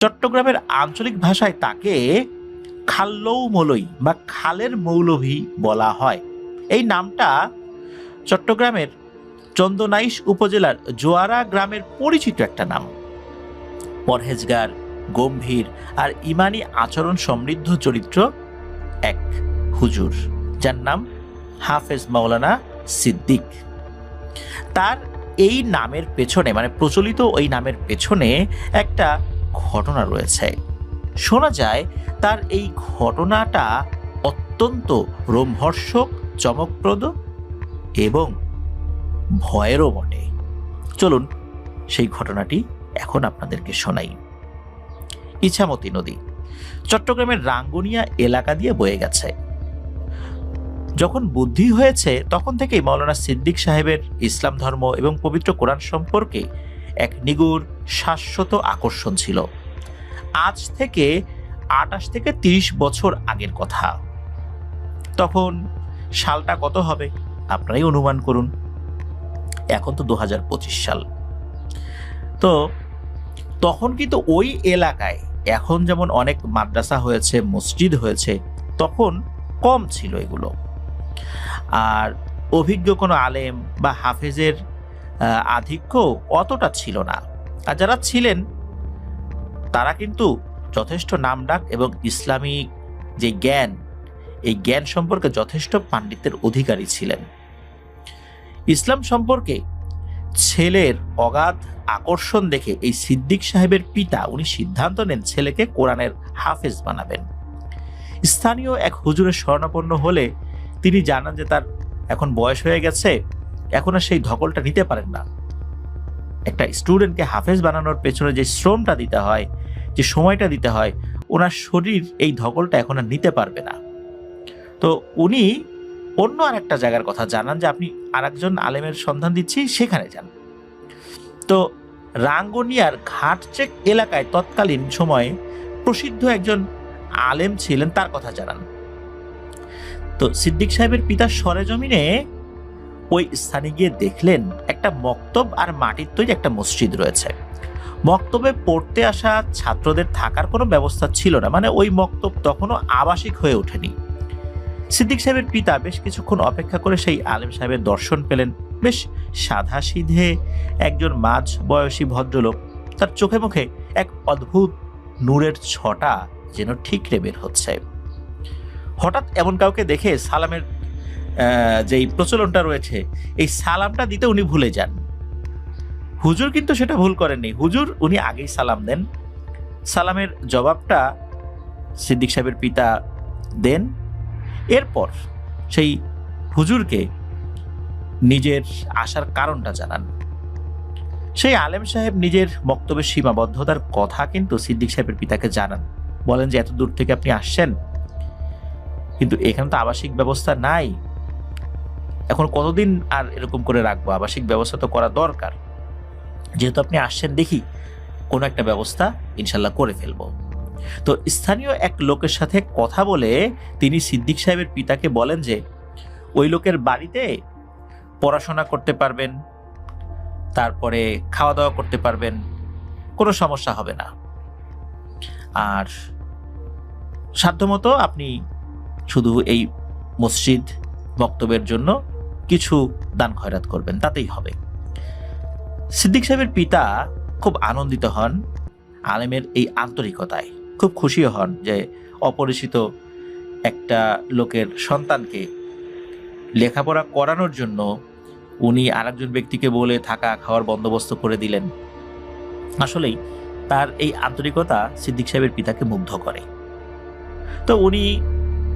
চট্টগ্রামের আঞ্চলিক ভাষায় তাকে খাল্লৌমলই বা খালের মৌলভী বলা হয়। এই নামটা চট্টগ্রামের চন্দনাইশ উপজেলার জোয়ারা গ্রামের পরিচিত একটা নাম। পরহেজগার, গম্ভীর আর ইমানি আচরণ সমৃদ্ধ চরিত্র এক হুজুর, যার নাম হাফেজ মাওলানা সিদ্দিক। তার এই নামের পেছনে, মানে প্রচলিত ওই নামের পেছনে একটা ঘটনা রয়েছে। শোনা যায় তার এই ঘটনাটা অত্যন্ত রোমহর্ষক, চমকপ্রদ এবং ভয়েরও বটে। চলুন সেই ঘটনাটি এখন আপনাদেরকে শোনাই। ইছামতি নদী চট্টগ্রামের রাঙ্গুনিয়া এলাকা দিয়ে বয়ে গেছে। যখন বুদ্ধি হয়েছে তখন থেকেই মাওলানা সিদ্দিক সাহেবের ইসলাম ধর্ম এবং পবিত্র কোরআন সম্পর্কে এক নিগুড় শাশ্বত আকর্ষণ ছিল। আজ থেকে 28 থেকে 30 বছর আগের কথা। তখন সালটা কত হবে আপনারাই অনুমান করুন। এখন তো 2025 সাল। তো তখন কিন্তু ওই এলাকায় এখন যেমন অনেক মাদ্রাসা হয়েছে, মসজিদ হয়েছে, তখন কম ছিল এগুলো। আর অভিজ্ঞ কোনো আলেম বা হাফেজের আধিক্য অতটা ছিল না। আর যারা ছিলেন তারা কিন্তু যথেষ্ট নামডাক এবং ইসলামিক যে জ্ঞান, এই জ্ঞান সম্পর্কে যথেষ্ট পাণ্ডিত্যের অধিকারী ছিলেন। ইসলাম সম্পর্কে ছেলের অগাধ আকর্ষণ দেখে এই সিদ্দিক সাহেবের পিতা উনি সিদ্ধান্ত নেন ছেলেকে কোরআনের হাফেজ বানাবেন। স্থানীয় এক হুজুরের শরণাপন্ন হলে তিনি জানান যে তার এখন বয়স হয়ে গেছে, এখন আর সেই ধকলটা নিতে পারেন না। একটা স্টুডেন্টকে হাফেজ বানানোর পেছনে যে শ্রমটা দিতে হয়, যে সময়টা দিতে হয়, ওনার শরীর এই ধকলটা এখন আর নিতে পারবে না। তো উনি অন্য আরেকটা জায়গার কথা জানান যে আপনি আরেকজন আলেমের সন্ধান দিচ্ছি, সেখানে যান। তো রাঙ্গুনিয়ার ঘাটচেক এলাকায় তৎকালীন সময়ে প্রসিদ্ধ একজন আলেম ছিলেন, তার কথা জানান। তো সিদ্দিক সাহেবের পিতা সরেজমিনে ওই স্থানে গিয়ে দেখলেন একটা মক্তব আর মাটির তৈরি একটা মসজিদ রয়েছে। মক্তবে পড়তে আসা ছাত্রদের থাকার কোনো ব্যবস্থা ছিল না, মানে ওই মক্তব তখনও আবাসিক হয়ে ওঠেনি। সিদ্দিক সাহেবের পিতা বেশ কিছুক্ষণ অপেক্ষা করে সেই আলেম সাহেবের দর্শন পেলেন। বেশ সাধাসিধে একজন মাঝ বয়সী ভদ্রলোক, তার চোখে মুখে এক অদ্ভুত নূরের ছটা যেন ঠিকরে বের হচ্ছে। হঠাৎ এমন কাউকে দেখে সালামের যেই প্রচলনটা রয়েছে, এই সালামটা দিতে উনি ভুলে যান। হুজুর কিন্তু সেটা ভুল করেননি। হুজুর উনি আগেই সালাম দেন। সালামের জবাবটা সিদ্দিক সাহেবের পিতা দেন। এরপর সেই হুজুরকে নিজের আসার কারণটা জানান। সেই আলেম সাহেব নিজের বক্তব্যের সীমাবদ্ধতার কথা কিন্তু সিদ্দিক সাহেবের পিতাকে জানান। বলেন যে এত দূর থেকে আপনি আসছেন, কিন্তু এখানে তো আবাসিক ব্যবস্থা নাই। এখন কতদিন আর এরকম করে রাখবো? আবাসিক ব্যবস্থা তো করা দরকার। যেহেতু আপনি আসছেন, দেখি কোনো একটা ব্যবস্থা ইনশাল্লাহ করে ফেলবো। তো স্থানীয় এক লোকের সাথে কথা বলে তিনি সিদ্দিক সাহেবের পিতাকে বলেন যে ওই লোকের বাড়িতে পড়াশোনা করতে পারবেন, তারপরে খাওয়া দাওয়া করতে পারবেন, কোনো সমস্যা হবে না। আর সাধ্যমতো আপনি শুধু এই মসজিদ বক্তব্যের জন্য কিছু দান খয়রাত করবেন, তাতেই হবে। সিদ্দিক সাহেবের পিতা খুব আনন্দিত হন আলেমের এই আন্তরিকতায়, খুব খুশি হন যে অপরিচিত একটা লোকের সন্তানকে লেখাপড়া করানোর জন্য উনি আরেকজন ব্যক্তিকে বলে থাকা খাওয়ার বন্দোবস্ত করে দিলেন। আসলেই তার এই আন্তরিকতা সিদ্দিক সাহেবের পিতাকে মুগ্ধ করে। তো উনি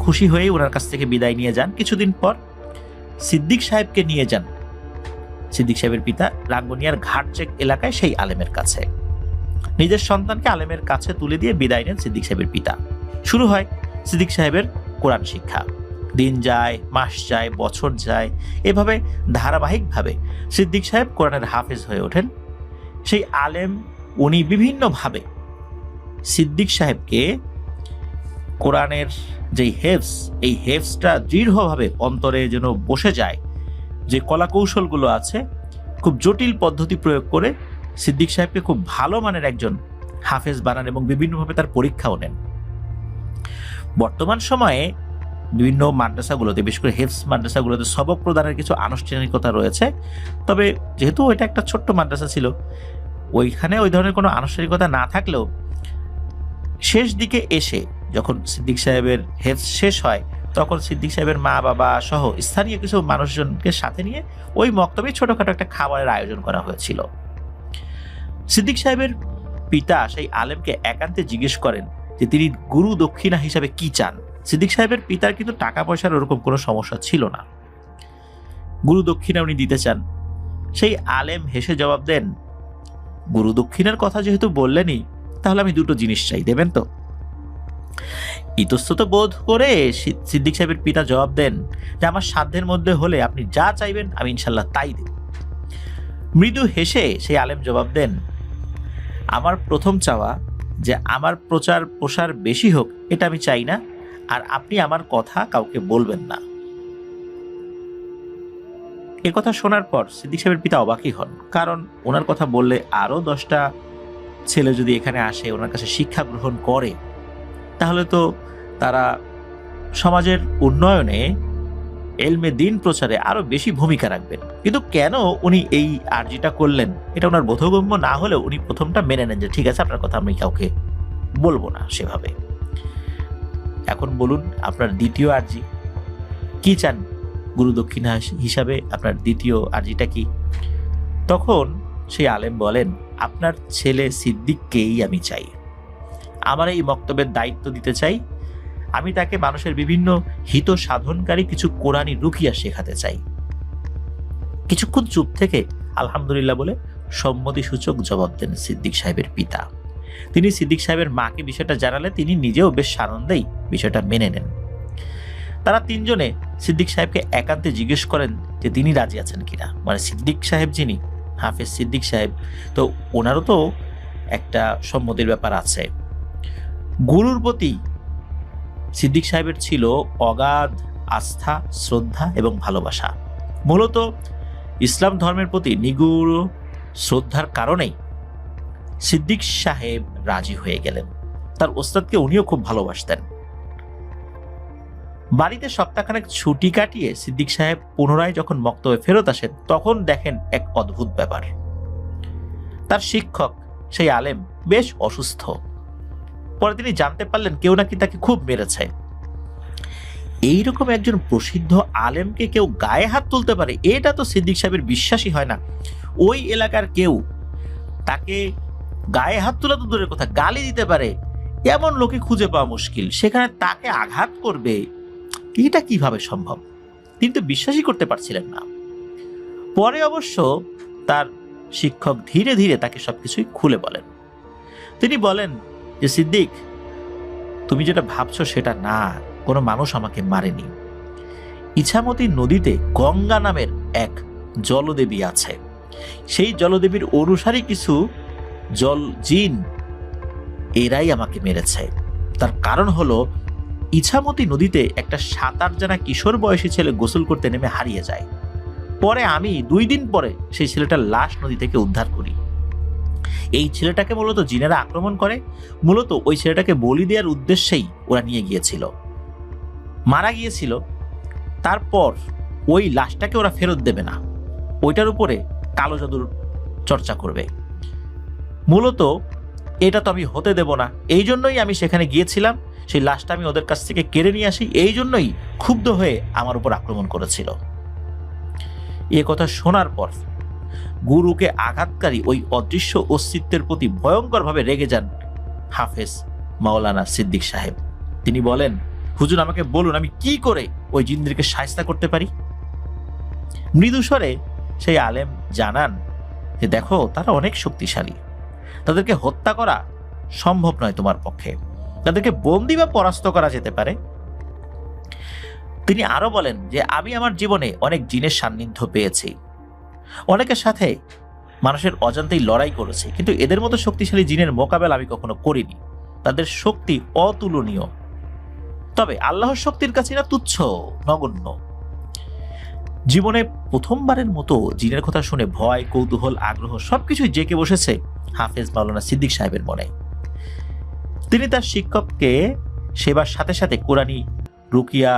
খুশি হয়ে ওনার কাছ থেকে বিদায় নিয়ে যান। কিছুদিন পর সিদ্দিক সাহেবকে নিয়ে যান সিদ্দিক সাহেবের পিতা রাঙ্গুনিয়ার ঘাটচেক এলাকায় সেই আলেমের কাছে। নিজের সন্তানকে আলেমের কাছে তুলে দিয়ে বিদায় নেন সিদ্দিক সাহেবের পিতা। শুরু হয় সিদ্দিক সাহেবের কোরআন শিক্ষা। দিন যায়, মাস যায়, বছর যায়, এভাবে ধারাবাহিকভাবে সিদ্দিক সাহেব কোরআনের হাফেজ হয়ে ওঠেন। সেই আলেম উনি বিভিন্নভাবে সিদ্দিক সাহেবকে কোরআনের যেই হেফজ, এই হেফজটা দৃঢ়ভাবে অন্তরে যেন বসে যায়, যে কলা কৌশলগুলো আছে, খুব জটিল পদ্ধতি প্রয়োগ করে সিদ্দিক সাহেবকে খুব ভালো মানের একজন হাফেজ বানান এবং বিভিন্নভাবে তার পরীক্ষাও নেন। বর্তমান সময়ে বিভিন্ন মাদ্রাসাগুলোতে, বিশেষ করে হেফজ মাদ্রাসাগুলোতে সবক প্রদানের কিছু আনুষ্ঠানিকতা রয়েছে। তবে যেহেতু ওইটা একটা ছোট্ট মাদ্রাসা ছিল, ওইখানে ওই ধরনের কোনো আনুষ্ঠানিকতা না থাকলেও শেষ দিকে এসে যখন সিদ্দিক সাহেবের হেফজ শেষ হয়, তখন সিদ্দিক সাহেবের মা বাবা সহ স্থানীয় কিছু মানুষজনকে সাথে নিয়ে ওই মক্তবে ছোটখাটো একটা খাবারের আয়োজন করা হয়েছিল। সিদ্দিক সাহেবের পিতা সেই আলেমকে একান্তে জিজ্ঞেস করেন যে তিনি গুরু দক্ষিণা হিসাবে কি চান। সিদ্দিক সাহেবের পিতার কিন্তু টাকা পয়সার ওরকম কোনো সমস্যা ছিল না, গুরু দক্ষিণা উনি দিতে চান। সেই আলেম হেসে জবাব দেন, গুরু দক্ষিণার কথা যেহেতু বললেনই, তাহলে আমি দুটো জিনিস চাই, দেবেন তো? ইতস্তত বোধ করে সিদ্দিক সাহেবের পিতা জবাব দেন যে আমার সাধ্যের মধ্যে হলে আপনি যা চাইবেন আমি ইনশাল্লাহ তাই দেব। মৃদু হেসে সেই আলেম জবাব দেন, আমার প্রথম চাওয়া যে আমার প্রচার প্রসার বেশি হোক, এটা আমি চাই না, আর আপনি আমার কথা কাউকে বলবেন না। এ কথা শোনার পর সিদ্দিক সাহেবের পিতা অবাকই হন, কারণ ওনার কথা বললে আরো 10টা ছেলে যদি এখানে আসে, ওনার কাছে শিক্ষা গ্রহণ করে, তাহলে তো তারা সমাজের উন্নয়নে, এলমে দিন প্রচারে আরো বেশি ভূমিকা রাখবেন। কিন্তু কেন উনি এই আর্জিটা করলেন, এটা ওনার বোধগম্য না হলেও উনি প্রথমটা মেনে নেন যে ঠিক আছে, আপনার কথা আমি কাউকে বলবো না সেভাবে। এখন বলুন আপনার দ্বিতীয় আর্জি কি চান, গুরু দক্ষিণা হিসাবে আপনার দ্বিতীয় আর্জিটা কি? তখন সেই আলেম বলেন, আপনার ছেলে সিদ্দিককেই আমি চাই, আমার এই মক্তবের দায়িত্ব দিতে চাই। আমি তাকে মানুষের বিভিন্ন হিত সাধনকারী কিছু কোরআনী রুকিয়া শেখাতে চাই। কিছুক্ষণ চুপ থেকে আলহামদুলিল্লাহ বলে সম্মতিসূচক জবাব দেন সিদ্দিক সাহেবের পিতা। তিনি সিদ্দিক সাহেবের মাকে বিষয়টা জানালে তিনি নিজেও বেশ আনন্দেই বিষয়টা মেনে নেন। তারা তিনজনে সিদ্দিক সাহেবকে একান্তে জিজ্ঞেস করেন যে তিনি রাজি আছেন কিনা। মানে সিদ্দিক সাহেব যিনি, হাফেজ সিদ্দিক সাহেব, তো ওনারও তো একটা সম্মতির ব্যাপার আছে। গুরুর প্রতি সিদ্দিক সাহেবের ছিল অগাধ আস্থা, শ্রদ্ধা এবং ভালোবাসা। মূলত ইসলাম ধর্মের প্রতি নিগুড় শ্রদ্ধার কারণেই সিদ্দিক সাহেব রাজি হয়ে গেলেন। তার ওস্তাদকে উনিও খুব ভালোবাসতেন। বাড়িতে সপ্তাহখানেক ছুটি কাটিয়ে সিদ্দিক সাহেব পুনরায় যখন মক্তবে ফেরত আসেন, তখন দেখেন এক অদ্ভুত ব্যাপার। তার শিক্ষক সেই আলেম বেশ অসুস্থ। পরে তিনি জানতে পারলেন কেউ নাকি তাকে খুব মেরেছে। এইরকম একজন প্রসিদ্ধ আলেমকে কেউ গায়ে হাত তুলতে পারে, এটা তো সিদ্দিক সাহেবের বিশ্বাসই হয় না। ওই এলাকার কেউ তাকে গায়ে হাত তোলা তো দূরের কথা, গালি দিতে পারে এমন লোকে খুঁজে পাওয়া মুশকিল, সেখানে তাকে আঘাত করবে, এটা কিভাবে সম্ভব? তিনি তো বিশ্বাসই করতে পারছিলেন না। পরে অবশ্য তার শিক্ষক ধীরে ধীরে তাকে সবকিছুই খুলে বলেন। তিনি বলেন যে সিদ্দিক, তুমি যেটা ভাবছো সেটা না, কোনো মানুষ আমাকে মারেনি। ইছামতি নদীতে গঙ্গা নামের এক জলদেবী আছে। সেই জলদেবীর অনুসারী কিছু জল জিন, এরাই আমাকে মেরেছে। তার কারণ হলো ইছামতি নদীতে একটা 7-8 জানা কিশোর বয়সী ছেলে গোসল করতে নেমে হারিয়ে যায়। পরে আমি 2 দিন পরে সেই ছেলেটার লাশ নদী থেকে উদ্ধার করি। এই ছেলেটাকে মূলত জিনেরা আক্রমণ করে, মূলত ওই ছেলেটাকে বলি দেওয়ার উদ্দেশ্যেই ওরা নিয়ে গিয়েছিল, মারা গিয়েছিল। তারপর ওই লাশটাকে ওরা ফেরত দেবে না, ওইটার উপরে কালো জাদুর চর্চা করবে। মূলত এটা তো আমি হতে দেব না, এই জন্যই আমি সেখানে গিয়েছিলাম। সেই লাশটা আমি ওদের কাছ থেকে কেড়ে নিয়ে আসি, এই জন্যই ক্ষুব্ধ হয়ে আমার উপর আক্রমণ করেছিল। এ কথা শোনার পর গুরুকে আঘাতকারী ওই অদৃশ্য অস্তিত্বের প্রতি ভয়ঙ্করভাবে রেগে যান হাফেজ মাওলানা সিদ্দিক সাহেব। তিনি বলেন, হুজুর আমাকে বলুন আমি কি করে ওই জিনদেরকে শায়েস্তা করতে পারি। মৃদুস্বরে সেই আলেম জানান যে দেখো, তারা অনেক শক্তিশালী, তাদেরকে হত্যা করা সম্ভব নয় তোমার পক্ষে, তাদেরকে বন্দী বা পরাস্ত করা যেতে পারে। তিনি আরো বলেন যে আমি আমার জীবনে অনেক জিনের সান্নিধ্য পেয়েছি, অনেকের সাথে মানুষের অজান্তেই লড়াই করেছি, কিন্তু এদের মতো শক্তিশালী জিনের মোকাবেলা আমি কখনো করিনি। তাদের শক্তি অতুলনীয়, তবে আল্লাহর শক্তির কাছে এরা তুচ্ছ, নগণ্য। জীবনে প্রথমবারের মতো জিনের কথা শুনে ভয়, কৌতূহল, আগ্রহ সবকিছুই জেঁকে বসেছে হাফেজ মাওলানা সিদ্দিক সাহেবের মনে। তিনি তার শিক্ষককে সেবার সাথে সাথে কোরআনী রুকিয়া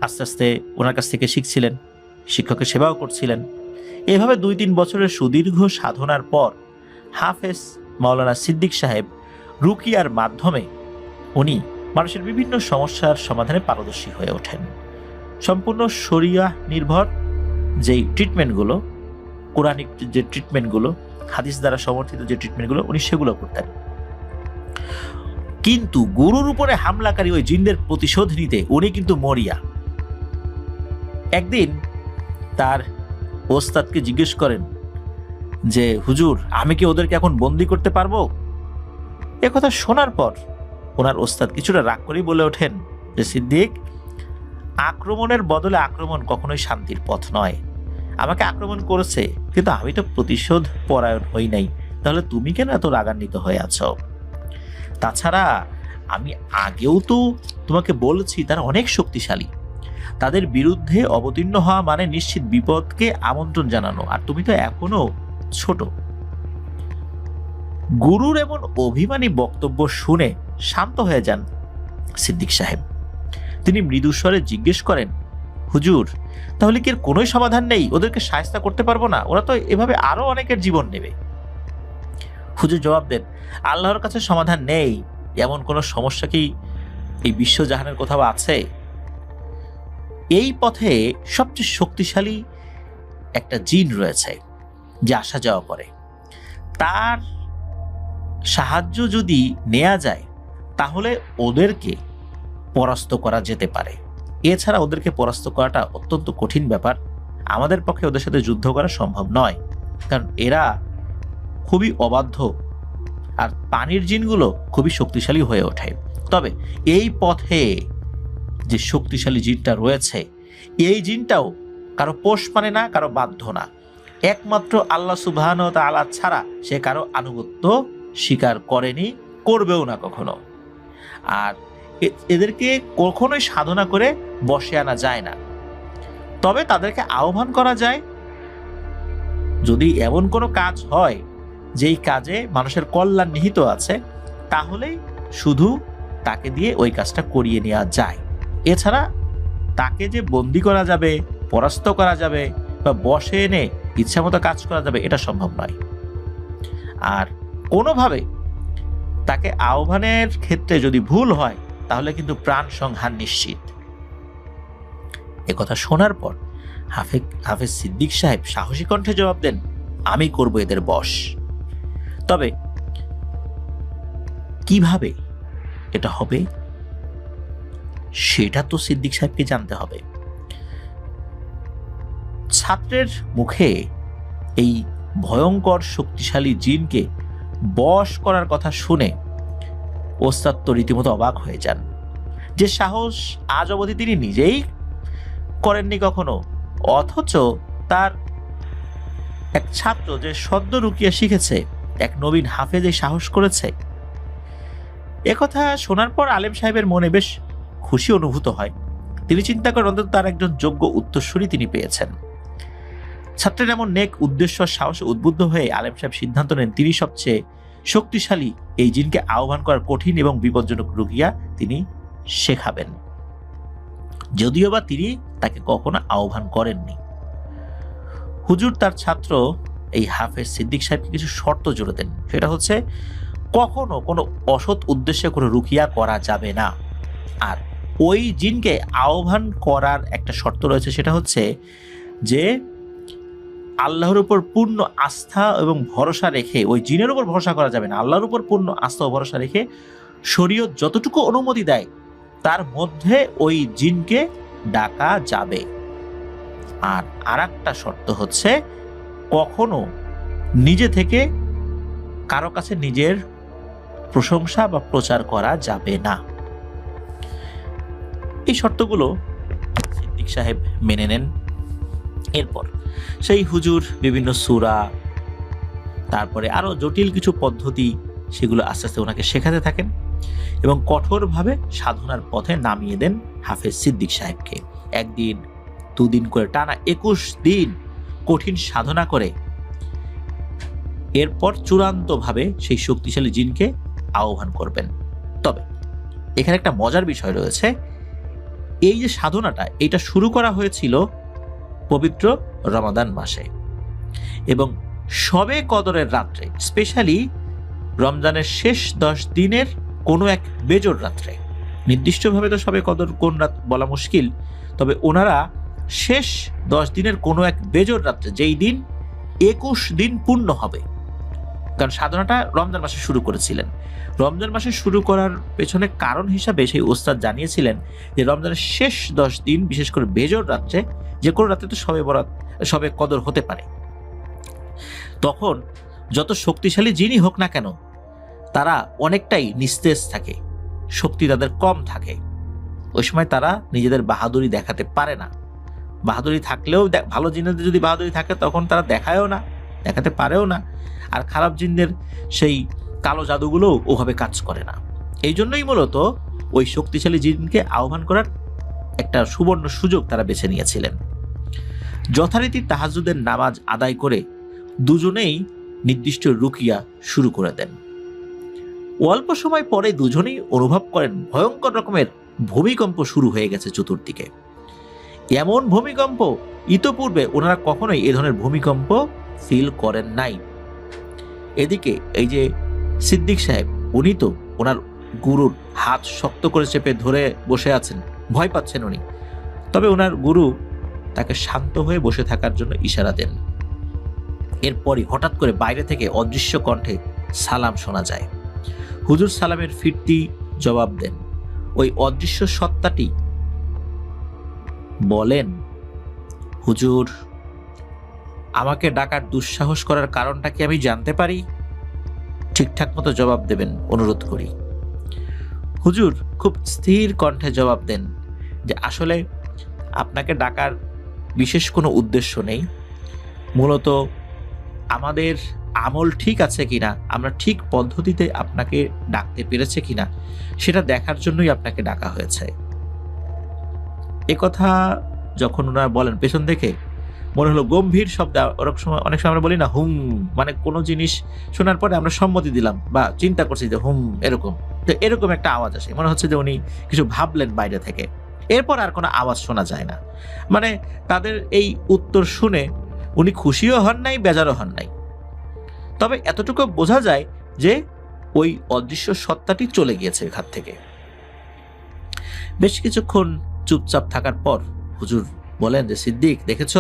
আস্তে আস্তে ওনার কাছ থেকে শিখছিলেন, শিক্ষকের সেবাও করছিলেন। এভাবে 2-3 বছরের সুদীর্ঘ সাধনার পর হাফেজ মাওলানা সিদ্দিক সাহেব রুকিয়ার মাধ্যমে উনি মানুষের বিভিন্ন সমস্যার সমাধানে পারদর্শী হয়ে ওঠেন। সম্পূর্ণ শরিয়া নির্ভর যেই ট্রিটমেন্টগুলো, কোরআনিক যে ট্রিটমেন্টগুলো, হাদিস দ্বারা সমর্থিত যে ট্রিটমেন্টগুলো, উনি সেগুলো করতেন। কিন্তু গুরুর উপরে হামলাকারী ওই জিনদের প্রতিশোধ নিতে উনি কিন্তু মরিয়া। একদিন তার ওস্তাদকে জিজ্ঞেস করেন যে, হুজুর, আমি কি ওদেরকে এখন বন্দি করতে পারবো? একথা শোনার পর ওনার ওস্তাদ কিছুটা রাগ করেই বলে ওঠেন যে, সিদ্দিক, আক্রমণের বদলে আক্রমণ কখনোই শান্তির পথ নয়। আমাকে আক্রমণ করেছে, কিন্তু আমি তো প্রতিশোধ পরায়ণ হই নাই, তাহলে তুমি কেন এত রাগান্বিত হয়ে আছো? তাছাড়া আমি আগেও তো তোমাকে বলেছি তারা অনেক শক্তিশালী, তাদের বিরুদ্ধে অবতীর্ণ হওয়া মানে নিশ্চিত বিপদকে আমন্ত্রণ জানানো, আর তুমি তো এখনো ছোট। গুরুর এমন অভিমানী বক্তব্য শুনে শান্ত হয়ে যান সিদ্দিক সাহেব। তিনি মৃদুস্বরে জিজ্ঞেস করেন, হুজুর, তাহলে কি এর কোনোই সমাধান নেই? ওদেরকে শায়েস্তা করতে পারবো না? ওরা তো এভাবে আরো অনেকের জীবন নেবে। হুজুর জবাব দেন, আল্লাহর কাছে সমাধান নেই এমন কোনো সমস্যা কি এই বিশ্বজাহানের কোথাও আছে? এই পথে সবচেয়ে শক্তিশালী একটা জিন রয়েছে যে আসা যাওয়া করে। তার সাহায্য যদি নেওয়া যায় তাহলে ওদেরকে পরাস্ত করা যেতে পারে। এছাড়া ওদেরকে পরাস্ত করাটা অত্যন্ত কঠিন ব্যাপার। আমাদের পক্ষে ওদের সাথে যুদ্ধ করা সম্ভব নয়, কারণ এরা খুবই অবাধ্য, আর পানির জিনগুলো খুবই শক্তিশালী হয়ে ওঠে। তবে এই পথে যে শক্তিশালী জিনটা রয়েছে, এই জিনটাও কারো পোষ মানে না, কারো বাধ্য না। একমাত্র আল্লাহ সুবহানাহু ওয়া তাআলা ছাড়া সে কারো আনুগত্য স্বীকার করেনি, করবেও না কখনো। আর এদেরকে কখনোই সাধনা করে বসে আনা যায় না, তবে তাদেরকে আহ্বান করা যায়। যদি এমন কোনো কাজ হয় যেই কাজে মানুষের কল্যাণ নিহিত আছে, তাহলেই শুধু তাকে দিয়ে ওই কাজটা করিয়ে নেওয়া যায়। এছাড়া তাকে যে বন্দি করা যাবে, পরাস্ত করা যাবে বা বসে এনে ইচ্ছামতো কাজ করা যাবে, এটা সম্ভব নয়। আর কোনোভাবে তাকে আহ্বানের ক্ষেত্রে যদি ভুল হয় তাহলে কিন্তু প্রাণ সংহার নিশ্চিত। একথা শোনার পর হাফেজ সিদ্দিক সাহেব সাহসী কণ্ঠে জবাব দেন, আমি করব এদের বশ। তবে কিভাবে এটা হবে সেটা তো সিদ্দিক সাহেবকে জানতে হবে। ছাত্রের মুখে এই ভয়ঙ্কর শক্তিশালী জিনকে বশ করার কথা শুনে ওস্তাদ তো রীতিমতো অবাক হয়ে যান। যে সাহস আজ অবধি তিনি নিজেই করেননি কখনো, অথচ তার এক ছাত্র যে সদ্য রুকিয়া শিখেছে, এক নবীন হাফেজ এই সাহস করেছে। একথা শোনার পর আলেম সাহেবের মনে বেশ খুশি অনুভূত হয়। তিনি চিন্তা করেন অন্তত তার একজন যোগ্য উত্তরসূরি তিনি পেয়েছেন। ছাত্রের এমন নেক উদ্দেশ্য সাহসে উদ্বুদ্ধ হয়ে আলেম সাহেব সিদ্ধান্ত নেন তিনি সবচেয়ে শক্তিশালী এই জিনকে আহ্বান করার কঠিন এবং বিপজ্জনক রুকিয়া তিনি শেখাবেন, যদিও বা তিনি তাকে কখনো আহ্বান করেননি। হুজুর তার ছাত্র এই হাফেজ সিদ্দিক সাহেবকে কিছু শর্ত জুড়ে দেন। সেটা হচ্ছে, কখনো কোনো অসৎ উদ্দেশ্যে কোনো রুকিয়া করা যাবে না। আর ওই জিনকে আহ্বান করার একটা শর্ত রয়েছে, সেটা হচ্ছে যে আল্লাহর উপর পূর্ণ আস্থা এবং ভরসা রেখে, ওই জিনের উপর ভরসা করা যাবে না, আল্লাহর উপর পূর্ণ আস্থা ও ভরসা রেখে শরীয়ত যতটুকু অনুমতি দেয় তার মধ্যে ওই জিনকে ডাকা যাবে। আর আরেকটা শর্ত হচ্ছে, কখনো নিজে থেকে কারো কাছে নিজের প্রশংসা বা প্রচার করা যাবে না। এই শর্তগুলো সিদ্দিক সাহেব মেনে নেন। এরপর সেই হুজুর বিভিন্ন সূরা, তারপরে আরো জটিল কিছু পদ্ধতি, সেগুলো আস্তে আস্তে ওনাকে শেখাতে থাকেন এবং কঠোরভাবে সাধনার পথে নামিয়ে দেন হাফেজ সিদ্দিক সাহেবকে। একদিন, দুদিন করে টানা 21 দিন কঠিন সাধনা করে এরপর চূড়ান্তভাবে সেই শক্তিশালী জিনকে আহ্বান করবেন। তবে এখানে একটা মজার বিষয় রয়েছে, এই যে সাধনাটা এটা শুরু করা হয়েছিল পবিত্র রমাদান মাসে এবং শবে কদরের রাত্রে, স্পেশালি রমজানের শেষ 10 দিনের কোনো এক বেজোর রাত্রে। নির্দিষ্টভাবে তো শবে কদর কোন রাত বলা মুশকিল, তবে ওনারা শেষ 10 দিনের কোনো এক বেজোর রাত্রে, যেই দিন 21 দিন পূর্ণ হবে, কারণ সাধনাটা রমজান মাসে শুরু করেছিলেন। রমজান মাসে শুরু করার পেছনে কারণ হিসাবে সেই ওস্তাদ জানিয়েছিলেন যে রমজানের শেষ 10 দিন, বিশেষ করে বেজোর রাত্রে, যে কোনো রাত্রে তো শবে কদর হতে পারে, তখন যত শক্তিশালী জিনই হোক না কেন তারা অনেকটাই নিস্তেজ থাকে, শক্তি তাদের কম থাকে। ওই সময় তারা নিজেদের বাহাদুরি দেখাতে পারে না। বাহাদুরি থাকলেও, ভালো জিনদের যদি বাহাদুরি থাকে তখন তারা দেখায়ও না, দেখাতে পারেও না, আর খারাপ জিনদের সেই কালো জাদুগুলোও ওভাবে কাজ করে না। এই জন্যই মূলত ওই শক্তিশালী জিনকে আহ্বান করার একটা সুবর্ণ সুযোগ তারা বেছে নিয়েছিলেন। যথারীতি তাহাজ্জুদের নামাজ আদায় করে দুজনেই নির্দিষ্ট রুকিয়া শুরু করে দেন। অল্প সময় পরে দুজনেই অনুভব করেন ভয়ঙ্কর রকমের ভূমিকম্প শুরু হয়ে গেছে চতুর্দিকে। এমন ভূমিকম্প ইতোপূর্বে ওনারা কখনোই এ ধরনের ভূমিকম্প ফিল করেন নাই। এদিকে এই যে সিদ্দিক সাহেব, উনি তো ওনার গুরুর হাত শক্ত করে চেপে ধরে বসে আছেন, ভয় পাচ্ছেন উনি। তবে ওনার গুরু তাকে শান্ত হয়ে বসে থাকার জন্য ইশারা দেন। এরপরই হঠাৎ করে বাইরে থেকে অদৃশ্য কণ্ঠে সালাম শোনা যায়। হুজুর সালামের ফিরতি জবাব দেন। ওই অদৃশ্য সত্তাটি বলেন, হুজুর, আমাকে ডাকার দুঃসাহস করার কারণটা কি আমি জানতে পারি? ঠিকঠাক মতো জবাব দেবেন, অনুরোধ করি। হুজুর খুব স্থির কণ্ঠে জবাব দেন যে আসলে আপনাকে ডাকার বিশেষ কোনো উদ্দেশ্য নেই, মূলত আমাদের আমল ঠিক আছে কিনা, আমরা ঠিক পদ্ধতিতে আপনাকে ডাকতে পেরেছে কিনা সেটা দেখার জন্যই আপনাকে ডাকা হয়েছে। একথা যখন ওনারা বলেন, পেছন থেকে মনে হলো গম্ভীর শব্দ। অনেক সময় আমরা বলি না হুম, মানে কোনো জিনিস শোনার পরে আমরা সম্মতি দিলাম বা চিন্তা করছি যে হুম, এরকম, তো এরকম একটা আওয়াজ আসে, মনে হচ্ছে যে উনি কিছু ভাবলেন বাইরে থেকে। এরপর আর কোনো আওয়াজ শোনা যায় না। মানে তাদের এই উত্তর শুনে উনি খুশিও হন নাই, বেজারও হন নাই। তবে এতটুকু বোঝা যায় যে ওই অদৃশ্য সত্তাটি চলে গিয়েছে এখান থেকে। বেশ কিছুক্ষণ চুপচাপ থাকার পর হুজুর বলেন যে সিদ্দিক, দেখেছ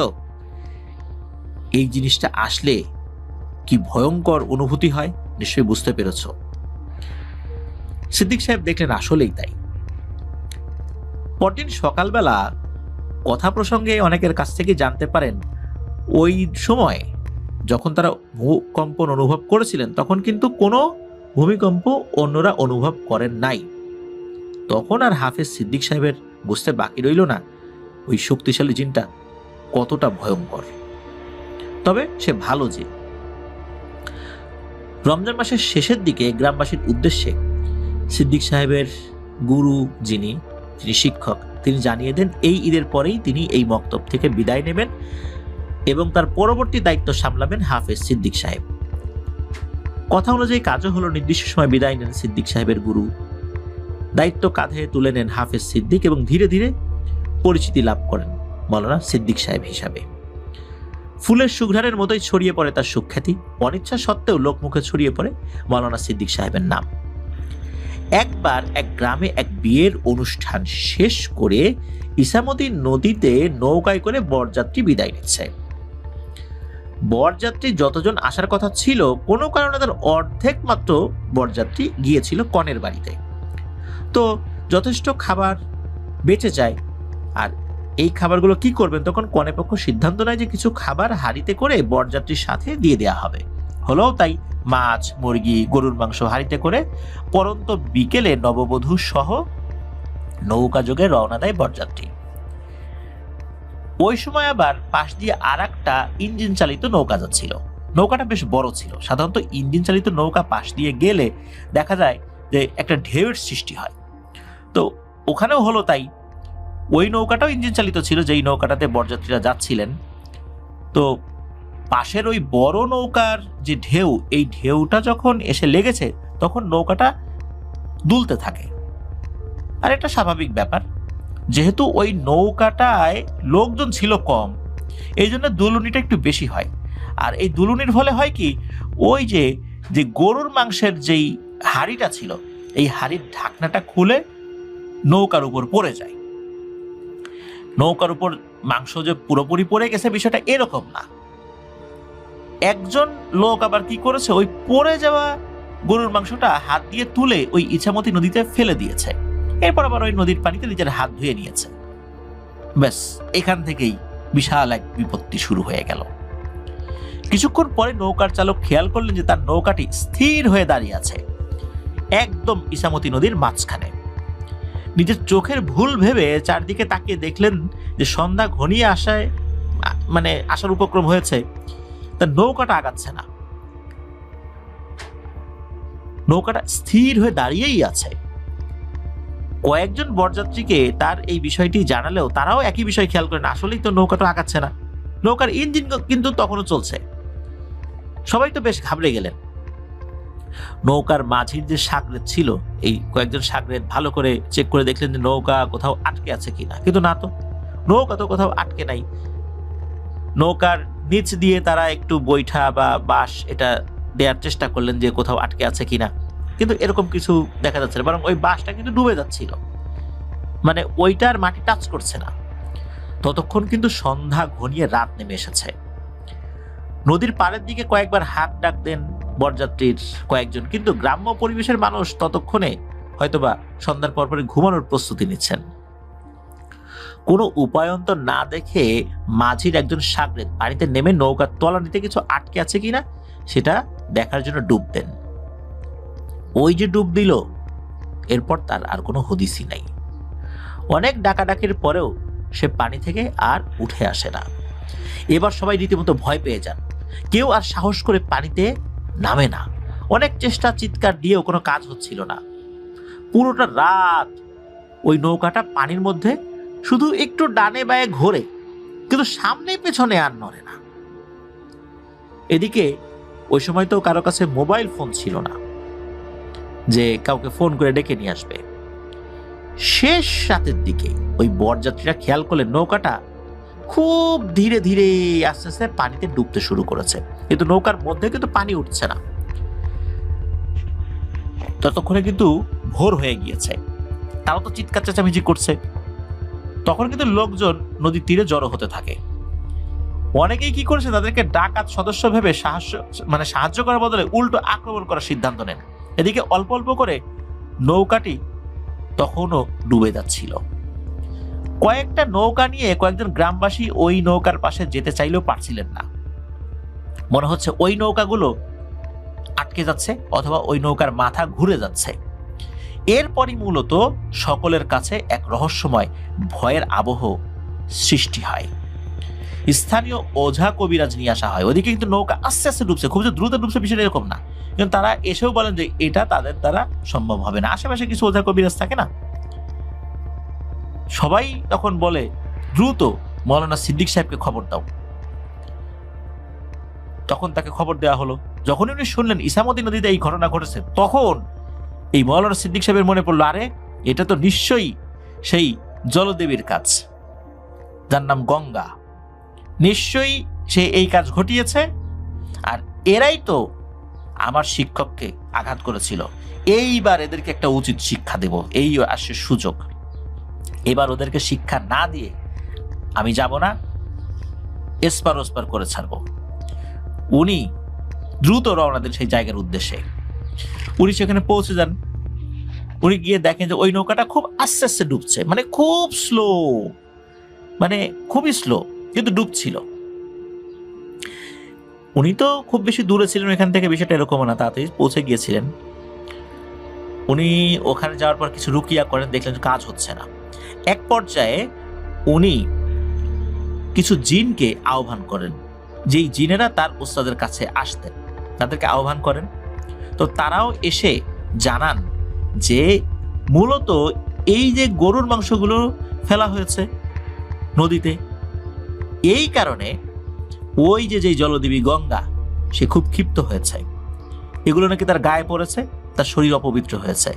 এই জিনিসটা আসলে কি ভয়ঙ্কর অনুভূতি হয়, নিশ্চয়ই বুঝতে পেরেছ। সিদ্দিক সাহেব দেখলেন আসলেই তাই। পরদিন সকালবেলা কথা প্রসঙ্গে অনেকের কাছ থেকে জানতে পারেন ওই সময় যখন তারা ভূকম্পন অনুভব করেছিলেন তখন কিন্তু কোনো ভূমিকম্প অন্যরা অনুভব করেন নাই। তখন আর হাফেজ সিদ্দিক সাহেবের বুঝতে বাকি রইল না ওই শক্তিশালী জিনটা কতটা ভয়ঙ্কর। তবে সে ভালো জিন। রমজান মাসের শেষের দিকে গ্রামবাসীর উদ্দেশ্যে সিদ্দিক সাহেবের গুরু যিনি শিক্ষক, তিনি জানিয়ে দেন এই ঈদের পরেই তিনি এই মক্তব থেকে বিদায় নেবেন এবং তার পরবর্তী দায়িত্ব সামলাবেন হাফেজ সিদ্দিক সাহেব। কথা অনুযায়ী কাজও হলো, নির্দিষ্ট সময় বিদায় নেন সিদ্দিক সাহেবের গুরু। দায়িত্ব কাঁধে তুলে নেন হাফেজ সিদ্দিক এবং ধীরে ধীরে পরিচিতি লাভ করেন মাওলানা সিদ্দিক সাহেব হিসাবে। ফুলের সুঘ্রাণের মতোই ছড়িয়ে পড়ে তার সুখ্যাতি। অনিচ্ছা সত্ত্বেও লোকমুখে ছড়িয়ে পড়ে মাওলানা সিদ্দিক সাহেবের নাম। একবার এক গ্রামে এক বিয়ের অনুষ্ঠান শেষ করে ইসামতি নদীতে নৌকায় করে বরযাত্রী বিদায় নিচ্ছে। বরযাত্রী যতজন আসার কথা ছিল, কোনো কারণে তার অর্ধেক মাত্র বরযাত্রী গিয়েছিল কনের বাড়িতে। তো যথেষ্ট খাবার বেঁচে যায়। আর এই খাবারগুলো কি করবেন, তখন কনে পক্ষ সিদ্ধান্ত নেয় যে কিছু খাবার হাঁড়িতে করে বরযাত্রীর সাথে দিয়ে দেওয়া হবে। হলো তাই মাছ, মুরগি, গরুর মাংস হাঁড়িতে করে পরন্ত বিকেলে নববধূ সহ নৌকা যোগে রওনা দেয় বরযাত্রী। ওই সময় আবার পাশ দিয়ে আর একটা ইঞ্জিন চালিত নৌকা যাচ্ছিল। নৌকাটা বেশ বড় ছিল। সাধারণত ইঞ্জিন চালিত নৌকা পাশ দিয়ে গেলে দেখা যায় যে একটা ঢেউয়ের সৃষ্টি হয়। তো ওখানেও হলো তাই। ওই নৌকাটাও ইঞ্জিন চালিত ছিল, যেই নৌকাটাতে বরযাত্রীরা যাচ্ছিলেন। তো পাশের ওই বড় নৌকার যে ঢেউ, এই ঢেউটা যখন এসে লেগেছে তখন নৌকাটা দুলতে থাকে। আর এটা স্বাভাবিক ব্যাপার, যেহেতু ওই নৌকাটায় লোকজন ছিল কম, এই জন্য দুলুনিটা একটু বেশি হয়। আর এই দুলুনির ফলে হয় কি, ওই যে যে গরুর মাংসের যেই হাঁড়িটা ছিল, এই হাঁড়ির ঢাকনাটা খুলে নৌকার উপর পড়ে যায়। নৌকার উপর মাংস যে পুরোপুরি পড়ে গেছে বিষয়টা এরকম না। একজন লোক আবার কি করেছে, ওই পড়ে যাওয়া গরুর মাংসটা হাত দিয়ে তুলে ওই ইছামতি নদীতে ফেলে দিয়েছে। এরপর আবার ওই নদীর পানিতে নিজের হাত ধুয়ে নিয়েছে। ব্যাস, এখান থেকেই বিশাল এক বিপত্তি শুরু হয়ে গেল। কিছুক্ষণ পরে নৌকার চালক খেয়াল করলেন যে তার নৌকাটি স্থির হয়ে দাঁড়িয়ে আছে একদম ইছামতি নদীর মাঝখানে। নিজের চোখের ভুল ভেবে চারদিকে তাকিয়ে দেখলেন যে সন্ধ্যা ঘনিয়ে আসার উপক্রম হয়েছে, তার নৌকাটা আগাচ্ছে না, নৌকাটা স্থির হয়ে দাঁড়িয়েই আছে। কয়েকজন বরযাত্রীকে তার এই বিষয়টি জানালেও তারাও একই বিষয় খেয়াল করেন, আসলেই তো নৌকাটা আগাচ্ছে না, নৌকার ইঞ্জিন কিন্তু তখনও চলছে। সবাই তো বেশ ঘাবড়ে গেলেন। নৌকার মাঝির যে সাগরেদ ছিল, এই কয়েকজন সাগরেদ ভালো করে চেক করে দেখলেন যে নৌকা কোথাও আটকে আছে কিনা, কিন্তু না, তো নৌকা তো কোথাও আটকে নাই। নৌকার নিচ দিয়ে তারা একটু বৈঠা বা বাঁশ এটা দেওয়ার চেষ্টা করলেন যে কোথাও আটকে আছে কিনা, কিন্তু এরকম কিছু দেখা যাচ্ছে না, বরং ওই বাঁশটা কিন্তু ডুবে যাচ্ছিল, মানে ওইটার মাটি টাচ করছে না। ততক্ষণ কিন্তু সন্ধ্যা ঘনিয়ে রাত নেমে এসেছে। নদীর পাড়ের দিকে কয়েকবার হাত ডাক দেন বরযাত্রীর কয়েকজন, কিন্তু গ্রাম্য পরিবেশের মানুষ ততক্ষণে হয়তোবা সন্ধ্যার পরপরই ঘুমানোর প্রস্তুতি নিচ্ছেন। কোনো উপায়ন্তর না দেখে মাঝির একজন সাগরেদ পানিতে নেমে নৌকার তলানিতে কিছু আটকে আছে কিনা সেটা দেখার জন্য ডুব দেন। ওই যে ডুব দিল, এরপর তার আর কোনো হদিসই নাই। অনেক ডাকাডাকির পরেও সে পানি থেকে আর উঠে আসে না। এবার সবাই রীতিমতো ভয় পেয়ে যান, কেউ আর সাহস করে পানিতে নামে না। অনেক চেষ্টা চিৎকার দিয়েও কোনো কাজ হচ্ছিল না। পুরোটা রাত ওই নৌকাটা পানির মধ্যে শুধু একটু ডানে বায়ে ঘোরে, কিন্তু সামনে পেছনে আর নড়ে না। এদিকে ওই সময় তো কারো কাছে মোবাইল ফোন ছিল না যে কাউকে ফোন করে ডেকে নিয়ে আসবে। শেষ রাতের দিকে ওই বরযাত্রীরা খেয়াল করলেন নৌকাটা খুব ধীরে ধীরে আস্তে আস্তে পানিতে ডুবতে শুরু করেছে, কিন্তু নৌকার মধ্যে কিন্তু পানি উঠছে না। ততক্ষণে কিন্তু ভোর হয়ে গিয়েছে, তারাও তো চিৎকার চেঁচামেচি করছে। তখন কিন্তু লোকজন নদীর তীরে জড়ো হতে থাকে। অনেকেই কি করেছে, তাদেরকে ডাকাত সদস্য ভেবে সাহায্য করার বদলে উল্টো আক্রমণ করার সিদ্ধান্ত নেন। এদিকে অল্প অল্প করে নৌকাটি তখনও ডুবে যাচ্ছিল। কয়েকটা নৌকা নিয়ে কয়েকজন গ্রামবাসী ওই নৌকার পাশে যেতে চাইলেও পারছিলেন না। মনে হচ্ছে ওই নৌকাগুলো আটকে যাচ্ছে অথবা ওই নৌকার মাথা ঘুরে যাচ্ছে। এরপরই মূলত সকলের কাছে এক রহস্যময় ভয়ের আবহ সৃষ্টি হয়। স্থানীয় ওঝা কবিরাজ নিয়ে আসা হয়। ওদিকে কিন্তু নৌকা আস্তে আস্তে ডুবছে, খুব যে দ্রুত ডুবছে বিষয়টা এরকম না, কিন্তু তারা এসেও বলেন যে এটা তাদের দ্বারা সম্ভব হবে না। আশেপাশে কিছু ওঝা কবিরাজ থাকে না, সবাই তখন বলে দ্রুত মৌলানা সিদ্দিক সাহেবকে খবর দাও। তখন তাকে খবর দেওয়া হলো। যখন উনি শুনলেন ইছামতি নদীতে এই ঘটনা ঘটেছে, তখন এই মৌলানা সিদ্দিক সাহেবের মনে পড়লো, আরে এটা তো নিশ্চয়ই সেই জলদেবীর কাজ, যার নাম গঙ্গা। নিশ্চয়ই সে এই কাজ ঘটিয়েছে, আর এরাই তো আমার শিক্ষককে আঘাত করেছিল। এইবার এদেরকে একটা উচিত শিক্ষা দেব, এই আসে সুযোগ। এবার ওদেরকে শিক্ষা না দিয়ে আমি যাব না, এসপার ওসপার করে ছাড়বো। উনি দ্রুত রওনা দেন সেই জায়গার উদ্দেশ্যে। উনি সেখানে পৌঁছে যান। উনি গিয়ে দেখেন যে ওই নৌকাটা খুব আস্তে আস্তে ডুবছে, মানে খুব স্লো, মানে খুবই স্লো, কিন্তু ডুবছিল। উনি তো খুব বেশি দূরে ছিলেন এখান থেকে, বিষয়টা এরকম না, তাড়াতাড়ি পৌঁছে গিয়েছিলেন। উনি ওখানে যাওয়ার পর কিছু রুকিয়া করেন, দেখলেন কাজ হচ্ছে না। এক পর্যায়ে উনি কিছু জিনকে আহ্বান করেন, যেই জিনেরা তার উস্তাদের কাছে আসতেন, তাদেরকে আহ্বান করেন। তো তারাও এসে জানান যে মূলত এই যে গরুর মাংসগুলো ফেলা হয়েছে নদীতে, এই কারণে ওই যে জলদেবী গঙ্গা সে খুব ক্ষিপ্ত হয়েছে, এগুলো নাকি তার গায়ে পড়েছে, তার শরীর অপবিত্র হয়েছে।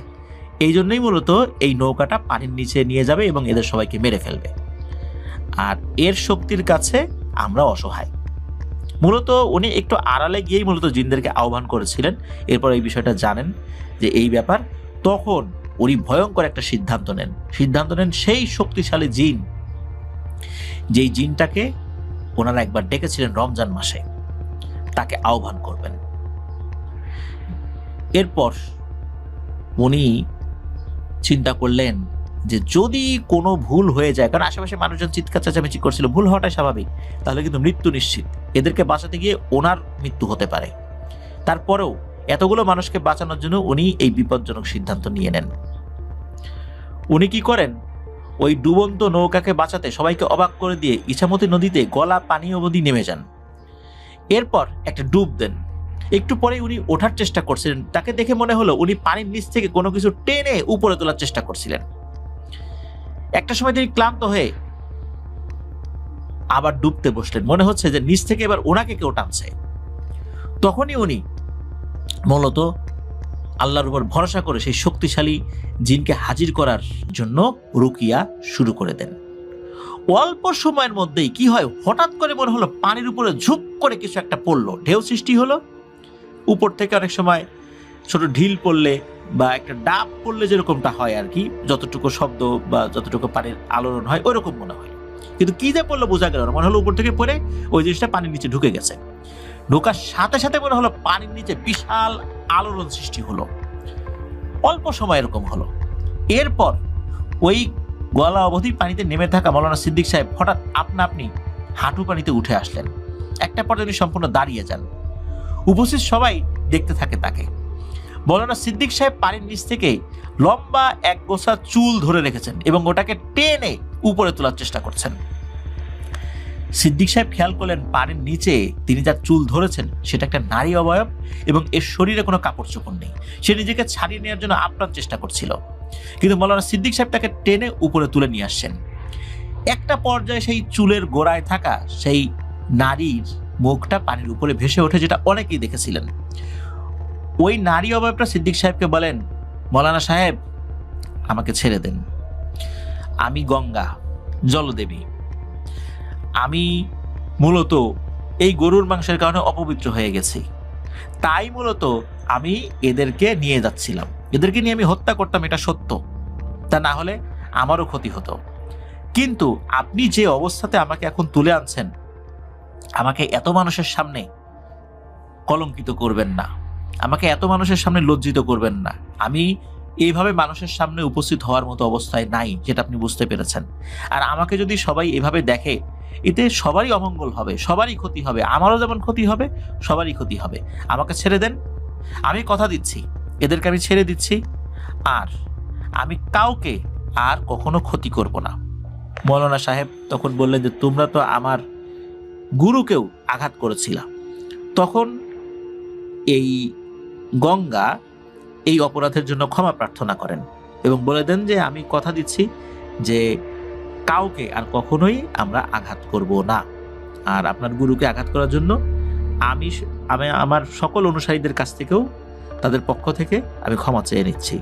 এই জন্যই মূলত এই নৌকাটা পানির নিচে নিয়ে যাবে এবং এদের সবাইকে মেরে ফেলবে। আর এর শক্তির কাছে আমরা অসহায়। মূলত উনি একটু আড়ালে গিয়েই মূলত জিনদেরকে আহ্বান করেছিলেন। এরপর এই বিষয়টা জানেন যে এই ব্যাপার, তখন উনি ভয়ঙ্কর একটা সিদ্ধান্ত নেন সেই শক্তিশালী জিন, যেই জিনটাকে ওনারা একবার ডেকেছিলেন রমজান মাসে, তাকে আহ্বান করবেন। এরপর উনি চিন্তা করলেন যে যদি কোনো ভুল হয়ে যায়, কারণ আশেপাশে মানুষজন চিৎকার চেঁচামেচি করছিল, ভুল হওয়াটাই স্বাভাবিক, তাহলে কিন্তু মৃত্যু নিশ্চিত, এদেরকে বাঁচাতে গিয়ে ওনার মৃত্যু হতে পারে। তারপরেও এতগুলো মানুষকে বাঁচানোর জন্য উনি এই বিপজ্জনক সিদ্ধান্ত নিয়ে নেন। উনি কি করেন, ওই ডুবন্ত নৌকাকে বাঁচাতে সবাইকে অবাক করে দিয়ে ইছামতি নদীতে গলা পানি অবধি নেমে যান। এরপর একটা ডুব দেন। একটু পরে উনি ওঠার চেষ্টা করছিলেন, তাকে দেখে মনে হলো উনি পানির নিচ থেকে কোনো কিছু টেনে উপরে তোলার চেষ্টা করছিলেন। একটা সময় তিনি ক্লান্ত হয়ে আবার ডুবতে বসলেন, মনে হচ্ছে যে নিচ থেকে এবার ওনাকে কেউ টানছে। তখনই উনি মূলত আল্লাহর উপর ভরসা করে সেই শক্তিশালী জিনকে হাজির করার জন্য রুকিয়া শুরু করে দেন। অল্প সময়ের মধ্যেই কি হয়, হঠাৎ করে মনে হলো পানির উপরে ঝুপ করে কিছু একটা পড়লো, ঢেউ সৃষ্টি হলো। উপর থেকে অনেক সময় ছোট ঢিল পড়লে বা একটা ডাব পড়লে যেরকমটা হয় আর কি, যতটুকু শব্দ বা যতটুকু পানির আলোড়ন হয় ওইরকম মনে হয়, কিন্তু কি যে পড়লো বোঝা গেল না। মনে হলো উপর থেকে পড়ে ওই জিনিসটা পানির নিচে ঢুকে গেছে। ঢোকার সাথে সাথে মনে হলো পানির নিচে বিশাল আলোড়ন সৃষ্টি হলো। অল্প সময় এরকম হলো। এরপর ওই গলা অবধি পানিতে নেমে থাকা মৌলানা সিদ্দিক সাহেব হঠাৎ আপনি হাঁটু পানিতে উঠে আসলেন। একটা পর্যায়ে সম্পূর্ণ দাঁড়িয়ে যান। উপস্থিত সবাই দেখতে থাকে তাকে। মৌলানা সিদ্দিক সাহেব পানির নিচ থেকে লম্বা এক গোছা চুল ধরে রেখেছেন এবং ওটাকে টেনে উপরে তোলার চেষ্টা করছেন। সিদ্দিক সাহেব খেয়াল করলেন পানির নিচে তিনি যার চুল ধরেছেন সেটা একটা নারী অবয়ব এবং এর শরীরে কোনো কাপড় চোপড় নেই। সে নিজেকে ছাড়িয়ে নেওয়ার জন্য আপ্রাণ চেষ্টা করছিল, কিন্তু মৌলানা সিদ্দিক সাহেব তাকে টেনে উপরে তুলে নিয়ে আসছেন। একটা পর্যায়ে সেই চুলের গোড়ায় থাকা সেই নারীর মুখটা পানির উপরে ভেসে ওঠে, যেটা অনেকেই দেখেছিলেন। ওই নারী অবয়বটা সিদ্দিক সাহেবকে বলেন, মৌলানা সাহেব আমাকে ছেড়ে দেন, আমি গঙ্গা জলদেবী, আমি মূলত এই গরুর মাংসের কারণে অপবিত্র হয়ে গেছি, তাই মূলত আমি এদেরকে নিয়ে যাচ্ছিলাম, এদেরকে নিয়ে আমি হত্যা করতাম, এটা সত্য, তা না হলে আমারও ক্ষতি হতো, কিন্তু আপনি যে অবস্থাতে আমাকে এখন তুলে আনছেন, আমাকে এত মানুষের সামনে কলঙ্কিত করবেন না, আমাকে এত মানুষের সামনে লজ্জিত করবেন না। আমি এইভাবে মানুষের সামনে উপস্থিত হওয়ার মতো অবস্থায় নাই, যেটা আপনি বুঝতে পেরেছেন। আর আমাকে যদি সবাই এভাবে দেখে, এতে সবারই অমঙ্গল হবে, সবারই ক্ষতি হবে, আমারও যেমন ক্ষতি হবে, সবারই ক্ষতি হবে। আমাকে ছেড়ে দেন, আমি কথা দিচ্ছি এদেরকে আমি ছেড়ে দিচ্ছি, আর আমি কাউকে আর কখনো ক্ষতি করব না। মৌলানা সাহেব তখন বললেন যে তোমরা তো আমার গুরুকেও আঘাত করেছিল। তখন এই গঙ্গা এই অপরাধের জন্য ক্ষমা প্রার্থনা করেন এবং বলে দেন যে আমি কথা দিচ্ছি যে কাউকে আর কখনোই আমরা আঘাত করব না, আর আপনার গুরুকে আঘাত করার জন্য আমি আমার সকল অনুসারীদের কাছ থেকেও তাদের পক্ষ থেকে আমি ক্ষমা চেয়ে নিচ্ছি।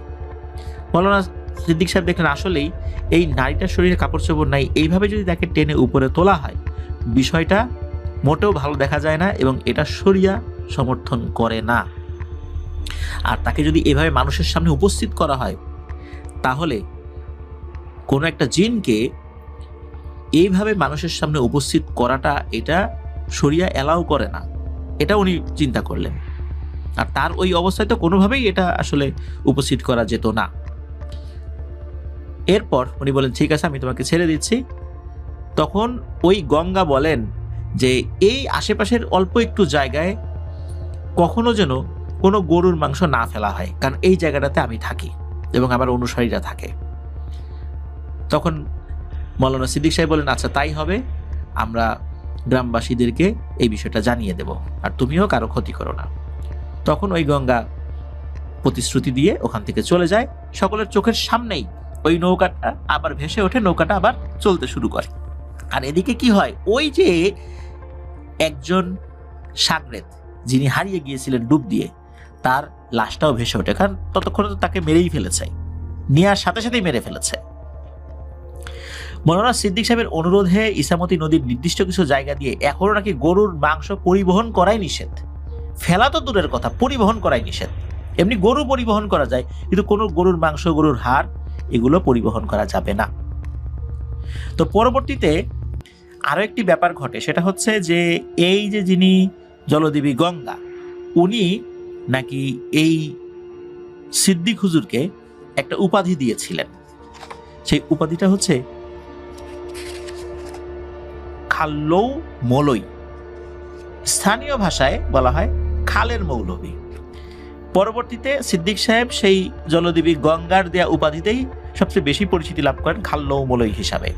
মৌলানা সিদ্দিক সাহেব দেখলেন আসলেই এই নারীটার শরীরে কাপড় চোপড় নাই, এইভাবে যদি তাকে টেনে উপরে তোলা হয় বিষয়টা মোটেও ভালো দেখা যায় না এবং এটা শরিয়া সমর্থন করে না। আর তাকে যদি এভাবে মানুষের সামনে উপস্থিত করা হয়, তাহলে কোনো একটা জিনকে এইভাবে মানুষের সামনে উপস্থিত করাটা এটা শরিয়া অ্যালাউ করে না, এটা উনি চিন্তা করলেন। আর তার ওই অবস্থায় তো কোনোভাবেই এটা আসলে উপস্থিত করা যেত না। এরপর উনি বলেন ঠিক আছে আমি তোমাকে ছেড়ে দিচ্ছি। তখন ওই গঙ্গা বলেন যে এই আশেপাশের অল্প একটু জায়গায় কখনো যেন কোনো গরুর মাংস না ফেলা হয়, কারণ এই জায়গাটাতে আমি থাকি এবং আমার অনুসারীরা থাকে। তখন মৌলানা সিদ্দিক সাহেব বলেন আচ্ছা তাই হবে, আমরা গ্রামবাসীদেরকে এই বিষয়টা জানিয়ে দেব, আর তুমিও কারো ক্ষতি করো না। তখন ওই গঙ্গা প্রতিশ্রুতি দিয়ে ওখান থেকে চলে যায়। সকলের চোখের সামনেই ওই নৌকাটা আবার ভেসে ওঠে, নৌকাটা আবার চলতে শুরু করে। আর এদিকে কি হয়, ওই যে একজন সাগরেদ যিনি হারিয়ে গিয়েছিলেন ডুব দিয়ে, তার লাশটাও ভেসে ওঠে, কারণ ততক্ষণে তো তাকে মেরেই ফেলেছে, নেওয়ার সাথে সাথেই মেরে ফেলেছে। মৌলানা সিদ্দিক সাহেবের অনুরোধে ইসামতি নদীর নির্দিষ্ট কিছু জায়গা দিয়ে এখনো নাকি গরুর মাংস পরিবহন করাই নিষেধ। ফেলা তো দূরের কথা, পরিবহন করাই নিষেধ। এমনি গরু পরিবহন করা যায়, কিন্তু কোনো গরুর মাংস, গরুর হাড় এগুলো পরিবহন করা যাবে না। তো পরবর্তীতে আরো একটি ব্যাপার ঘটে, সেটা হচ্ছে যে এই যে যিনি জলদেবী গঙ্গা, উনি নাকি এই সিদ্দিক হুজুরকে একটা উপাধি দিয়েছিলেন। সেই উপাধিটা হচ্ছে খাল্লৌ মলই, স্থানীয় ভাষায় বলা হয় খালের মৌলভী। পরবর্তীতে সিদ্দিক সাহেব সেই জলদেবী গঙ্গার দেয়া উপাধিতেই সবচেয়ে বেশি পরিচিতি লাভ করেন খাল্লৌ মলই হিসাবে।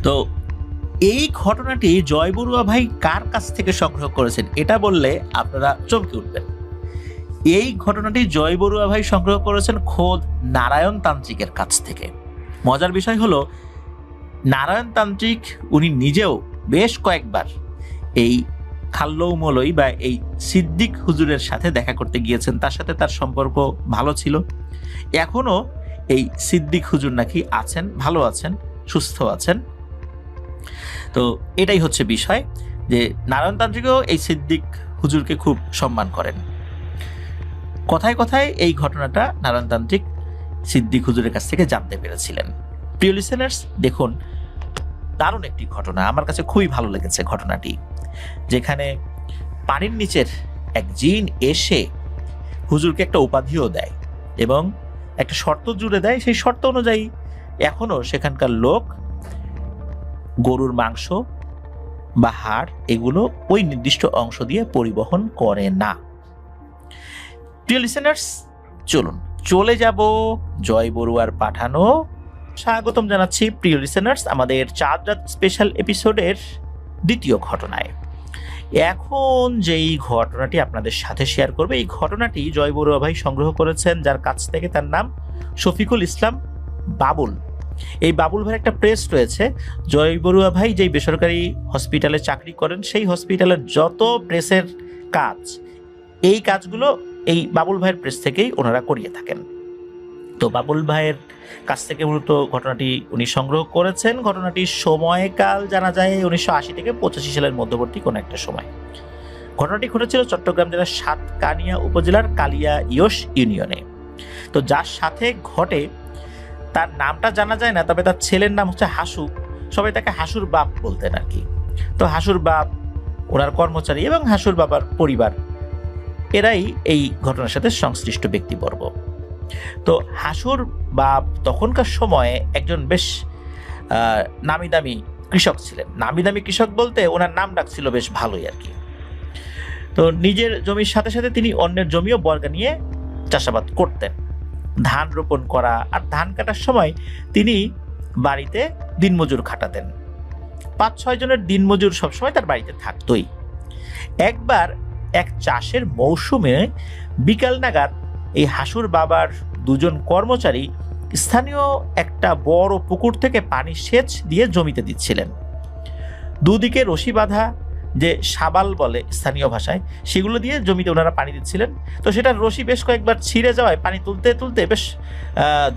তো এই ঘটনাটি জয় বড়ুয়া ভাই কার কাছ থেকে সংগ্রহ করেছেন এটা বললে আপনারা চমকে উঠবেন। এই ঘটনাটি জয় বড়ুয়া ভাই সংগ্রহ করেছেন খোদ নারায়ণ তান্ত্রিকের কাছ থেকে। মজার বিষয় হলো, নারায়ণ তান্ত্রিক উনি নিজেও বেশ কয়েকবার এই খাল্লৌ মলই বা এই সিদ্দিক হুজুরের সাথে দেখা করতে গিয়েছেন, তার সাথে তার সম্পর্ক ভালো ছিল। এখনো এই সিদ্দিক হুজুর নাকি আছেন, ভালো আছেন, সুস্থ আছেন। তো এটাই হচ্ছে বিষয়, যে নারায়ণ তান্ত্রিকও এই সিদ্দিক হুজুরকে খুব সম্মান করেন। কথায় কথায় এই ঘটনাটা নারায়ণ তান্ত্রিক সিদ্দিক হুজুরের কাছ থেকে জানতে পেরেছিলেন। প্রিয় লিসেনার্স, দেখুন দারুণ একটি ঘটনা, আমার কাছে খুবই ভালো লেগেছে ঘটনাটি, যেখানে পানির নিচের এক জিন এসে হুজুরকে একটা উপাধিও দেয় এবং একটা শর্ত জুড়ে দেয়। সেই শর্ত অনুযায়ী এখনো সেখানকার লোক গরুর মাংস বা হাড় এগুলো ওই নির্দিষ্ট অংশ দিয়ে পরিবহন করে না। প্রিয় লিসেনার্স, চলুন চলে যাব জয় বড়ুয়ার পাঠানো। স্বাগতম জানাচ্ছি প্রিয় লিসেনার্স আমাদের চাঁদ রাত স্পেশাল এপিসোডের দ্বিতীয় ঘটনায়। এখন যেই ঘটনাটি আপনাদের সাথে শেয়ার করবে, এই ঘটনাটি জয় বড়ুয়া ভাই সংগ্রহ করেছেন, যার কাছ থেকে, তার নাম শফিকুল ইসলাম বাবুল। এই বাবুল ভাইয়ের একটা প্রেস রয়েছে। জয় বড়ুয়া ভাই যেই বেসরকারি হসপিটালে চাকরি করেন, সেই হসপিটালের যত প্রেসের কাজ, এই কাজগুলো এই বাবুল ভাইয়ের প্রেস থেকেই ওনারা করিয়ে থাকেন। তো বাবুল ভাইয়ের কাছ থেকে মূলত ঘটনাটি উনি সংগ্রহ করেছেন। ঘটনাটির সময়কাল জানা যায় 1980 থেকে 85 সালের মধ্যবর্তী কোনো একটা সময়। ঘটনাটি ঘটেছিল চট্টগ্রাম জেলার সাতকানিয়া উপজেলার কালিয়া ইয়স ইউনিয়নে। তো যার সাথে ঘটে তার নামটা জানা যায় না, তবে তার ছেলের নাম হচ্ছে হাসু। সবাই তাকে হাসুর বাপ বলতেন আর কি। তো হাসুর বাপ, ওনার কর্মচারী এবং হাসুর বাবার পরিবার, এরাই এই ঘটনার সাথে সংশ্লিষ্ট ব্যক্তিবর্গ। তো হাসুর বাপ তখনকার সময়ে একজন বেশ নামি দামি কৃষক ছিলেন। নামি দামি কৃষক বলতে ওনার নাম ডাক ছিল বেশ ভালোই আর কি। তো নিজের জমির সাথে সাথে তিনি অন্যের জমিও বর্গা নিয়ে চাষাবাদ করতেন। ধান রোপণ করা আর ধান কাটার সময় তিনি বাড়িতে দিনমজুর খাটাতেন। 5-6 জনের দিনমজুর সবসময় তার বাড়িতে থাকতই। একবার এক চাষের মৌসুমে বিকাল নাগাদ এই হাসুর বাবার 2 জন কর্মচারী স্থানীয় একটা বড় পুকুর থেকে পানি সেচ দিয়ে জমিতে দিচ্ছিলেন। দুদিকে রশি বাঁধা, যে সাবাল বলে স্থানীয় ভাষায়, সেগুলো দিয়ে জমিতে ওনারা পানি দিচ্ছিলেন। তো সেটা রশি বেশ কয়েকবার ছিঁড়ে যাওয়ায় পানি তুলতে তুলতে বেশ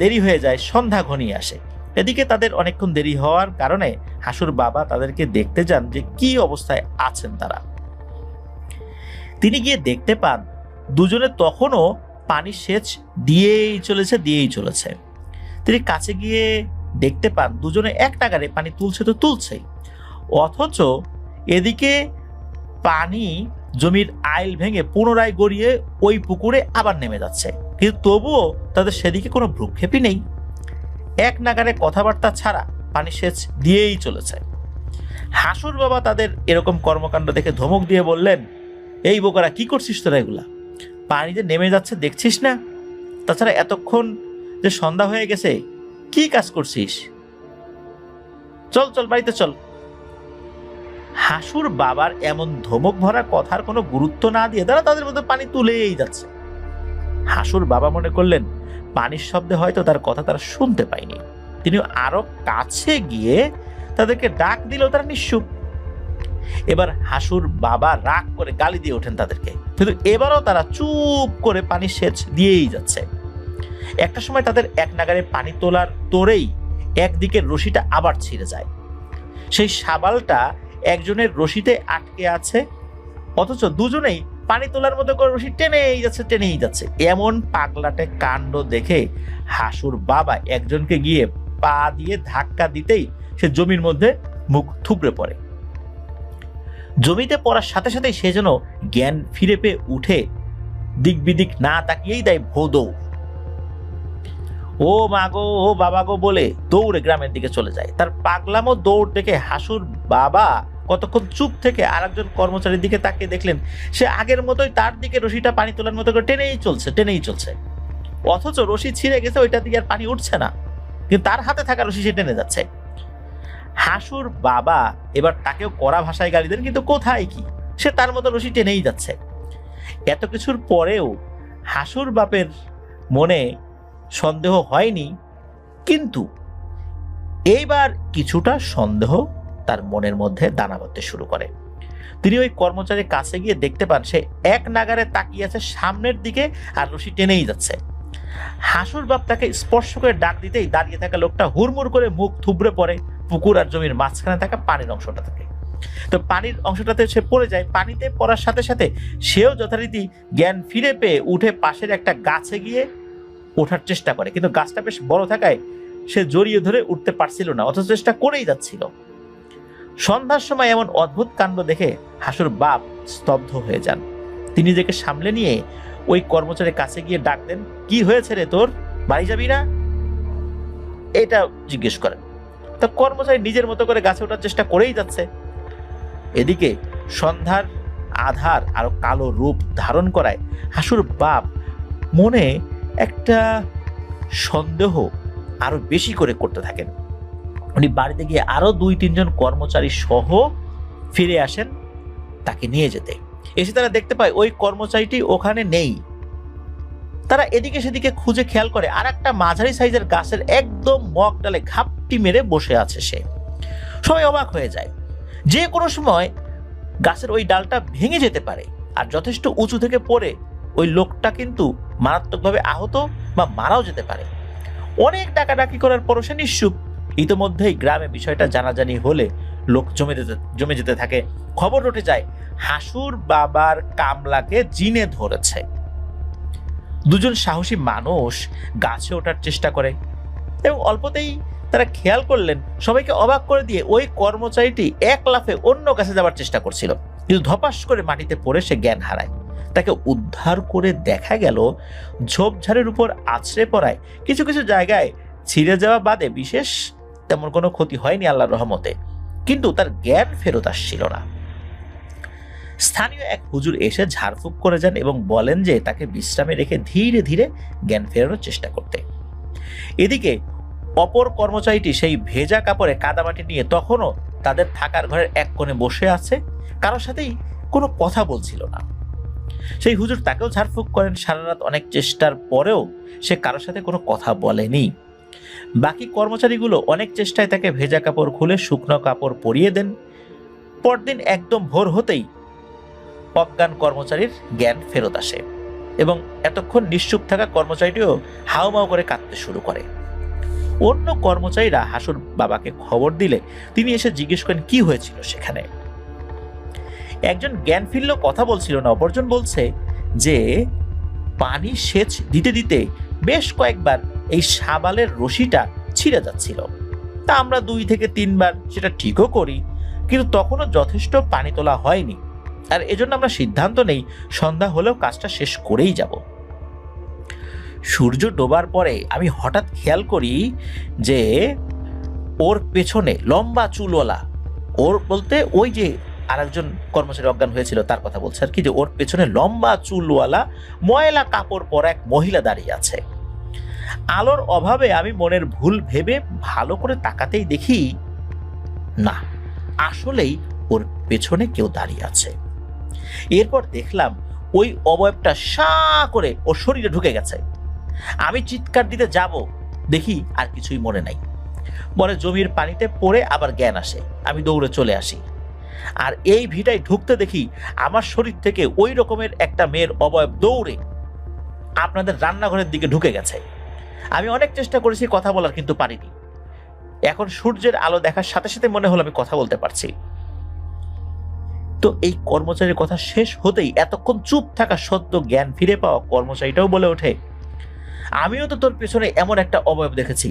দেরি হয়ে যায়, সন্ধ্যা ঘনিয়ে আসে। এদিকে তাদের অনেকক্ষণ দেরি হওয়ার কারণে হাসুর বাবা তাদেরকে দেখতে যান যে কি অবস্থায় আছেন তারা। তিনি গিয়ে দেখতে পান দুজনে তখনও পানি সেচ দিয়েই চলেছে। তিনি কাছে গিয়ে দেখতে পান দুজনে এক নাগাড়ে পানি তুলছে তো তুলছেই, অথচ এদিকে পানি জমির আইল ভেঙে পুনরায় গড়িয়ে ওই পুকুরে আবার নেমে যাচ্ছে, কিন্তু তবুও তাদের সেদিকে কোনো ভ্রুক্ষেপই নেই। এক নাগাড়ে কথাবার্তা ছাড়া পানি সেচ দিয়েই চলেছে। হাসুর বাবা তাদের এরকম কর্মকাণ্ড দেখে ধমক দিয়ে বললেন, এই বোকারা, কি করছিস তোরা? এগুলা পানি যে নেমে যাচ্ছে দেখছিস না? তাছাড়া এতক্ষণ যে সন্ধ্যা হয়ে গেছে, কি কাজ করছিস? চল চল, বাড়িতে চল। হাসুর বাবার এমন ধমক ভরা কথার কোনো গুরুত্ব না দিয়ে তারা তাদের মধ্যে পানি তুলেই যাচ্ছে। হাসুর বাবা মনে করলেন পানির শব্দে হয়তো তার কথা তারা শুনতে পায়নি। তিনি আরো কাছে গিয়ে তাদেরকে ডাক দিল, তারা নিশ্চুপ। এবার হাসুর বাবা রাগ করে গালি দিয়ে ওঠেন তাদেরকে, কিন্তু এবারও তারা চুপ করে পানি সেচ দিয়েই যাচ্ছে। একটা সময় তাদের এক নাগারে পানি তোলার তোড়েই একদিকের রশিটা আবার ছিঁড়ে যায়। সেই শাবালটা একজনের রশিতে আটকে আছে, অথচ দুজনেই পানি তোলার মতো করে রশি টেনেই যাচ্ছে। এমন পাগলাটে কাণ্ড দেখে হাসুর বাবা একজনকে গিয়ে পা দিয়ে ধাক্কা দিতেই সে জমির মধ্যে মুখ থুবড়ে পড়ে। জমিতে পড়ার সাথে সাথেই সে যেন জ্ঞান ফিরে পেয়ে উঠে দিক বিদিক না তাকিয়েই দেয় ভো দৌড়। ও মা গো, ও বাবা গো বলে দৌড়ে গ্রামের দিকে চলে যায়। তার পাগলামো দৌড় দেখে হাসুর বাবা কতক্ষণ চুপ থেকে আর একজন কর্মচারীর দিকে তাকিয়ে দেখলেন সে আগের মতোই তার দিকে রশিটা পানি তোলার মতো করে টেনেই চলছে। অথচ রশি ছিঁড়ে গেছে, ওইটা দিয়ে আর পানি উঠছে না, কিন্তু তার হাতে থাকা রশি সে টেনে যাচ্ছে। হাসুর বাবা এবার তাকেও কড়া ভাষায় গালি দেন, কিন্তু কোথায় কি, সে তার মতো রশি টেনেই যাচ্ছে। এত কিছুর পরেও হাসুর বাপের মনে সন্দেহ হয়নি, কিন্তু এইবার কিছুটা সন্দেহ তার মনের মধ্যে দানা বাঁধতে শুরু করে। তিনি ওই কর্মচারীর কাছে গিয়ে দেখতে পান সে এক নাগারে তাকিয়ে আছে সামনের দিকে আর রশি টেনেই যাচ্ছে। হাসুর বাপ তাকে স্পর্শ করে ডাক দিতেই দাঁড়িয়ে থাকা লোকটা হুড়মুড় করে মুখ থুবড়ে পড়ে পুকুর আর জমির মাঝখানে থাকা পানির অংশটা থেকে। তো পানির অংশটাতে সে পড়ে যায়। পানিতে পড়ার সাথে সাথে সেও যথারীতি জ্ঞান ফিরে পেয়ে উঠে পাশের একটা গাছে গিয়ে ওঠার চেষ্টা করে, কিন্তু গাছটা বেশ বড় থাকায় সে জড়িয়ে ধরে উঠতে পারছিল না, অথচ চেষ্টা করেই যাচ্ছিল। সন্ধ্যার সময় এমন অদ্ভুত কাণ্ড দেখে হাসুর বাপ স্তব্ধ হয়ে যান। তিনি নিজেকে সামলে নিয়ে ওই কর্মচারীর কাছে গিয়ে ডাক দেন, কি হয়েছে রে তোর, বাড়ি যাবি না, এটা জিজ্ঞেস করেন। তো কর্মচারী নিজের মতো করে গাছে ওঠার চেষ্টা করেই যাচ্ছে। এদিকে সন্ধ্যার আধার আরো কালো রূপ ধারণ করায় হাসুর বাপ মনে একটা সন্দেহ আরো বেশি করে করতে থাকেন। উনি বাড়িতে গিয়ে আরো 2-3 জন কর্মচারী সহ ফিরে আসেন তাকে নিয়ে যেতে। এসে তারা দেখতে পায় ওই কর্মচারীটি ওখানে নেই। তারা এদিকে সেদিকে খুঁজে খেয়াল করে আর একটা মাঝারি সাইজের গাছের একদম মগ ডালে ঘাপটি মেরে বসে আছে সে। সবাই অবাক হয়ে যায়, যে কোনো সময় গাছের ওই ডালটা ভেঙে যেতে পারে, আর যথেষ্ট উঁচু থেকে পড়ে ওই লোকটা কিন্তু মারাত্মকভাবে আহত বা মারাও যেতে পারে। অনেক ডাকাডাকি করার পরও সে নিশ্চুপ। ইতোমধ্যেই গ্রামে বিষয়টা জানাজানি হলে লোক জমে যেতে থাকে। খবর উঠে যায় হাসুর বাবার কামলাকে জিনে ধরেছে। দুজন সাহসী মানুষ গাছে ওঠার চেষ্টা করে এবং অল্পতেই তারা খেয়াল করলেন সবাইকে অবাক করে দিয়ে ওই কর্মচারীটি এক লাফে অন্য গাছে যাওয়ার চেষ্টা করছিল, কিন্তু ধপাস করে মাটিতে পড়ে সে জ্ঞান হারায়। তাকে উদ্ধার করে দেখা গেল ঝোপঝাড়ের উপর আছড়ে পড়ায় কিছু কিছু জায়গায় ছিঁড়ে যাওয়া বাদে বিশেষ তেমন কোনো ক্ষতি হয়নি আল্লাহর রহমতে, কিন্তু তার জ্ঞান ফেরত আসছিল না। স্থানীয় এক হুজুর এসে ঝাড়ফুঁক করে যান এবং বলেন যে তাকে বিশ্রামে রেখে ধীরে ধীরে জ্ঞান ফেরানোর চেষ্টা করতে। এদিকে অপর কর্মচারীটি সেই ভেজা কাপড়ে কাদামাটি নিয়ে তখনও তাদের থাকার ঘরের এক কোণে বসে আছে, কারোর সাথেই কোনো কথা বলছিল না। সেই হুজুর তাকেও ঝাড়ফুঁক করেন। সারা রাত অনেক চেষ্টার পরেও সে কারোর সাথে কোনো কথা বলেনি। বাকি কর্মচারীগুলো অনেক চেষ্টায় তাকে ভেজা কাপড় খুলে শুকনো কাপড় পরিয়ে দেন। পরদিন একদম ভোর হতেই অজ্ঞান কর্মচারীর জ্ঞান ফেরত আসে এবং এতক্ষণ নিশ্চুপ থাকা কর্মচারীটিও হাউমাউ করে কাঁদতে শুরু করে। অন্য কর্মচারীরা হাসুর বাবাকে খবর দিলে তিনি এসে জিজ্ঞেস করেন কি হয়েছিল সেখানে। একজন জ্ঞান ফিরলেও কথা বলছিল না, অপরজন বলছে যে পানি সেচ দিতে দিতে বেশ কয়েকবার এই শাবালের রশিটা ছিঁড়ে যাচ্ছিল। তা আমরা 2 থেকে 3 বার সেটা ঠিকও করি, কিন্তু তখনও যথেষ্ট পানি তোলা হয়নি, আর এজন্য আমরা সিদ্ধান্ত নেই সন্ধ্যা হলেও কাজটা শেষ করেই যাব। সূর্য ডোবার পরে আমি হঠাৎ খেয়াল করি যে ওর পেছনে লম্বা চুলওয়ালা, ওর বলতে ওই যে আরেকজন কর্মচারী অজ্ঞান হয়েছিল তার কথা বলছে আর কি, যে ওর পেছনে লম্বা চুলওয়ালা ময়লা কাপড় পরা এক মহিলা দাঁড়িয়ে আছে। আলোর অভাবে আমি মনের ভুল ভেবে ভালো করে তাকাতেই দেখি না, আসলেই ওর পেছনে কেউ দাঁড়িয়ে আছে। এরপর দেখলাম ওই অবয়বটা সাঁ করে ওর শরীরে ঢুকে গেছে। আমি চিৎকার দিতে যাব, দেখি আর কিছুই মনে নাই। পরে জমির পানিতে পড়ে আবার জ্ঞান আসে। আমি দৌড়ে চলে আসি। আর এই ভিটায় ঢুকতে দেখি আমার শরীর থেকে ওই রকমের একটা মেয়ের অবয়ব দৌড়ে আপনাদের রান্নাঘরের দিকে ঢুকে গেছে। আমি অনেক চেষ্টা করেছি কথা বলার, কিন্তু পারিনি। এখন সূর্যের আলো দেখার সাথে সাথে মনে হলো আমি কথা বলতে পারছি। তো এই কর্মচারীর কথা শেষ হতেই এতক্ষণ চুপ থাকা সদ্য জ্ঞান ফিরে পাওয়া কর্মচারীটাও বলে ওঠে, আমিও তো তোর পেছনে এমন একটা অবয়ব দেখেছি।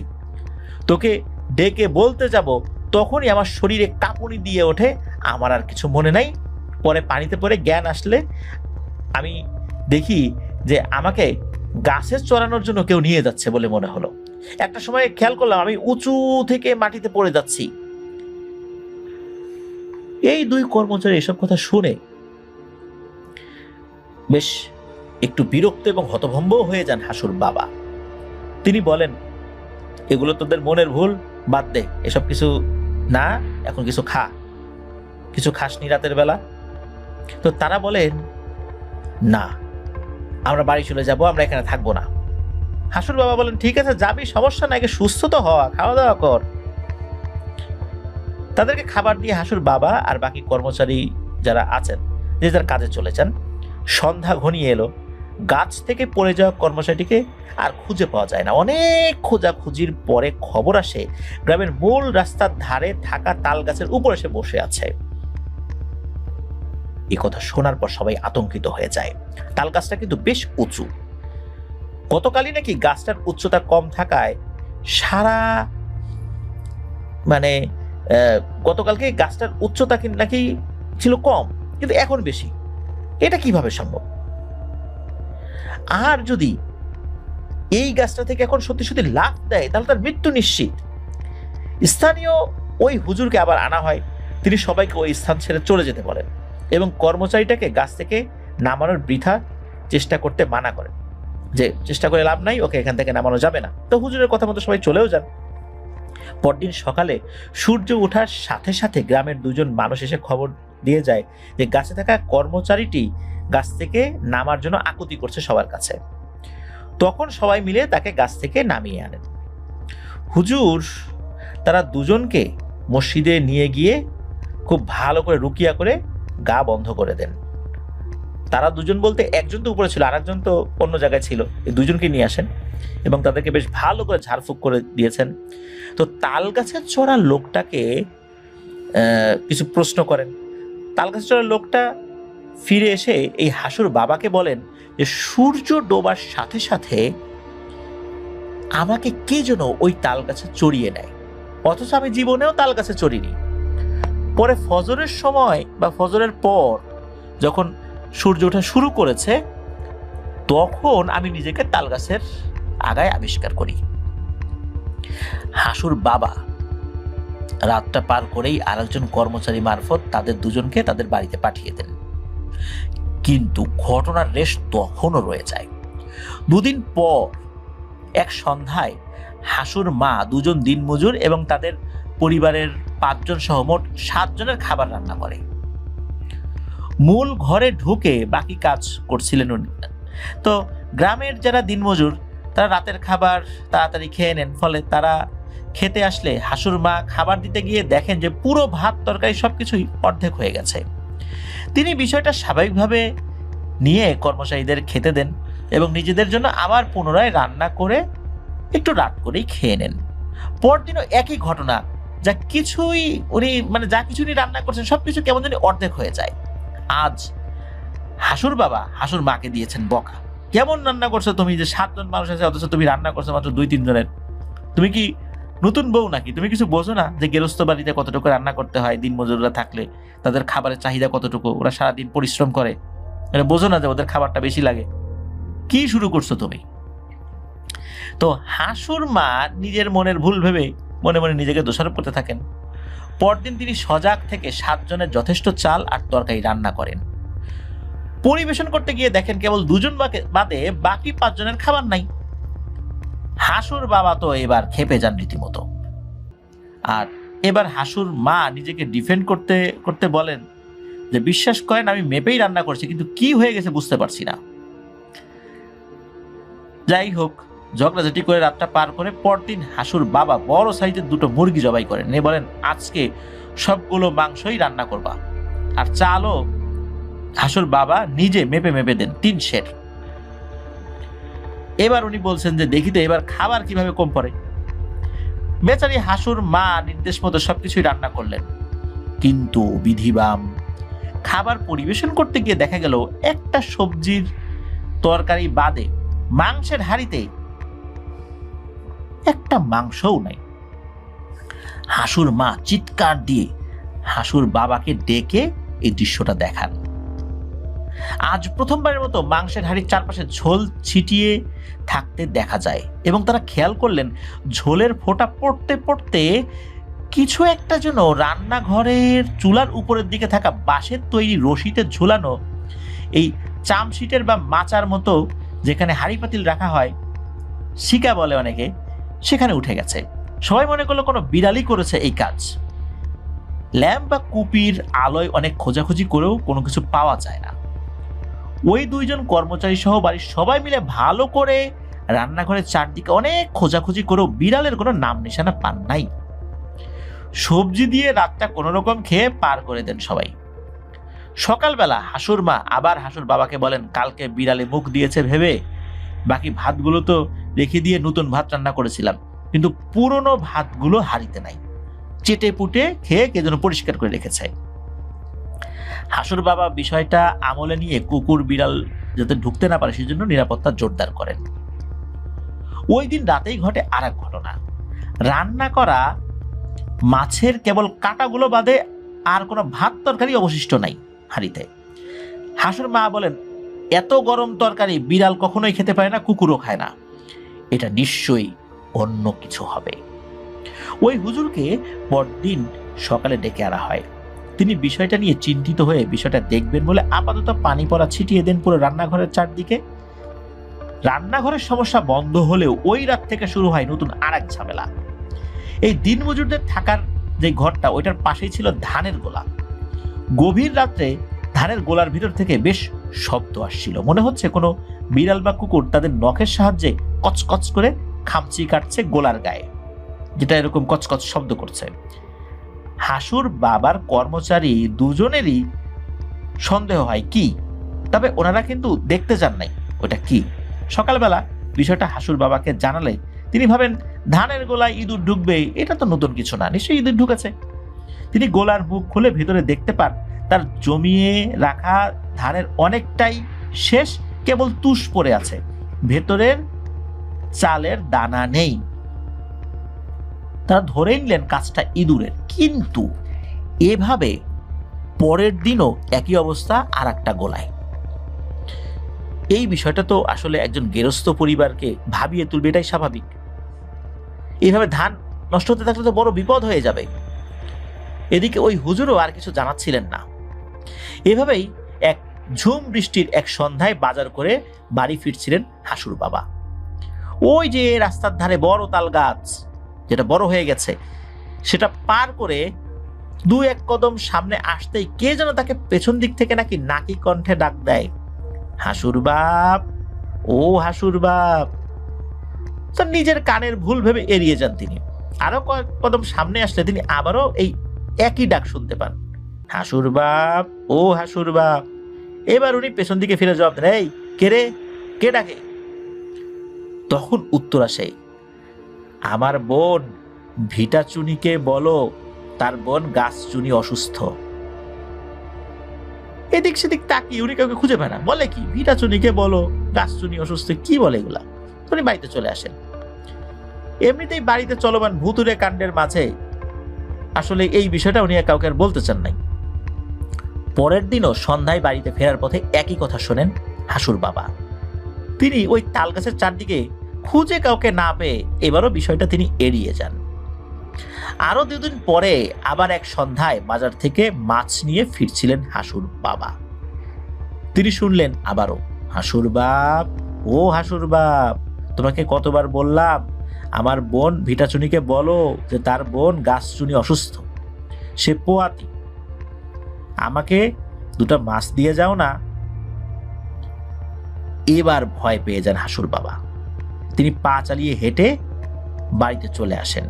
তোকে ডেকে বলতে যাব তখনই আমার শরীরে কাঁপুনি দিয়ে ওঠে, আমার আর কিছু মনে নাই। পরে পানিতে পড়ে জ্ঞান আসলে আমি দেখি যে আমাকে গাছে চড়ানোর জন্য কেউ নিয়ে যাচ্ছে বলে মনে হলো। একটা সময় খেয়াল করলাম আমি উঁচু থেকে মাটিতে পড়ে যাচ্ছি। এই দুই কর্মচারী এসব কথা শুনে বেশ একটু বিরক্ত এবং হতভম্ব হয়ে যান হাসুর বাবা। তিনি বলেন, এগুলো তোদের মনের ভুল, বাদ দে, এসব কিছু না, এখন কিছু খা। কিছু খাসনি রাতের বেলা? তো তারা বলেন, না, আমরা বাড়ি চলে যাব, আমরা এখানে থাকবো না। হাসুর বাবা বলেন, ঠিক আছে যাবি, সমস্যা নাই, সুস্থ তো হওয়া, খাওয়া দাওয়া কর। তাদেরকে খাবার দিয়ে হাসুর বাবা আর বাকি কর্মচারী যারা আছেন যে যার কাজে চলে যান। সন্ধ্যা ঘনিয়ে এলো। গাছ থেকে পড়ে যাওয়া কর্মচারীটিকে আর খুঁজে পাওয়া যায় না। অনেক খোঁজাখুঁজির পরে খবর আসে গ্রামের মূল রাস্তার ধারে থাকা তাল গাছের উপরে সে বসে আছে। এই কথা শোনার পর সবাই আতঙ্কিত হয়ে যায়। তাল গাছটা কিন্তু বেশ উঁচু। গতকালই নাকি গাছটার উচ্চতা কম থাকায় গতকালকে গাছটার উচ্চতা নাকি ছিল কম, কিন্তু এখন বেশি। এটা কিভাবে সম্ভব? আর যদি এই গাছটা থেকে এখন সত্যি সত্যি লাফ দেয় তাহলে তার মৃত্যু নিশ্চিত। স্থানীয় ওই হুজুরকে আবার আনা হয়। তিনি সবাইকে ওই স্থান ছেড়ে চলে যেতে বলেন এবং কর্মচারীটাকে গাছ থেকে নামানোর বৃথা চেষ্টা করতে মানা করেন, যে চেষ্টা করে লাভ নাই, ওকে এখান থেকে নামানো যাবে না। তো হুজুরের কথা মতো সবাই চলেও যান। পরদিন সকালে সূর্য ওঠার সাথে সাথে গ্রামের দুজন মানুষ এসে খবর দিয়ে যায় যে গাছে থাকা কর্মচারীটি গাছ থেকে নামার জন্য আকুতি করছে সবার কাছে। তখন সবাই মিলে তাকে গাছ থেকে নামিয়ে আনেন। হুজুর তারা দুজনকে মসজিদে নিয়ে গিয়ে খুব ভালো করে রুকিয়া করে গা বন্ধ করে দেন। তারা দুজন বলতে একজন তো উপরে ছিল, আর একজন তো অন্য জায়গায় ছিল। এই দুজনকে নিয়ে আসেন এবং তাদেরকে বেশ ভালো করে ঝাড়ফুঁক করে দিয়েছেন। তো তাল গাছের চড়া লোকটাকে কিছু প্রশ্ন করেন। তাল গাছের চড়া লোকটা ফিরে এসে এই হাসুর বাবাকে বলেন যে সূর্য ডোবার সাথে সাথে আমাকে কে যেন ওই তাল গাছে চড়িয়ে নেয়, অথচ আমি জীবনেও তাল গাছে চড়িনি। পরে ফজরের সময় বা ফজরের পর যখন সূর্য ওঠা শুরু করেছে তখন আমি নিজেকে তাল গাছের আগায় আবিষ্কার করি। হাসুর বাবা রাতটা পার করেই আরেকজন কর্মচারী মারফত তাদের দুজনকে তাদের বাড়িতে পাঠিয়ে দেন। কিন্তু ঘটনার রেশ তখনও রয়ে যায়। দুদিন পর এক সন্ধ্যায় হাসুর মা দুজন দিনমজুর এবং তাদের পরিবারের 5 জন সহ মোট 7 জনের খাবার রান্না করে। মূল ঘরে ঢুকে বাকি কাজ করছিলেন উনি। তো গ্রামের যারা দিনমজুর তারা রাতের খাবার তাড়াতাড়ি খেয়ে নেন। ফলে তারা খেতে আসলে হাসুর মা খাবার দিতে গিয়ে দেখেন যে পুরো ভাত তরকারি সবকিছুই অর্ধেক হয়ে গেছে। তিনি বিষয়টা স্বাভাবিকভাবে নিয়ে কর্মচারীদের খেতে দেন এবং নিজেদের জন্য আবার পুনরায় রান্না করে একটু রাত করেই খেয়ে নেন। পরদিনও একই ঘটনা, যা কিছু উনি রান্না করছেন সবকিছু কেমন জানি অর্ধেক হয়ে যায়। আজ হাসুর বাবা হাসুর মাকে দিয়েছেন বকা, কেমন রান্না করছো তুমি, যে 7 জন মানুষ আছে অথচ তুমি রান্না করছো মাত্র 2-3 জনের। তুমি কি নতুন বউ নাকি? তুমি কিছু বোঝো না যে গেরস্ত বাড়িতে কতটুকু রান্না করতে হয়? দিনমজুররা থাকলে তাদের খাবারের চাহিদা কতটুকু, ওরা সারাদিন পরিশ্রম করে, এটা বোঝো না যে ওদের খাবারটা বেশি লাগে? কি শুরু করছো তুমি? তো হাসুর মা নিজের মনের ভুল ভেবে মনে মনে নিজেকে দোষারোপ করতে থাকেন। পরদিন তিনি সজাগ থেকে 7 জনের যথেষ্ট চাল আর তরকারি রান্না করেন। পরিবেশন করতে গিয়ে দেখেন কেবল 2 জন বাদে বাকি 5 জনের খাবার নাই। হাসুর বাবা তো এবার খেপে যান রীতিমতো। আর এবার হাসুর মা নিজেকে ডিফেন্ড করতে করতে বলেন যে বিশ্বাস করেন আমি মেপেই রান্না করছি, কিন্তু কি হয়ে গেছে বুঝতে পারছি না। যাই হোক, ঝগড়াঝাটি করে রাতটা পার করে পরদিন হাসুর বাবা বড় সাইজের 2টো মুরগি জবাই করেন। বলেন আজকে সবগুলো মাংসই রান্না করবা। আর চালও হাসুর বাবা নিজে মেপে মেপে দেন 3 সের। এবার উনি বলছেন যে দেখি তো এবার খাবার কিভাবে কম পড়ে। বেচারি হাসুর মা নির্দেশ মতো সবকিছুই রান্না করলেন, কিন্তু বিধিবাম খাবার পরিবেশন করতে গিয়ে দেখা গেল একটা সবজির তরকারি বাদে মাংসের হাঁড়িতে একটা মাংসও নাই। হাসুর মা চিৎকার দিয়ে হাসুর বাবাকে ডেকে এই দৃশ্যটা দেখান। আজ প্রথমবারের মতো মাংসের হাঁড়ির চারপাশে ঝোল ছিটিয়ে থাকতে দেখা যায় এবং তারা খেয়াল করলেন ঝোলের ফোঁটা পড়তে পড়তে কিছু একটা যেন রান্নাঘরের চুলার উপরের দিকে থাকা বাঁশের তৈরি রশিতে ঝুলানো এই চামশিটের বা মাচার মতো যেখানে হাঁড়ি পাতিল রাখা হয়, শিকা বলে অনেকে, সেখানে উঠে গেছে। সবাই মনে করলো কোনো বিড়ালই করেছে এই কাজ। ল্যাম্প বা কুপির আলোয় অনেক খোঁজাখুঁজি করেও কোনো কিছু পাওয়া যায় না। ওই 2 জন কর্মচারী সহ বাড়ির সবাই মিলে ভালো করে রান্নাঘরের চারদিকে অনেক খোঁজাখুঁজি করেও বিড়ালের কোনো নাম নিশানা পান নাই। সবজি দিয়ে রাতটা কোনো রকম খেয়ে পার করে দেন সবাই। সকালবেলা হাসুর মা আবার হাসুর বাবাকে বলেন, কালকে বিড়ালে মুখ দিয়েছে ভেবে বাকি ভাতগুলো তো রেখে দিয়ে নতুন ভাত রান্না করেছিলাম, কিন্তু পুরনো ভাতগুলো হাঁড়িতে নাই, চেটে পুটে খেয়ে কে যেন পরিষ্কার করে রেখেছে। হাসুর বাবা বিষয়টা আমলে নিয়ে কুকুর বিড়াল যাতে ঢুকতে না পারে সেজন্য নিরাপত্তা জোরদার করেন। ওই দিন রাতেই ঘটে আর এক ঘটনা। রান্না করা মাছের কেবল কাঁটাগুলো বাদে আর কোনো ভাত তরকারি অবশিষ্ট নাই হাঁড়িতে। হাসুর মা বলেন, এত গরম তরকারি বিড়াল কখনোই খেতে পারে না, কুকুরও খায় না, এটা নিশ্চয়ই অন্য কিছু হবে। ওই হুজুরকে পরদিন সকালে ডেকে আনা হয়। তিনি বিষয়টা নিয়ে চিন্তিত হয়ে বিষয়টা দেখবেন বলে আপাতত পানি পড়া ছিটিয়ে দেন পুরো রান্নাঘরের চারদিকে। রান্নাঘরের সমস্যা বন্ধ হলেও ওই রাত থেকে শুরু হয় নতুন আর এক ঝামেলা। এই দিনমজুরদের থাকার যে ঘরটা ওইটার পাশেই ছিল ধানের গোলা। গভীর রাত্রে ধানের গোলার ভিতর থেকে বেশ শব্দ আসছিল, মনে হচ্ছে কোনো বিড়াল বা কুকুর তাদের নখের সাহায্যে কচকচ করে খামচি কাটছে গোলার গায়ে, যেটা এরকম কচকচ শব্দ করছে। হাসুর বাবার কর্মচারী দুজনেরই সন্দেহ হয় কি, তবে ওনারা কিন্তু দেখতে যান নাই ওটা কি। সকালবেলা বিষয়টা হাসুর বাবাকে জানালে তিনি ভাবেন ধানের গোলায় ইঁদুর ঢুকবে, এটা তো নতুন কিছু না, নিশ্চয়ই ইঁদুর ঢুকেছে। তিনি গোলার মুখ খুলে ভিতরে দেখতে পান তার জমিয়ে রাখা ধানের অনেকটাই শেষ, কেবল তুষ পড়ে আছে, ভেতরের চালের দানা নেই। তারা ধরে নিলেন কাজটা ইঁদুরের। কিন্তু এভাবে পরের দিনও একই অবস্থা আর একটা গোলায়। এই বিষয়টা তো আসলে একজন গেরস্থ পরিবারকে ভাবিয়ে তুলবে, এটাই স্বাভাবিক। এইভাবে ধান নষ্ট হতে থাকলে তো বড় বিপদ হয়ে যাবে। এদিকে ওই হুজুরও আর কিছু জানাচ্ছিলেন না। এভাবেই এক ঝুম বৃষ্টির এক সন্ধ্যায় বাজার করে বাড়ি ফিরছিলেন হাসুর বাবা। ওই যে রাস্তার ধারে বড় তাল গাছ, যেটা বড় হয়ে গেছে, সেটা পার করে 2-1 কদম সামনে আসতেই কে যেন তাকে পেছন দিক থেকে নাকি নাকি কণ্ঠে ডাক দেয়, হাসুর বাপ, ও হাসুর বাপ। তো নিজের কানের ভুল ভেবে এড়িয়ে যান তিনি। আরো কয়েক কদম সামনে আসলে তিনি আবারও এই একই ডাক শুনতে পান, হাসুর বাপ, ও হাসুর বাপ। এবার উনি পেছন দিকে ফিরে জবাব দেন, এই কে রে, কে ডাকে? তখন উত্তর আসে, আমার বোন ভিটা চুনিকে বলো তার বোন গাছ চুনি অসুস্থ। এদিক সেদিক তাকিয়ে উনি কাউকে খুঁজে পায় না। বলে কি, ভিটা চুনিকে বলো গাছ চুনি অসুস্থ, কি বলে এগুলা? উনি বাড়িতে চলে আসেন। এমনিতেই বাড়িতে চলমান ভুতুরে কাণ্ডের মাঝে আসলে এই বিষয়টা উনি কাউকে আর বলতে চান নাই। পরের দিনও সন্ধ্যায় বাড়িতে ফেরার পথে একই কথা শোনেন হাসুর বাবা। তিনি ওই তাল গাছের চারদিকে খুঁজে কাউকে না পেয়ে এবারও বিষয়টা তিনি এড়িয়ে যান। আরো 2 দিন পরে আবার এক সন্ধ্যায় বাজার থেকে মাছ নিয়ে ফিরছিলেন হাসুর বাবা। তিনি শুনলেন আবারও, হাসুর বাপ, ও হাসুর বাপ, তোমাকে কতবার বললাম আমার বোন ভিটাচুনিকে বলো যে তার বোন গাছচুনি অসুস্থ, সে পোয়াতি, আমাকে 2টা মাছ দিয়ে যাও না। এবার ভয় পেয়ে যান হাসুর বাবা। তিনি পা চালিয়ে হেঁটে বাড়িতে চলে আসেন।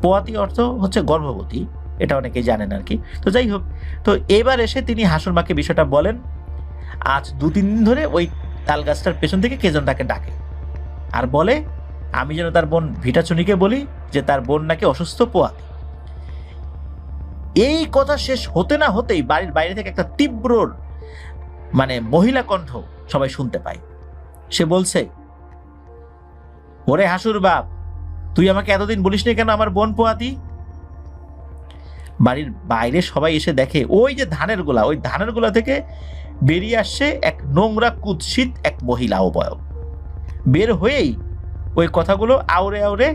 পোয়াতি অর্থ হচ্ছে গর্ভবতী, এটা অনেকেই জানেন আর কি। তো যাই হোক, তো এবার এসে তিনি হাসুর মাকে বিষয়টা বলেন। আজ 2-3 দিন ধরে ওই তাল গাছটার পেছন থেকে কে যেন তাকে ডাকে আর বলে আমি যেন তার বোন ভিটাচুনিকে বলি যে তার বোন নাকি অসুস্থ পোয়াতি। এই কথা শেষ হতে না হতেই বাড়ির বাইরে থেকে একটা তীব্র মহিলা কণ্ঠ সবাই শুনতে পায়। সে বলছে, ওরে হাসুর বাপ, তুই আমাকে এতদিন বলিসনি কেন আমার বোন পোয়াতি? বাড়ির বাইরে সবাই এসে দেখে ওই যে ধানের গোলা, ওই ধানের গোলা থেকে বেরিয়ে আসছে এক নোংরা কুৎসিত এক মহিলা অবয়ব। বের হয়েই ওই কথাগুলো আউড়ে আউড়ে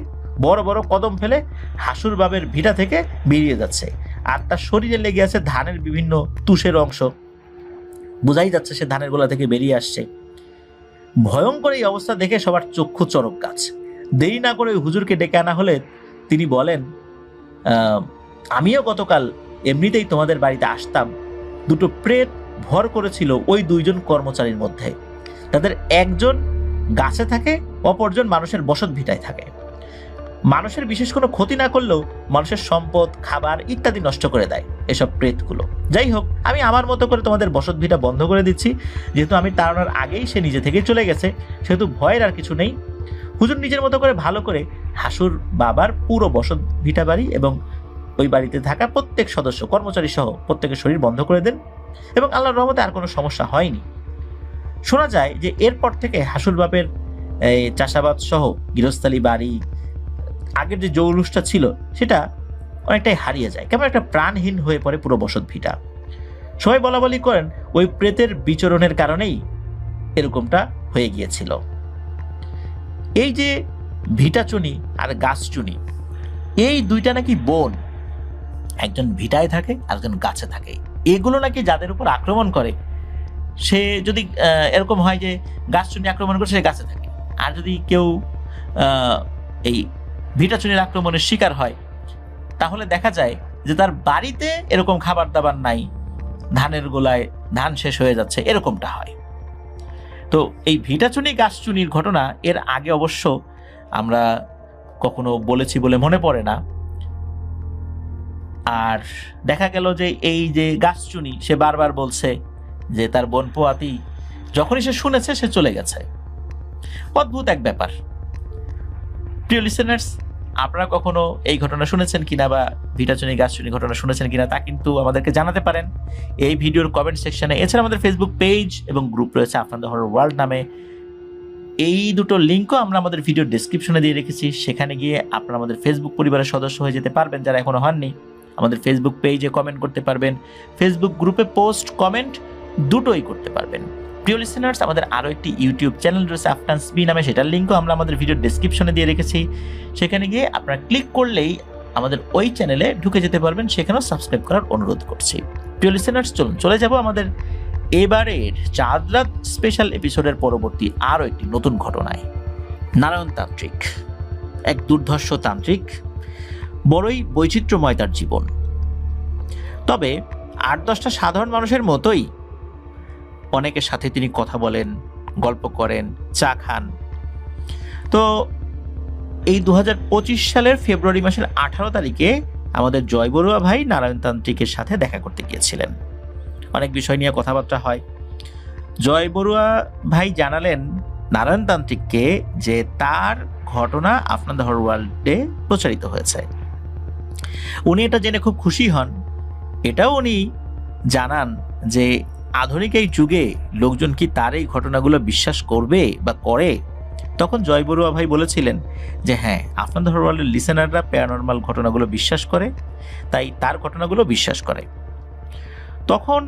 বড় বড় কদম ফেলে হাসুর বাবের ভিটা থেকে বেরিয়ে যাচ্ছে। আর তার শরীরে লেগে আছে ধানের বিভিন্ন তুষের অংশ, বোঝাই যাচ্ছে সে ধানের গোলা থেকে বেরিয়ে আসছে। ভয়ঙ্কর এই অবস্থা দেখে সবার চক্ষু চরক গাছ। দেরি না করে হুজুরকে ডেকে আনা হলে তিনি বলেন, আমিও গতকাল এমনিতেই তোমাদের বাড়িতে আসতাম। দুটো প্রেত ভর করেছিল ওই 2 জন কর্মচারীর মধ্যে। তাদের একজন গাছে থাকে, অপরজন মানুষের বসত ভিটায় থাকে। মানুষের বিশেষ কোনো ক্ষতি না করলেও মানুষের সম্পদ, খাবার ইত্যাদি নষ্ট করে দেয় এসব প্রেতগুলো। যাই হোক, আমি আমার মতো করে তোমাদের বসত ভিটা বন্ধ করে দিচ্ছি। যেহেতু আমি তাড়ানোর আগেই সে নিজে থেকে চলে গেছে, সেহেতু ভয়ের আর কিছু নেই। হুজুর নিজের মতো করে ভালো করে হাসুর বাবার পুরো বসত ভিটা বাড়ি এবং ওই বাড়িতে থাকা প্রত্যেক সদস্য, কর্মচারী সহ প্রত্যেকের শরীর বন্ধ করে দেন এবং আল্লাহর রহমতে আর কোনো সমস্যা হয়নি। শোনা যায় যে এরপর থেকে হাসুর বাপের এই চাষাবাদ সহ গৃহস্থালী বাড়ি, আগের যে জৌলুসটা ছিল সেটা অনেকটাই হারিয়ে যায়। কেমন একটা প্রাণহীন হয়ে পড়ে পুরো বসত ভিটা। সবাই বলা বলি করেন ওই প্রেতের বিচরণের কারণেই এরকমটা হয়ে গিয়েছিল। এই যে ভিটাচুনি আর গাছচুনি, এই দুইটা নাকি বোন, একজন ভিটায় থাকে আর একজন গাছে থাকে। এগুলো নাকি যাদের উপর আক্রমণ করে, সে যদি এরকম হয় যে গাছচুনি আক্রমণ করে, সে গাছে থাকে। আর যদি কেউ এই ভিটাচুনির আক্রমণের শিকার হয়, তাহলে দেখা যায় যে তার বাড়িতে এরকম খাবার দাবার নাই, ধানের গোলায় ধান শেষ হয়ে যাচ্ছে, এরকমটা হয়। তো এই ভিটাচুনি গাছচুনির ঘটনা এর আগে অবশ্য আমরা কখনো বলেছি বলে মনে পড়ে না। আর দেখা গেল যে এই যে গাছচুনি, সে বারবার বলছে যে তার বোন পোয়াতি, যখনই সে শুনেছে সে চলে গেছে। অদ্ভুত এক ব্যাপার। প্রিয় লিসেনার্স, আপনারা কখনো এই ঘটনা শুনেছেন কিনা বা ভিটাচুনি গাছচুনি ঘটনা শুনেছেন কিনা তা কিন্তু আমাদেরকে জানাতে পারেন এই ভিডিওর কমেন্ট সেকশনে। এছাড়া আমাদের ফেসবুক পেজ এবং গ্রুপ রয়েছে আফরান দ্য হরর ওয়ার্ল্ড নামে। এই দুটো লিঙ্কও আমরা আমাদের ভিডিও ডেসক্রিপশনে দিয়ে রেখেছি। সেখানে গিয়ে আপনারা আমাদের ফেসবুক পরিবারের সদস্য হয়ে যেতে পারবেন যারা এখনো হননি। আমাদের ফেসবুক পেজে কমেন্ট করতে পারবেন, ফেসবুক গ্রুপে পোস্ট কমেন্ট দুটোই করতে পারবেন। প্রিয় লিসেনার্স, আমাদের আরও একটি ইউটিউব চ্যানেল রয়েছে আফটান স্পি নামে, সেটার লিঙ্কও আমরা আমাদের ভিডিও ডেসক্রিপশনে দিয়ে রেখেছি। সেখানে গিয়ে আপনারা ক্লিক করলেই আমাদের ওই চ্যানেলে ঢুকে যেতে পারবেন, সেখানেও সাবস্ক্রাইব করার অনুরোধ করছি। প্রিয় লিসেনার্স, চলে যাব আমাদের এবারের চাঁদ রাত স্পেশাল এপিসোডের পরবর্তী আরও একটি নতুন ঘটনায়। নারায়ণ তান্ত্রিক, এক দুর্ধর্ষ তান্ত্রিক, বড়ই বৈচিত্র্যময় তার জীবন। তবে 8-10টা সাধারণ মানুষের মতোই অনেকের সাথে তিনি কথা বলেন, গল্প করেন, চা খান। তো এই 2025 সালের ফেব্রুয়ারি মাসের 18 তারিখে আমাদের জয় বড়ুয়া ভাই নারায়ণ তান্ত্রিকের সাথে দেখা করতে গিয়েছিলেন। অনেক বিষয় নিয়ে কথাবার্তা হয়। জয় বড়ুয়া ভাই জানালেন নারায়ণ তান্ত্রিককে যে তার ঘটনা আফরান দ্য হরর ওয়ার্ল্ডে প্রচারিত হয়েছে। উনি এটা জেনে খুব খুশি হন। এটাও উনি জানান যে আধুনিক এই যুগে লোকজন কি তার এই ঘটনাগুলো বিশ্বাস করবে বা করে। তখন জয় বড়ুয়া ভাই বলেছিলেন যে হ্যাঁ, আফরান দ্য হরর ওয়ার্ল্ডের লিসেনাররা প্যারানরমাল ঘটনাগুলো বিশ্বাস করে, তাই তার ঘটনাগুলো বিশ্বাস করে। তখন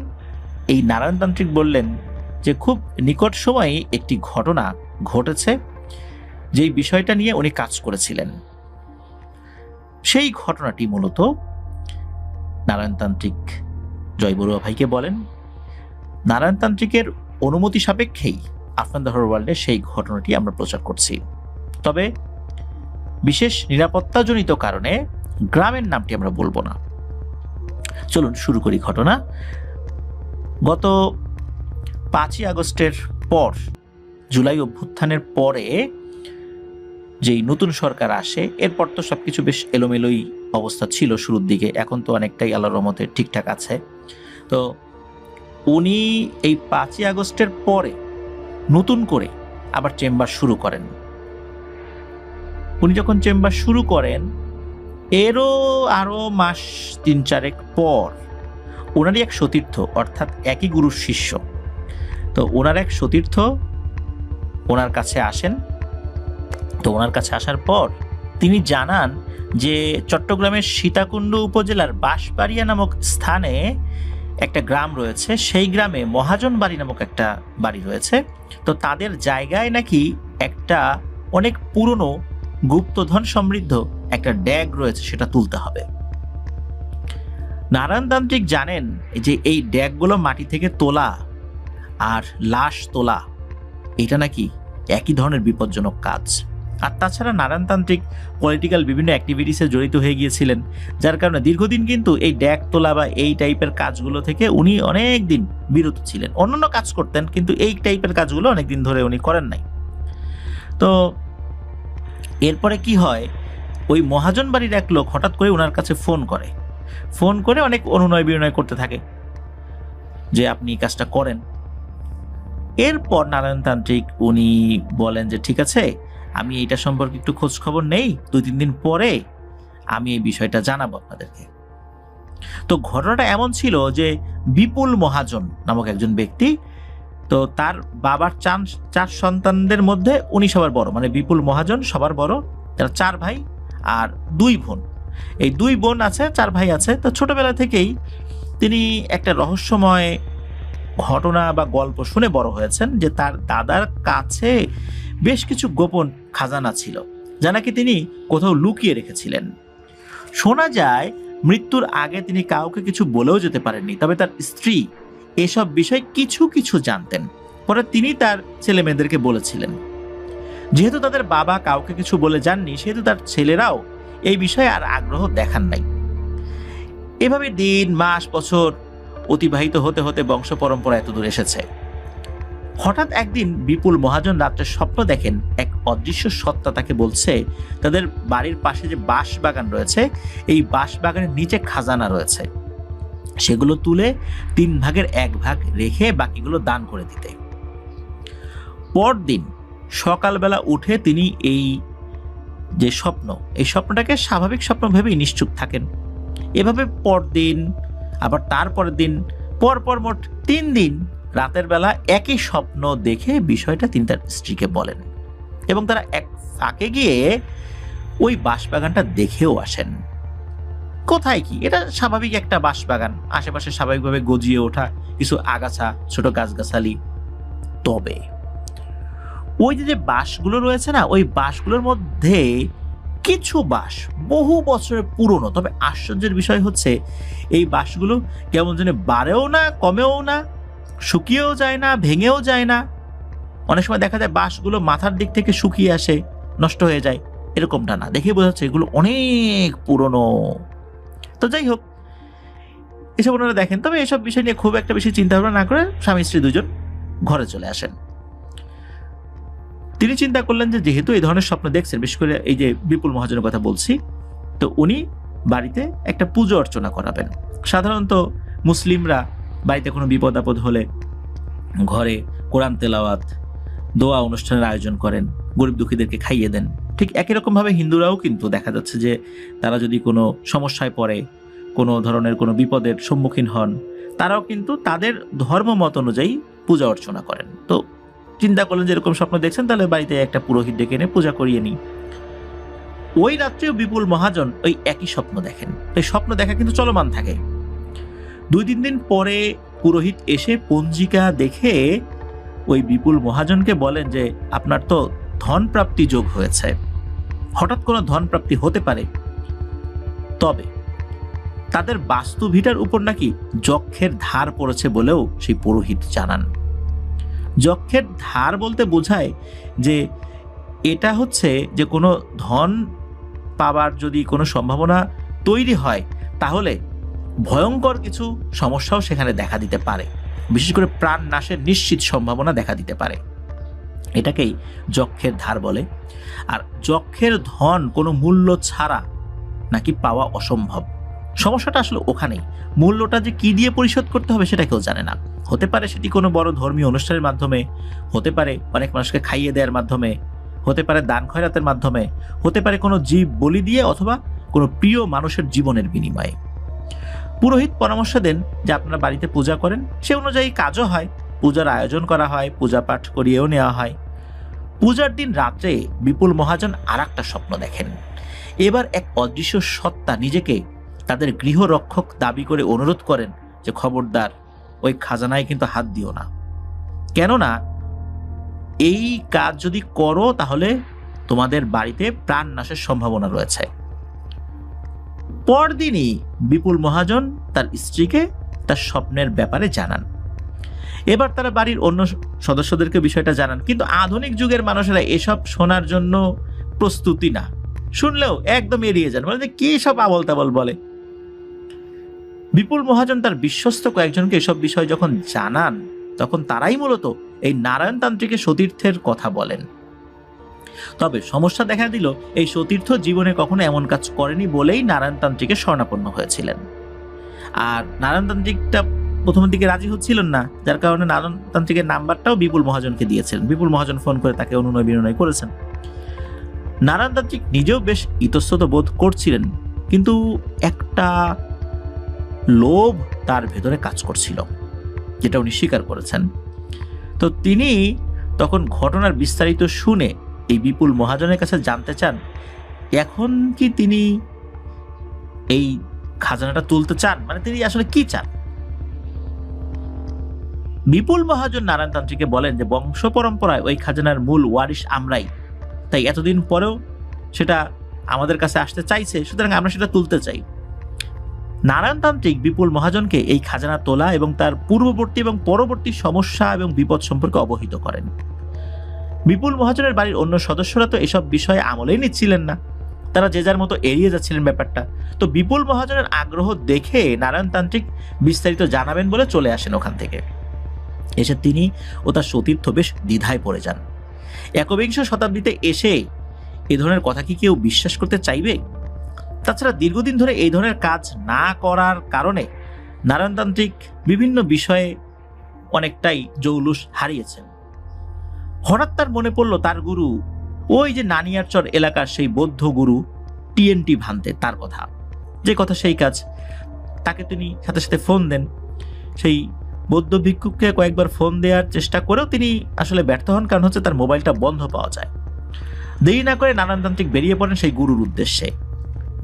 এই নারায়ণ তান্ত্রিক বললেন যে খুব নিকট সময়ে একটি ঘটনা ঘটেছে, যেই বিষয়টা নিয়ে উনি কাজ করেছিলেন। সেই ঘটনাটি মূলত নারায়ণ তান্ত্রিক জয় বড়ুয়া ভাইকে বলেন। নারায়ণ তান্ত্রিকের অনুমতি সাপেক্ষেই আফরান দ্য হরর ওয়ার্ল্ডে সেই ঘটনাটি আমরা প্রচার করছি। তবে বিশেষ নিরাপত্তাজনিত কারণে গ্রামের নামটি আমরা বলবো না। চলুন শুরু করি ঘটনা। গত 5ই আগস্টের পর, জুলাই অভ্যুত্থানের পরে যেই নতুন সরকার আসে, এরপর তো সবকিছু বেশ এলোমেলোই অবস্থা ছিল শুরুর দিকে, এখন তো অনেকটাই আল্লাহর রহমতে ঠিকঠাক আছে। তো উনি এই 5ই আগস্টের পরে নতুন করে আবার চেম্বার শুরু করেন। উনি যখন চেম্বার শুরু করেন এরও আরো মাস 3-4 পর ওনারই এক সতীর্থ, অর্থাৎ একই গুরুর শিষ্য, তো ওনার এক সতীর্থ ওনার কাছে আসেন। তো ওনার কাছে আসার পর তিনি জানান যে চট্টগ্রামের সীতাকুণ্ড উপজেলার বাঁশবাড়িয়া নামক স্থানে একটা গ্রাম রয়েছে, সেই গ্রামে মহাজন বাড়ি নামক একটা বাড়ি রয়েছে। তো তাদের জায়গায় নাকি একটা অনেক পুরনো গুপ্তধন সমৃদ্ধ একটা ড্যাগ রয়েছে, সেটা তুলতে হবে। নারায়ণতান্ত্রিক জানেন যে এই ড্যাগগুলো মাটি থেকে তোলা আর লাশ তোলা এটা নাকি একই ধরনের বিপজ্জনক কাজ। আর তাছাড়া নারায়ণতান্ত্রিক পলিটিক্যাল বিভিন্ন অ্যাক্টিভিটিসে জড়িত হয়ে গিয়েছিলেন, যার কারণে দীর্ঘদিন কিন্তু এই ড্যাগ তোলা বা এই টাইপের কাজগুলো থেকে উনি অনেক দিন বিরত ছিলেন। অন্যান্য কাজ করতেন কিন্তু এই টাইপের কাজগুলো অনেকদিন ধরে উনি করেন নাই। তো এরপরে কি হয়, ওই মহাজন বাড়ির এক লোক হঠাৎ করে ওনার কাছে ফোন করে অনেক অনুনয় বিনয় করতে থাকে যে আপনি কাজটা করেন। এরপর নারায়ণতান্ত্রিক উনি বলেন যে ঠিক আছে, আমি এইটা সম্পর্কে একটু খোঁজ খবর নেই, 2-3 দিন পরে আমি এই বিষয়টা জানাবো আপনাদেরকে। তো ঘটনাটা এমন ছিল যে বিপুল মহাজন নামক একজন ব্যক্তি, তো তার বাবার 4 সন্তানদের মধ্যে উনি সবার বড়, মানে বিপুল মহাজন সবার বড়। তারা 4 ভাই আর 2 বোন। এই 2 বোন আছে, 4 ভাই আছে। তো ছোটবেলা থেকেই তিনি একটা রহস্যময় ঘটনা বা গল্প শুনে বড় হয়েছেন যে তার দাদার কাছে বেশ কিছু গোপন খাজানা ছিল, যা নাকি তিনি কোথাও লুকিয়ে রেখেছিলেন। শোনা যায় মৃত্যুর আগে তিনি কাউকে কিছু বলেও যেতে পারেননি, তবে তার স্ত্রী এসব বিষয় কিছু কিছু জানতেন। পরে তিনি তার ছেলে মেয়েদেরকে বলেছিলেন। যেহেতু তাদের বাবা কাউকে কিছু বলে যাননি, সেহেতু তার ছেলেরাও এই বিষয়ে আর আগ্রহ দেখান নাই। এভাবে দিন মাস বছর অতিবাহিত হতে হতে বংশ পরম্পরা এত দূর এসেছে। হঠাৎ একদিন বিপুল মহাজন রাত্রে স্বপ্ন দেখেন এক অদৃশ্য সত্তা তাকে বলছে তাদের বাড়ির পাশে যে বাঁশ বাগান রয়েছে, এই বাঁশ বাগানের নিচে খাজানা রয়েছে, সেগুলো তুলে 3 ভাগের 1 ভাগ রেখে বাকিগুলো দান করে দিতে। পরদিন সকালবেলা উঠে তিনি এই যে স্বপ্ন, এই স্বপ্নটাকে স্বাভাবিক স্বপ্ন ভেবেই নিশ্চুপ থাকেন। এভাবে পরদিন আবার তারপরের দিন পরপর মোট 3 দিন রাতের বেলা একই স্বপ্ন দেখে বিষয়টা তিনি তার স্ত্রীকে বলেন এবং তারা এক ফাঁকে গিয়ে ওই বাঁশবাগানটা দেখেও আসেন। কোথায় কি, এটা স্বাভাবিক একটা বাঁশবাগান, আশেপাশে স্বাভাবিকভাবে গজিয়ে ওঠা কিছু আগাছা, ছোট গাছগাছালি। তবে ওই যে বাঁশগুলো রয়েছে না, ওই বাঁশগুলোর মধ্যে কিছু বাঁশ বহু বছরের পুরনো। তবে আশ্চর্যের বিষয় হচ্ছে এই বাঁশগুলো কেমন যেন বাড়েও না, কমেও না, শুকিয়েও যায় না, ভেঙেও যায় না। অনেক সময় দেখা যায় বাঁশগুলো মাথার দিক থেকে শুকিয়ে আসে, নষ্ট হয়ে যায়, এরকমটা না, দেখে বোঝা যাচ্ছে এগুলো অনেক পুরনো। তো যাই হোক, এসব ওনারা দেখেন। তবে এসব বিষয় নিয়ে খুব একটা বেশি চিন্তা ভাবনা না করে স্বামী স্ত্রী 2 জন ঘরে চলে আসেন। তিনি চিন্তা করলেন যে যেহেতু এই ধরনের স্বপ্ন দেখছেন, বিশেষ করে এই যে বিপুল মহাজনের কথা বলছি, তো উনি বাড়িতে একটা পুজো অর্চনা করাবেন। সাধারণত মুসলিমরা বাড়িতে কোনো বিপদ আপদ হলে ঘরে কোরআন তেলাওয়াত, দোয়া অনুষ্ঠানের আয়োজন করেন, গরিব দুঃখীদেরকে খাইয়ে দেন। ঠিক একই রকমভাবে হিন্দুরাও কিন্তু দেখা যাচ্ছে যে তারা যদি কোনো সমস্যায় পড়ে, কোনো ধরনের কোনো বিপদের সম্মুখীন হন, তারাও কিন্তু তাদের ধর্ম মত অনুযায়ী পূজা অর্চনা করেন। তো চিন্তা করলেন যে এরকম স্বপ্ন দেখছেন, তাহলে বাড়িতে একটা পুরোহিত ডেকে এনে পূজা করিয়ে নিই। ওই রাত্রেও বিপুল মহাজন ওই একই স্বপ্ন দেখেন। এই স্বপ্ন দেখা কিন্তু চলমান থাকে। 2-3 দিন পরে পুরোহিত এসে পঞ্জিকা দেখে ওই বিপুল মহাজনকে বলেন যে আপনার তো ধন প্রাপ্তি যোগ হয়েছে, হঠাৎ কোনো ধন প্রাপ্তি হতে পারে। তবে তাদের বাস্তু ভিটার উপর নাকি যক্ষের ধার পড়েছে বলেও সেই পুরোহিত জানান। যক্ষের ধার বলতে বোঝায় যে এটা হচ্ছে যে কোনো ধন পাবার যদি কোনো সম্ভাবনা তৈরি হয়, তাহলে ভয়ঙ্কর কিছু সমস্যাও সেখানে দেখা দিতে পারে, বিশেষ করে প্রাণ নাশের নিশ্চিত সম্ভাবনা দেখা দিতে পারে। এটাকেই যক্ষের ধার বলে। আর যক্ষের ধন কোনো মূল্য ছাড়া নাকি পাওয়া অসম্ভব। সমস্যাটা আসলে ওখানেই। মূল্যটা যে কি দিয়ে পরিশোধ করতে হবে সেটা কেউ জানে না। হতে পারে সেটি কোনো বড় ধর্মীয় অনুষ্ঠানের মাধ্যমে, হতে পারে অনেক মানুষকে খাইয়ে দেওয়ার মাধ্যমে, হতে পারে দান খয়রাতের মাধ্যমে, হতে পারে কোনো জীব বলি দিয়ে, অথবা কোনো প্রিয় মানুষের জীবনের বিনিময়ে। পুরোহিত পরামর্শ দেন যে আপনারা বাড়িতে পূজা করেন, সে অনুযায়ী কাজও হয়, পূজার আয়োজন করা হয়, পূজা পাঠ করিয়েও নেওয়া হয়। পূজার দিন রাত্রে বিপুল মহাজন আর একটা স্বপ্ন দেখেন। এবার এক অদৃশ্য সত্তা নিজেকে তাদের গৃহরক্ষক দাবি করে অনুরোধ করেন যে খবরদার ওই খাজানায় কিন্তু হাত দিও না, কেননা এই কাজ যদি করো তাহলে তোমাদের বাড়িতে প্রাণ নাশের সম্ভাবনা রয়েছে। পরদিনই বিপুল মহাজন তার স্ত্রীকে তার স্বপ্নের ব্যাপারে জানান। এবার তারা বাড়ির অন্য সদস্যদেরকে বিষয়টা জানান, কিন্তু আধুনিক যুগের মানুষেরা এসব শোনার জন্য প্রস্তুতি না, শুনলেও একদম এড়িয়ে যান, মানে কি সব আবল তাবল বলে। বিপুল মহাজন তার বিশ্বস্ত কয়েকজনকে এসব বিষয় যখন জানান, তখন তারাই মূলত এই নারায়ণতান্ত্রিকের সতীর্থের কথা বলেন। তবে সমস্যা দেখা দিল, এই সতীর্থ জীবনে কখনো এমন কাজ করেনি বলেই নারায়ণতান্ত্রিকের শরণাপন্ন হয়েছিলেন। আর নারায়ণতান্ত্রিকটা প্রথমের দিকে রাজি হচ্ছিলেন না, যার কারণে নারায়ণতান্ত্রিকের নাম্বারটাও বিপুল মহাজনকে দিয়েছিলেন। বিপুল মহাজন ফোন করে তাকে অনুনয় বিনয় করেছেন। নারায়ণতান্ত্রিক নিজেও বেশ ইতস্তত বোধ করছিলেন, কিন্তু একটা লোভ তার ভেতরে কাজ করছিল, যেটা উনি স্বীকার করেছেন। তো তিনি তখন ঘটনার বিস্তারিত শুনে এই বিপুল মহাজনের কাছে জানতে চান, এখন কি তিনি এই খাজানাটা তুলতে চান, মানে তিনি আসলে কি চান। বিপুল মহাজন নারায়ণতান্ত্রিককে বলেন যে বংশ পরম্পরায় ওই খাজানার মূল ওয়ারিশ আমরাই, তাই এতদিন পরেও সেটা আমাদের কাছে আসতে চাইছে, সুতরাং আমরা সেটা তুলতে চাই। নারায়ণতান্ত্রিক বিপুল মহাজনকে এই খাজানা তোলা এবং তার পূর্ববর্তী এবং পরবর্তী সমস্যা এবং বিপদ সম্পর্কে অবহিত করেন। বিপুল মহাজনের বাড়ির অন্য সদস্যরা তো এসব বিষয়ে আমলেই নিচ্ছিলেন না, তারা যে যার মতো এড়িয়ে যাচ্ছিলেন ব্যাপারটা। তো বিপুল মহাজনের আগ্রহ দেখে নারায়ণতান্ত্রিক বিস্তারিত জানাবেন বলে চলে আসেন ওখান থেকে। এসে তিনি ও তার সতীর্থ বেশ দ্বিধায় পড়ে যান। একবিংশ শতাব্দীতে এসে এ ধরনের কথা কি কেউ বিশ্বাস করতে চাইবে? তাছাড়া দীর্ঘদিন ধরে এই ধরনের কাজ না করার কারণে নারায়ণতান্ত্রিক বিভিন্ন বিষয়ে অনেকটাই জৌলুস হারিয়েছেন। হঠাৎ তার মনে পড়ল তার গুরু, ওই যে নানিয়ারচর এলাকার সেই বৌদ্ধ গুরু টিএনটি ভান্তে, তার কথা, যে কথা সেই কাজ। তাকে তিনি সাথে সাথে ফোন দেন। সেই বৌদ্ধ ভিক্ষুককে কয়েকবার ফোন দেওয়ার চেষ্টা করেও তিনি আসলে ব্যর্থ হন, কারণ হচ্ছে তার মোবাইলটা বন্ধ পাওয়া যায়। দেরি না করে নারায়ণতান্ত্রিক বেরিয়ে পড়েন সেই গুরুর উদ্দেশ্যে।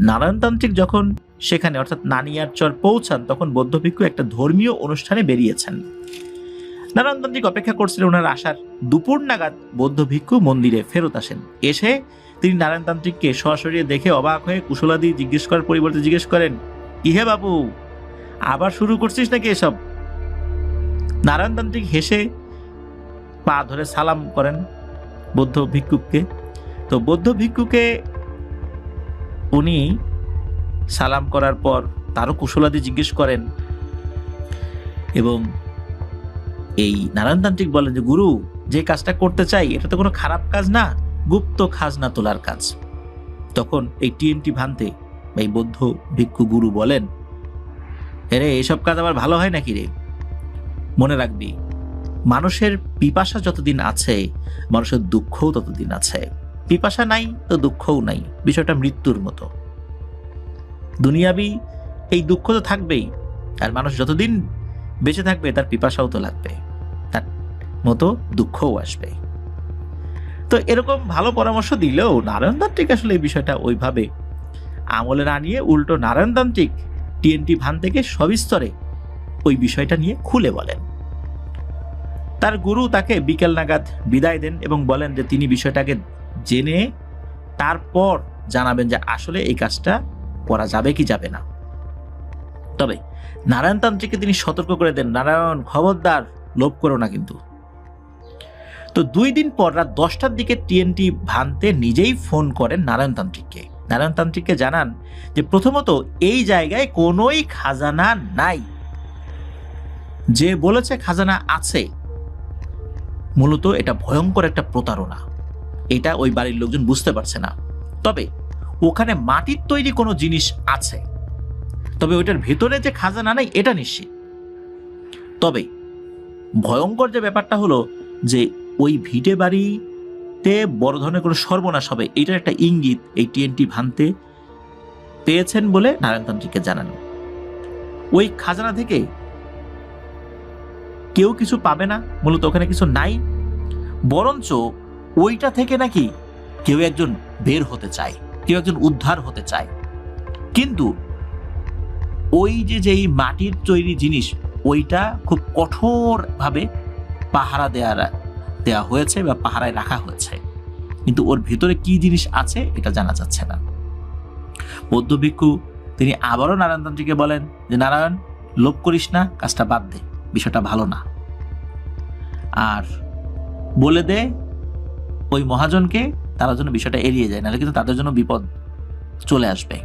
নারায়ণতান্ত্রিক যখন সেখানে অর্থাৎ নানিয়ারচর পৌঁছান, তখন বৌদ্ধ ভিক্ষু একটা ধর্মীয় অনুষ্ঠানে বেরিয়েছেন। নারায়ণতান্ত্রিক অপেক্ষা করছিলেন ওনার আসার। দুপুর নাগাদ বৌদ্ধ ভিক্ষু মন্দিরে ফেরত আসেন। এসে তিনি নারায়ণতান্ত্রিককে সরাসরি দেখে অবাক হয়ে কুশলাদি জিজ্ঞেস করার পরিবর্তে জিজ্ঞেস করেন, ইহে বাবু, আবার শুরু করছিস নাকি এসব? নারায়ণতান্ত্রিক হেসে পা ধরে সালাম করেন বৌদ্ধ ভিক্ষুককে। তো বৌদ্ধ ভিক্ষুকে উনি সালাম করার পর তারও কুশলাদি জিজ্ঞেস করেন, এবং এই নারায়ণতান্ত্রিক বলেন যে গুরু, যে কাজটা করতে চাই এটা তো কোনো খারাপ কাজ না, গুপ্ত খাজনা তোলার কাজ। তখন এই টিএনটি ভান্তে এই বৌদ্ধ ভিক্ষু গুরু বলেন, রে এসব কাজ আবার ভালো হয় নাকি রে? মনে রাখবি, মানুষের পিপাসা যতদিন আছে মানুষের দুঃখও ততদিন আছে। পিপাসা নাই তো দুঃখও নাই, বিষয়টা মৃত্যুর মতো। দুনিয়াবি এই দুঃখ তো থাকবেই, আর মানুষ যতদিন বেঁচে থাকবে তার পিপাসাও তো লাগবে, তার মতো দুঃখও আসবে। তো এরকম ভালো পরামর্শ দিলেও নারায়ণতান্ত্রিক আসলে এই বিষয়টা ওইভাবে আমলে না নিয়ে উল্টো নারায়ণতান্ত্রিক টিএনটি ভান থেকে সবিস্তরে ওই বিষয়টা নিয়ে খুলে বলেন। তার গুরু তাকে বিকেল নাগাদ বিদায় দেন এবং বলেন যে তিনি বিষয়টাকে জেনে তারপর জানাবেন যে আসলে এই কাজটা করা যাবে কি যাবে না। তবে নারায়ণতান্ত্রিককে তিনি সতর্ক করে দেন, নারায়ণ খবরদার, লোভ করো না কিন্তু। তো 2 দিন পর রাত 10টার দিকে টিএনটি ভান্তে নিজেই ফোন করেন নারায়ণতান্ত্রিককে। নারায়ণতান্ত্রিককে জানান যে প্রথমত এই জায়গায় কোনোই খাজানা নাই, যে বলেছে খাজানা আছে মূলত এটা ভয়ঙ্কর একটা প্রতারণা, এটা ওই বাড়ির লোকজন বুঝতে পারছে না। তবে ওখানে মাটির তৈরি কোনো জিনিস আছে, তবে ওইটার ভেতরে যে খাজানা নেই এটা নিশ্চিত। তবে ভয়ঙ্কর যে ব্যাপারটা হলো যে ওই ভিটে বাড়িতে বড় ধরনের কোনো সর্বনাশ হবে, এটার একটা ইঙ্গিত এই টিএনটি ভান্তে পেয়েছেন বলে নারায়ণতান্ত্রিককে জানান। ওই খাজানা থেকে কেউ কিছু পাবে না, মূলত ওখানে কিছু নাই, বরঞ্চ ওইটা থেকে নাকি কেউ একজন বের হতে চায়, কেউ একজন উদ্ধার হতে চায়। কিন্তু ওই যেই মাটির তৈরি জিনিস ওইটা খুব কঠোরভাবে পাহারা দেয়া হয়েছে বা পাহারায় রাখা হয়েছে, কিন্তু ওর ভিতরে কি জিনিস আছে এটা জানা যাচ্ছে না। বৌদ্ধ ভিক্ষু তিনি আবারও নারায়ণতান্ত্রিককে বলেন যে নারায়ণ, লোভ করিস না, কাজটা বাদ দে, বিষয়টা ভালো না, আর বলে দে ওই মহাজনকে তারা যেন বিষয়টা এড়িয়ে যায়, নাহলে কিন্তু তাদের জন্য বিপদ চলে আসবে।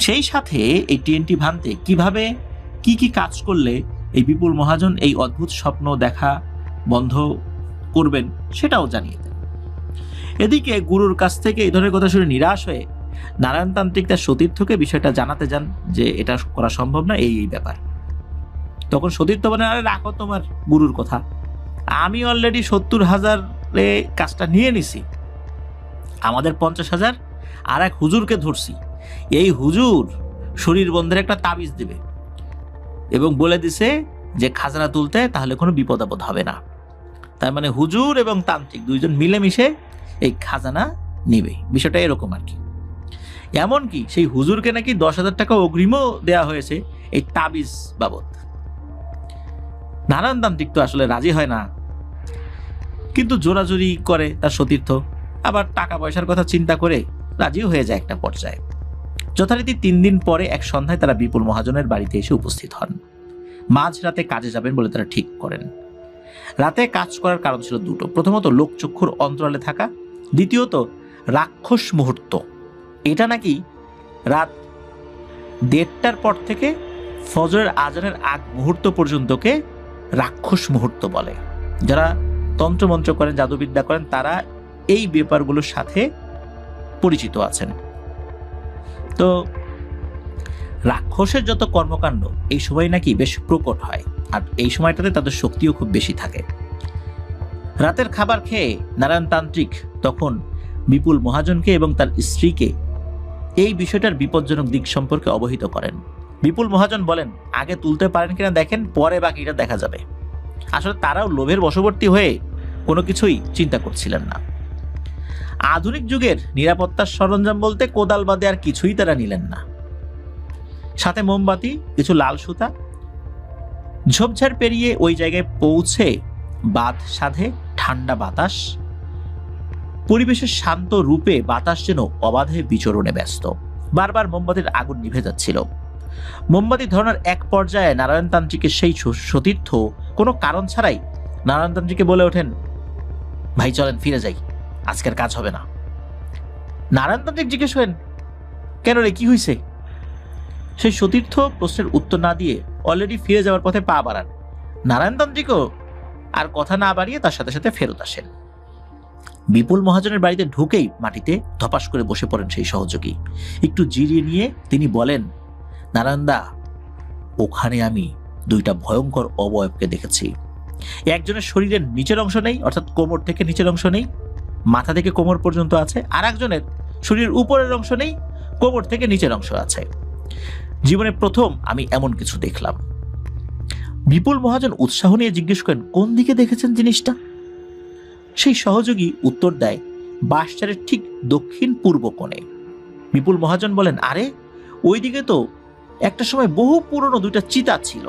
সেই সাথে এই টিএনটি ভান্তে কিভাবে কি কি কাজ করলে এই বিপুল মহাজন এই অদ্ভুত স্বপ্ন দেখা বন্ধ করবেন সেটাও জানিয়ে দেন। এদিকে গুরুর কাছ থেকে এই ধরনের কথা শুনে নিরাশ হয়ে নারায়ণতান্ত্রিক তার সতীর্থকে বিষয়টা জানাতে যান যে এটা করা সম্ভব না, এই ব্যাপার। তখন সতীর্থ বলেন, আরে রাখো তোমার গুরুর কথা, আমি অলরেডি 70,000-এ কাজটা নিয়ে নিছি, আমাদের 50,000 আর এক হুজুরকে ধরছি, এই হুজুর শরীর বন্ধের একটা তাবিজ দেবে এবং বলে দিছে যে খাজানা তুলতে তাহলে কোনো বিপদ আপদ হবে না। তার মানে হুজুর এবং তান্ত্রিক দুইজন মিলেমিশে এই খাজানা নিবে, বিষয়টা এরকম আর কি। এমনকি সেই হুজুরকে নাকি 10,000 টাকা অগ্রিমও দেয়া হয়েছে এই তাবিজ বাবদ। নারায়ণতান্ত্রিক তো আসলে রাজি হয় না, কিন্তু জোরাজোরি করে তার সতীর্থ, আবার টাকা পয়সার কথা চিন্তা করে রাজিও হয়ে যায় একটা পর্যায়ে। যথারীতি 3 দিন পরে এক সন্ধ্যায় তারা বিপুল মহাজনের বাড়িতে এসে উপস্থিত হন। মাঝরাতে কাজে যাবেন বলে তারা ঠিক করেন। রাতে কাজ করার কারণ ছিল দুটো, প্রথমত লোকচক্ষুর অন্তরালে থাকা, দ্বিতীয়ত রাক্ষস মুহূর্ত। এটা নাকি রাত 1:30টার পর থেকে ফজরের আজানের আগ মুহূর্ত পর্যন্তকে রাক্ষস মুহূর্ত বলে। যারা তন্ত্রমন্ত্র করেন, জাদুবিদ্যা করেন, তারা এই ব্যাপারগুলোর সাথে পরিচিত আছেন। তো রাক্ষসের যত কর্মকাণ্ড এই সময় নাকি বেশ প্রকট হয়, আর এই সময়টাতে তাদের শক্তিও খুব বেশি থাকে। রাতের খাবার খেয়ে নারায়ণতান্ত্রিক তখন বিপুল মহাজনকে এবং তার স্ত্রীকে এই বিষয়টার বিপজ্জনক দিক সম্পর্কে অবহিত করেন। বিপুল মহাজন বলেন, আগে তুলতে পারেন কিনা দেখেন, পরে বাকিটা দেখা যাবে। আসলে তারাও লোভের বশবর্তী হয়ে কোনো কিছুই চিন্তা করছিলেন না। আধুনিক যুগের নিরাপত্তার সরঞ্জাম বলতে কোদাল বাদে আর কিছুই তারা নিলেন না, সাথে মোমবাতি, কিছু লাল সুতা। ঝোপঝাড় পেরিয়ে ওই জায়গায় পৌঁছে বাদ সাধে ঠান্ডা বাতাস, পরিবেশের শান্ত রূপে বাতাস যেন অবাধে বিচরণে ব্যস্ত। বারবার মোমবাতির আগুন নিভে যাচ্ছিল। মোমবাতি ধরানোর এক পর্যায়ে নারায়ণতান্ত্রিকের সেই সতীর্থ কোনো কারণ ছাড়াই নারায়ণতান্ত্রিককে বলে ওঠেন, ভাই চলেন ফিরে যাই, আজকের কাজ হবে না। নারায়ণতান্ত্রিক জিজ্ঞেস করেন, কেন রে, কি হয়েছে? সেই সতীর্থ প্রশ্নের উত্তর না দিয়ে অলরেডি ফিরে যাওয়ার পথে পা বাড়ান। নারায়ণতান্ত্রিকও আর কথা না বাড়িয়ে তার সাথে সাথে ফেরত আসেন। বিপুল মহাজনের বাড়িতে ঢুকেই মাটিতে ধপাস করে বসে পড়েন সেই সহযোগী। একটু জিরিয়ে নিয়ে তিনি বলেন, নারায়ণদা, ওখানে আমি 2টা ভয়ঙ্কর অবয়বকে দেখেছি। একজনের শরীরের নিচের অংশ নেই, অর্থাৎ কোমর থেকে নিচের অংশ নেই, মাথা থেকে কোমর পর্যন্ত আছে, আর একজনের শরীরের উপরের অংশ নেই, কোমর থেকে নিচের অংশ আছে। জীবনে প্রথম আমি এমন কিছু দেখলাম। বিপুল মহাজন উৎসাহ নিয়ে জিজ্ঞেস করেন, কোন দিকে দেখেছেন জিনিসটা? সেই সহযোগী উত্তর দেয়, বাঁশঝাড়ের ঠিক দক্ষিণ পূর্ব কোণে। বিপুল মহাজন বলেন, আরে ওইদিকে তো একটা সময় বহু পুরনো 2টা চিতা ছিল।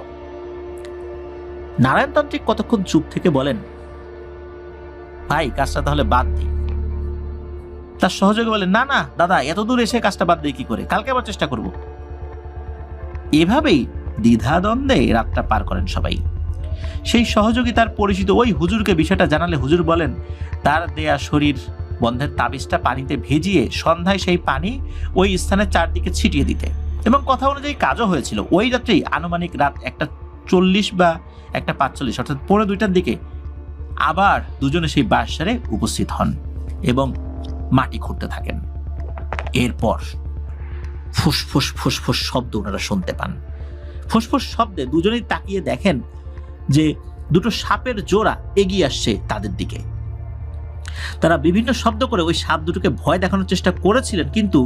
নারায়ণতান্ত্রিক কতক্ষণ চুপ থেকে বলেন, ভাই কাজটা তাহলে বাদ দিই। তার সহযোগী বলেন, না না দাদা, এত দূর এসে কাজটা বাদ দিই কি করে, কালকে আবার চেষ্টা করব। এভাবেই দ্বিধাদ্বন্দ্বে রাতটা পার করেন সবাই। সেই সহযোগী তার পরিচিত ওই হুজুরকে বিষয়টা জানালে হুজুর বলেন, তার দেয়া শরীর বন্ধের তাবিজটা পানিতে ভিজিয়ে সন্ধ্যায় সেই পানি ওই স্থানের চারদিকে ছিটিয়ে দিতে, এবং কথা অনুযায়ী কাজও হয়েছিল। ওই রাত্রেই আনুমানিক রাত 1:40 বা 1:45 অর্থাৎ 1:45টার দিকে আবার দুজনে সেই বাঁশঝাড়ে উপস্থিত হন এবং মাটি খুঁড়তে থাকেন। এরপর ফুসফুস ফুসফুস শব্দ ওনারা শুনতে পান। ফুসফুস শব্দে দুজনেই তাকিয়ে দেখেন যে দুটো সাপের জোড়া এগিয়ে আসছে তাদের দিকে। তারা বিভিন্ন শব্দ করে ওই সাপ দুটোকে ভয় দেখানোর চেষ্টা করেছিলেন, কিন্তু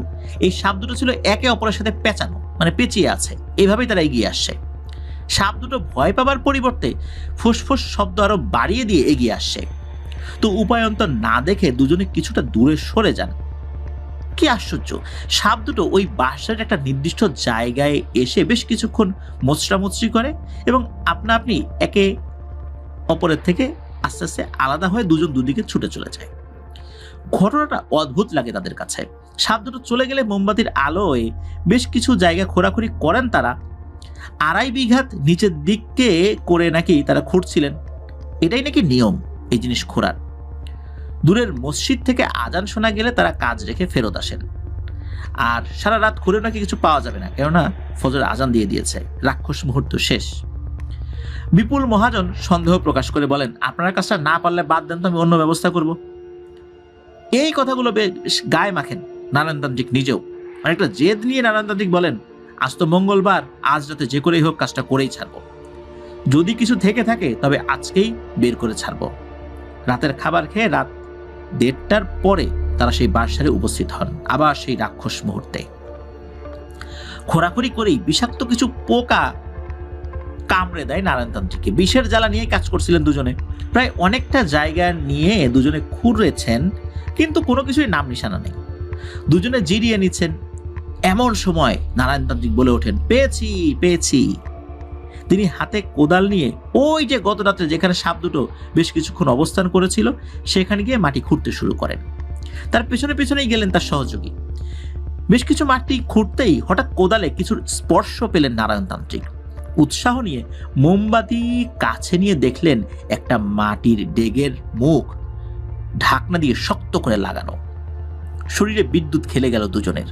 এই সাপ দুটো ছিল একে অপরের সাথে পেঁচানো, মানে পেঁচিয়ে আছে। এইভাবেই তারা এগিয়ে আসছে। সাপ দুটো ভয় পাবার পরিবর্তে ফুসফুস শব্দ আরো বাড়িয়ে দিয়ে এগিয়ে আসছে। তো উপায়ন্তর না দেখে দুজনে কিছুটা দূরে সরে যান। কি আশ্চর্য, সাপ দুটো ওই বাসার একটা নির্দিষ্ট জায়গায় এসে বেশ কিছুক্ষণ মোচড়ামুচড়ি করে এবং আপনা আপনি একে অপরের থেকে আস্তে আস্তে আলাদা হয়ে দুজন দুদিকে ছুটে চলে যায়। ঘটনাটা অদ্ভুত লাগে তাদের কাছে। সাপ দুটো চলে গেলে মোমবাতির আলোয় বেশ কিছু জায়গা খোঁড়াখুড়ি করেন তারা। 2.5 বিঘা নিচের দিকে করে নাকি তারা খুঁড়ছিলেন। এটাই নাকি নিয়ম এই জিনিস খোঁড়ার। দূরের মসজিদ থেকে আজান শোনা গেলে তারা কাজ রেখে ফেরত আসেন। আর সারা রাত খুঁড়েও নাকি কিছু পাওয়া যাবে না, কেননা ফজর আজান দিয়ে দিয়েছে। রাক্ষস মুহূর্ত শেষ। বিপুল মহাজন সন্দেহ প্রকাশ করে বলেন, আপনারা কাজটা না পারলে বাদ দেন তো, আমি অন্য ব্যবস্থা করব। এই কথাগুলো বেশ গায়ে মাখেন নারায়ণতান্ত্রিক নিজেও। অনেকটা জেদ নিয়ে নারায়ণতান্ত্রিক বলেন, আজ তো মঙ্গলবার, আজ রাতে যে করেই হোক কাজটা করেই ছাড়বো। যদি কিছু থেকে থাকে তবে আজকেই বের করে ছাড়বো। রাতের খাবার খেয়ে রাত 1:30টার পরে তারা সেই বাসারে উপস্থিত হন, আবার সেই রাক্ষস মুহূর্তে। খোঁড়াখুড়ি করেই বিষাক্ত কিছু পোকা কামড়ে দেয় নারায়ণতান্ত্রিককে। বিষের জ্বালা নিয়ে কাজ করছিলেন দুজনে। প্রায় অনেকটা জায়গা নিয়ে দুজনে খুঁড়েছেন, কিন্তু কোনো কিছুই নাম নিশানা নেই। দুজনে জিরিয়ে নিচ্ছেন। এমন সময় নারায়ণতান্ত্রিক বলে ওঠেন, পেয়েছি পেয়েছি। তিনি হাতে কোদাল নিয়ে ওই যে গত রাত্রে যেখানে সাপ দুটো বেশ কিছুক্ষণ অবস্থান করেছিল সেখানে গিয়ে মাটি খুঁড়তে শুরু করেন। তার পেছনে পেছনেই গেলেন তার সহযোগী। বেশ কিছু মাটি খুঁড়তেই হঠাৎ কোদালে কিছু স্পর্শ পেলেন নারায়ণতান্ত্রিক। উৎসাহ নিয়ে মোমবাতি কাছে নিয়ে দেখলেন একটা মাটির ডেগের মুখ ঢাকনা দিয়ে শক্ত করে লাগানো। শরীরে বিদ্যুৎ খেলে গেল দুজনের।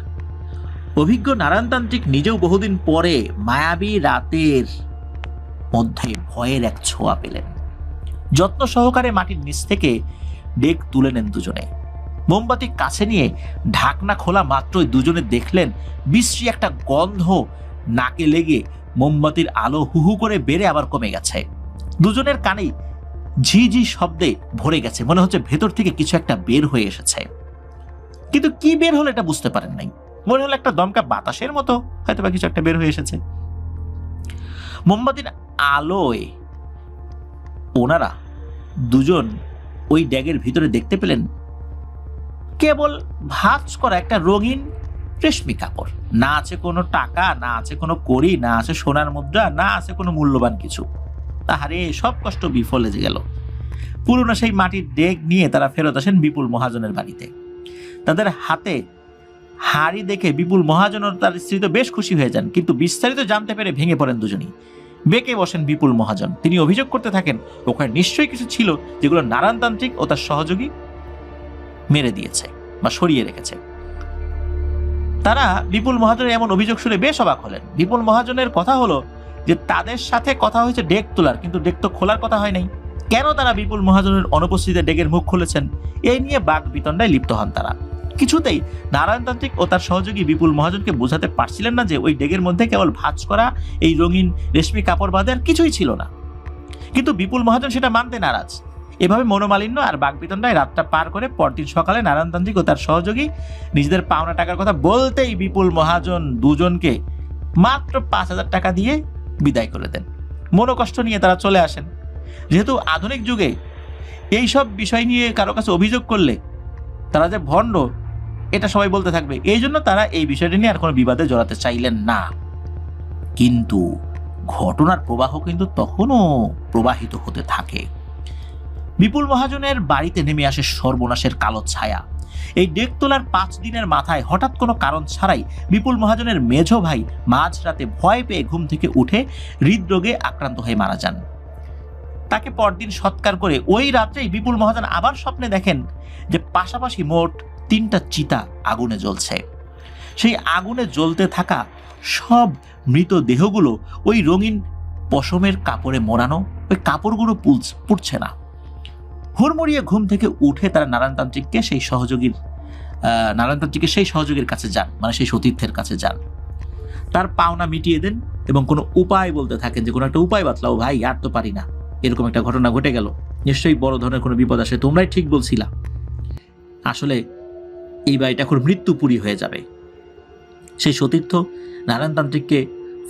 অভিজ্ঞ নারায়ণতান্ত্রিক নিজেও বহুদিন পরে মায়াবী রাতের মধ্যে ভয়ের এক ছোঁয়া পেলেন। যত্ন সহকারে মাটির নিচ থেকে ডেক তুলে নেন দুজনে। মোমবাতি কাছে নিয়ে ঢাকনা খোলা মাত্রই দুজনে দেখলেন বিশ্রী একটা গন্ধ নাকে লেগে মোমবাতির আলো হুহু করে বেড়ে আবার কমে গেছে। দুজনের কানেই ঝিঝি শব্দে ভরে গেছে, মনে হচ্ছে ভেতর থেকে কিছু একটা বের হয়ে এসেছে। কিন্তু কি বের হলো এটা বুঝতে পারেন নাই। মনে হলো একটা দমকা বাতাসের মতো হয়তো বা কিছু একটা বের হয়ে এসেছে। মোমবাতির আলোয় ওনারা দুজন ওই ড্যাগের ভিতরে দেখতে পেলেন কেবল ভাঁজ করা একটা রঙিন রেশমি কাপড়। না আছে কোনো টাকা, না আছে কোনো কড়ি, না আছে সোনার মুদ্রা, না আছে কোনো মূল্যবান কিছু। তাহারে সব কষ্ট বিফলে গেল। পুরোনো সেই মাটির ডেগ নিয়ে তারা ফেরত আসেন বিপুল মহাজনের বাড়িতে। তাদের হাতে হাড়ি দেখে বিপুল মহাজন ও তার স্ত্রী তো বেশ খুশি হয়ে যান, কিন্তু বিস্তারিত জানতে পেরে ভেঙে পড়েন দুজনই। বেঁকে বসেন বিপুল মহাজন। তিনি অভিযোগ করতে থাকেন ওখানে নিশ্চয়ই কিছু ছিল যেগুলো নারায়ণতান্ত্রিক ও তার সহযোগী মেরে দিয়েছে বা সরিয়ে রেখেছে। তারা বিপুল মহাজনের এমন অভিযোগ শুনে বেশ অবাক হলেন। বিপুল মহাজনের কথা হলো যে তাদের সাথে কথা হয়েছে ডেক তোলার, কিন্তু ডেক তো খোলার কথা হয় নাই। কেন তারা বিপুল মহাজনের অনুপস্থিতিতে ডেকের মুখ খুলেছেন, এই নিয়ে বাক বিতণ্ডায় লিপ্ত হন তারা। কিছুতেই নারায়ণতান্ত্রিক ও তার সহযোগী বিপুল মহাজনকে বোঝাতে পারছিলেন না যে ওই ডেগের মধ্যে কেবল ভাঁজ করা এই রঙিন রেশমি কাপড় বাদে আর কিছুই ছিল না। কিন্তু বিপুল মহাজন সেটা মানতে নারাজ। এভাবে মনোমালিন্য আর বাকবিতণ্ডায় রাতটা পার করে পরদিন সকালে নারায়ণতান্ত্রিক ও তার সহযোগী নিজেদের পাওনা টাকার কথা বলতেই বিপুল মহাজন দুজনকে মাত্র 5,000 টাকা দিয়ে বিদায় করে দেন। মনোকষ্ট নিয়ে তারা চলে আসেন। যেহেতু আধুনিক যুগে এইসব বিষয় নিয়ে কারো কাছে অভিযোগ করলে তারা যে ভণ্ড এটা সবাই বলতে থাকবে, এই জন্য তারা এই বিষয়টা নিয়ে আর কোনো বিবাদে জড়াতে চাইলেন না। কিন্তু ঘটনার প্রবাহ কিন্তু তখনও প্রবাহিত হতে থাকে। বিপুল মহাজনের বাড়িতে নেমে আসে সর্বনাশের কালো ছায়া। এই ডেক তোলার 5 দিনের মাথায় হঠাৎ কোনো কারণ ছাড়াই বিপুল মহাজনের মেঝো ভাই মাঝরাতে ভয় পেয়ে ঘুম থেকে উঠে হৃদরোগে আক্রান্ত হয়ে মারা যান। তাকে পরদিন সৎকার করে ওই রাত্রেই বিপুল মহাজন আবার স্বপ্নে দেখেন যে পাশাপাশি মোট 3টা চিতা আগুনে জ্বলছে। সেই আগুনে জ্বলতে থাকা সব মৃত দেহগুলো ওই রঙিন পশমের কাপড়ে মোড়ানো, ওই কাপড়গুলো পুড়ছে না। হুড়মুড়িয়ে ঘুম থেকে উঠে তারা নারায়ণতান্ত্রিককে সেই সহযোগীর নারায়ণতান্ত্রিকের সেই সহযোগীর কাছে যান, মানে সেই সতীর্থের কাছে যান, তার পাওনা মিটিয়ে দেন এবং কোনো উপায় বলতে থাকেন যে কোনো একটা উপায় বাতলাও ভাই, আর তো পারি না, এরকম একটা ঘটনা ঘটে গেল, নিশ্চয়ই বড় ধরনের কোনো বিপদ আসে, তোমরাই ঠিক বলছিলা, আসলে এই বাড়িটা এখন মৃত্যুপুরী হয়ে যাবে। সেই সতীর্থ নারায়ণতান্ত্রিককে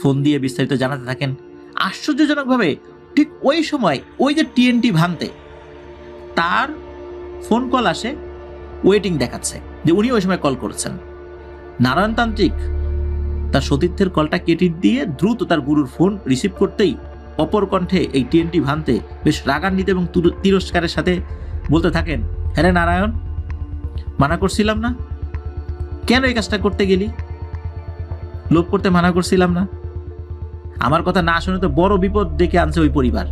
ফোন দিয়ে বিস্তারিত জানাতে থাকেন। আশ্চর্যজনকভাবে ঠিক ওই সময় ওই যে টিএনটি ভাঙতে তার ফোন কল আসে, ওয়েটিং দেখাচ্ছে যে উনি ওই সময় কল করেছেন। নারায়ণতান্ত্রিক তার সতীর্থের কলটা কেটে দিয়ে দ্রুত তার গুরুর ফোন রিসিভ করতেই অপর কণ্ঠে এই টিএনটি ভাঙতে বেশ রাগান্বিত এবং তিরস্কারের সাথে বলতে থাকেন, হ্যাঁ নারায়ণ, মানা করছিলাম না, কেন এই কাজটা করতে গেলি? লোভ করতে মানা করছিলাম না? আমার কথা না শুনে তো বড় বিপদ ডেকে আনছে ওই পরিবার,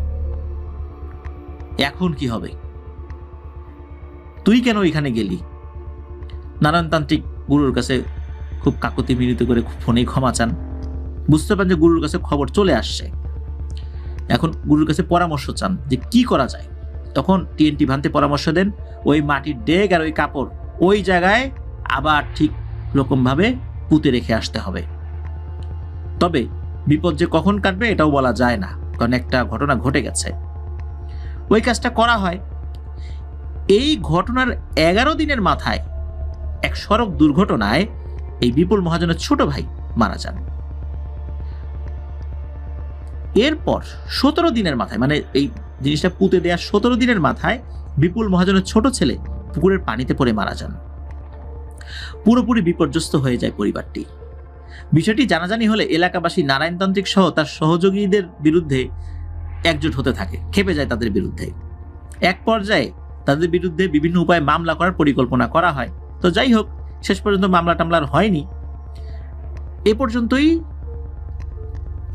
এখন কি হবে? তুই কেন ওইখানে গেলি? নারায়ণতান্ত্রিক গুরুর কাছে খুব কাকুতি মিনতি করে ফোনে ক্ষমা চান। বুঝতে পারেন যে গুরুর কাছে খবর চলে আসছে, এখন গুরুর কাছে পরামর্শ চান যে কি করা যায়। তখন টিএনটি ভাঙতে পরামর্শ দেন, ওই মাটির ডেক আর ওই কাপড় ওই জায়গায় আবার ঠিক রকম ভাবে পুঁতে রেখে আসতে হবে। তবে বিপদ যে কখন কাটবে এটাও বলা যায় না, কারণ একটা ঘটনা ঘটে গেছে। ওই কাজটা করা হয়। এই ঘটনার 11 দিনের মাথায় এক সড়ক দুর্ঘটনায় এই বিপুল মহাজনের ছোট ভাই মারা যান। এরপর 17 দিনের মাথায়, মানে এই জিনিসটা পুঁতে দেওয়ার 17 দিনের মাথায় বিপুল মহাজনের ছোট ছেলে পুকুরের পানিতে পড়ে মারা যান। পুরোপুরি বিপর্যস্ত হয়ে যায় পরিবারটি। বিষয়টি জানাজানি হলে এলাকাবাসী নারায়ণতান্ত্রিক সহ তার সহযোগীদের বিরুদ্ধে একজোট হতে থাকে, খেপে যায় তাদের বিরুদ্ধে। এক পর্যায়ে তাদের বিরুদ্ধে বিভিন্ন উপায়ে মামলা করার পরিকল্পনা করা হয়। তো যাই হোক, শেষ পর্যন্ত মামলা টামলার হয়নি, এ পর্যন্তই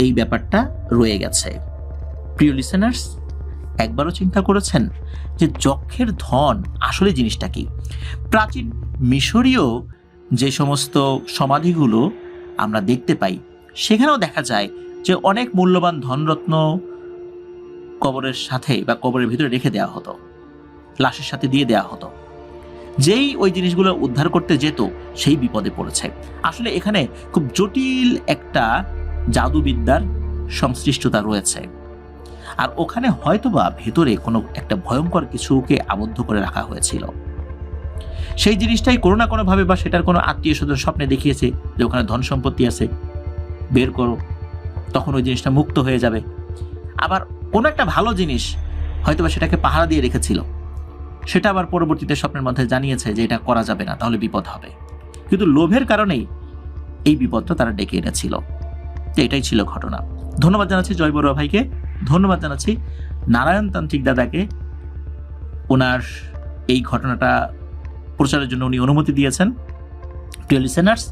এই ব্যাপারটা রয়ে গেছে। প্রিয় লিসেনার্স, একবারও চিন্তা করেছেন যে যক্ষের ধন আসলে জিনিসটা কি? প্রাচীন মিশরীয় যে সমস্ত সমাধিগুলো আমরা দেখতে পাই সেখানেও দেখা যায় যে অনেক মূল্যবান ধনরত্ন কবরের সাথে বা কবরের ভিতরে রেখে দেওয়া হতো, লাশের সাথে দিয়ে দেওয়া হতো। যেই ওই জিনিসগুলো উদ্ধার করতে যেত সেই বিপদে পড়েছে। আসলে এখানে খুব জটিল একটা জাদুবিদ্যার সংশ্লিষ্টতা রয়েছে, আর ওখানে হয়তোবা ভেতরে কোনো একটা ভয়ঙ্কর কিছুকে আবদ্ধ করে রাখা হয়েছিল। সেই জিনিসটাই কোনো না কোনোভাবে বা সেটার কোনো আত্মীয় স্বজন স্বপ্নে দেখিয়েছে যে ওখানে ধন সম্পত্তি আছে, বের করো, তখন ওই জিনিসটা মুক্ত হয়ে যাবে। আবার কোনো একটা ভালো জিনিস হয়তোবা সেটাকে পাহারা দিয়ে রেখেছিল, সেটা আবার পরবর্তীতে স্বপ্নের মধ্যে জানিয়েছে যে এটা করা যাবে না, তাহলে বিপদ হবে। কিন্তু লোভের কারণেই এই বিপদটা তারা ডেকে এনেছিল। এটাই ছিল ঘটনা। ধন্যবাদ জানাচ্ছি জয় বড়ুয়া ভাইকে, ধন্যবাদ জানাচ্ছি নারায়ণতান্ত্রিক দাদাকে, ওনার এই ঘটনাটা প্রচারের জন্য উনি অনুমতি দিয়েছেন। প্রিয় লিসেনার্স,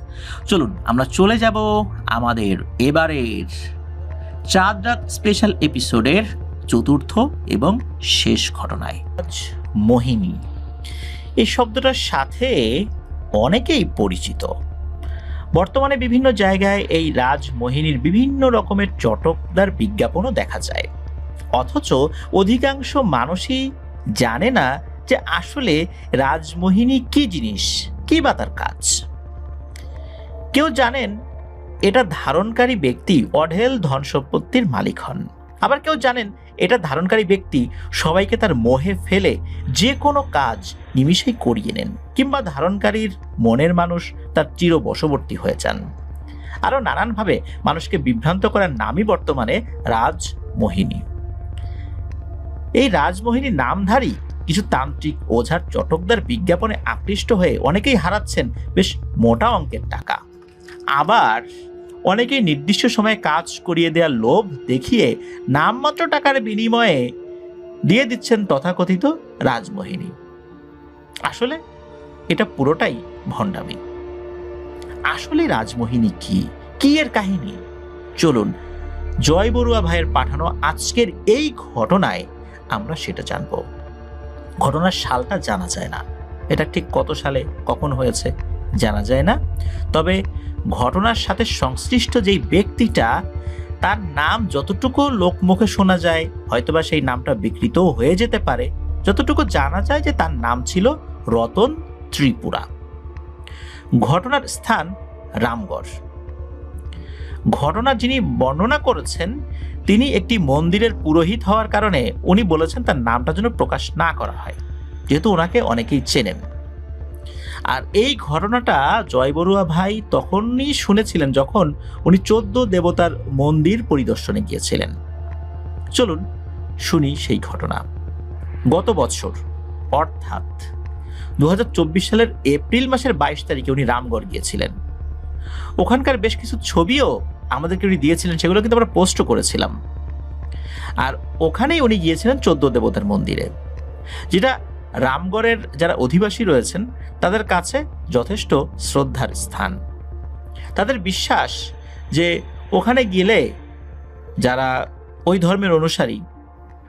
চলুন আমরা চলে যাব আমাদের এবারের চাঁদ রাত স্পেশাল এপিসোডের চতুর্থ এবং শেষ ঘটনায়। মোহিনী এই শব্দটার সাথে অনেকেই পরিচিত। বর্তমানে বিভিন্ন জায়গায় এই রাজমোহিনীর বিভিন্ন রকমের চটকদার বিজ্ঞাপনও দেখা যায়, অথচ অধিকাংশ মানুষই জানে না যে আসলে রাজমোহিনী কি জিনিস, কি বা তার কাজ। কেউ জানেন এটা ধারণকারী ব্যক্তি অঢেল ধন সম্পত্তির মালিক হন, আবার কেউ জানেন এটা ধারণকারী ব্যক্তি সবাইকে তার মোহে ফেলে যে কোনো কাজ নিমিষেই করিয়ে নেন, কিংবা ধারণকারীর মনের মানুষ তার চির বশবর্তী হয়ে যান। আরও নানানভাবে মানুষকে বিভ্রান্ত করার নামই বর্তমানে রাজমোহিনী। এই রাজমোহিনী নামধারী কিছু তান্ত্রিক ওঝার চটকদার বিজ্ঞাপনে আকৃষ্ট হয়ে অনেকেই হারাচ্ছেন বেশ মোটা অঙ্কের টাকা। আবার অনেকেই নির্দিষ্ট সময়ে কাজ করিয়ে দেওয়ার লোভ দেখিয়ে নামমাত্র টাকার বিনিময়ে দিয়ে দিচ্ছেন তথাকথিত রাজমোহিনী। আসলে এটা পুরোটাই ভণ্ডামি। আসলে রাজমোহিনী কি এর কাহিনী? চলুন জয় বড়ুয়া ভাইয়ের পাঠানো আজকের এই ঘটনায় আমরা সেটা জানব। ঘটনার সালটা জানা যায় না, এটা ঠিক কত সালে কখন হয়েছে জানা যায় না, তবে ঘটনার সাথে সংশ্লিষ্ট যেই ব্যক্তিটা, তার নাম যতটুকু লোকমুখে শোনা যায়, হয়তোবা সেই নামটা বিকৃতও হয়ে যেতে পারে। যতটুকু জানা যায় যে তার নাম ছিল রতন ত্রিপুরা। ঘটনার স্থান রামগড়। ঘটনার যিনি বর্ণনা করেছেন তিনি একটি মন্দিরের পুরোহিত হওয়ার কারণে উনি বলেছেন তার নামটা যেন প্রকাশ না করা হয়, যেহেতু ওনাকে অনেকেই চেনেন। আর এই ঘটনাটা জয় বড়ুয়া ভাই তখনই শুনেছিলেন যখন উনি 14 দেবতার মন্দির পরিদর্শনে গিয়েছিলেন। চলুন শুনি সেই ঘটনা। গত বছর অর্থাৎ 2024 সালের এপ্রিল মাসের 22 তারিখে উনি রামগড় গিয়েছিলেন। ওখানকার বেশ কিছু ছবিও আমাদেরকে উনি দিয়েছিলেন, সেগুলো কিন্তু আমরা পোস্টও করেছিলাম। আর ওখানেই উনি গিয়েছিলেন 14 দেবতার মন্দিরে, যেটা রামগড়ের যারা অধিবাসী রয়েছেন তাদের কাছে যথেষ্ট শ্রদ্ধার স্থান। তাদের বিশ্বাস যে ওখানে গেলে যারা ওই ধর্মের অনুসারী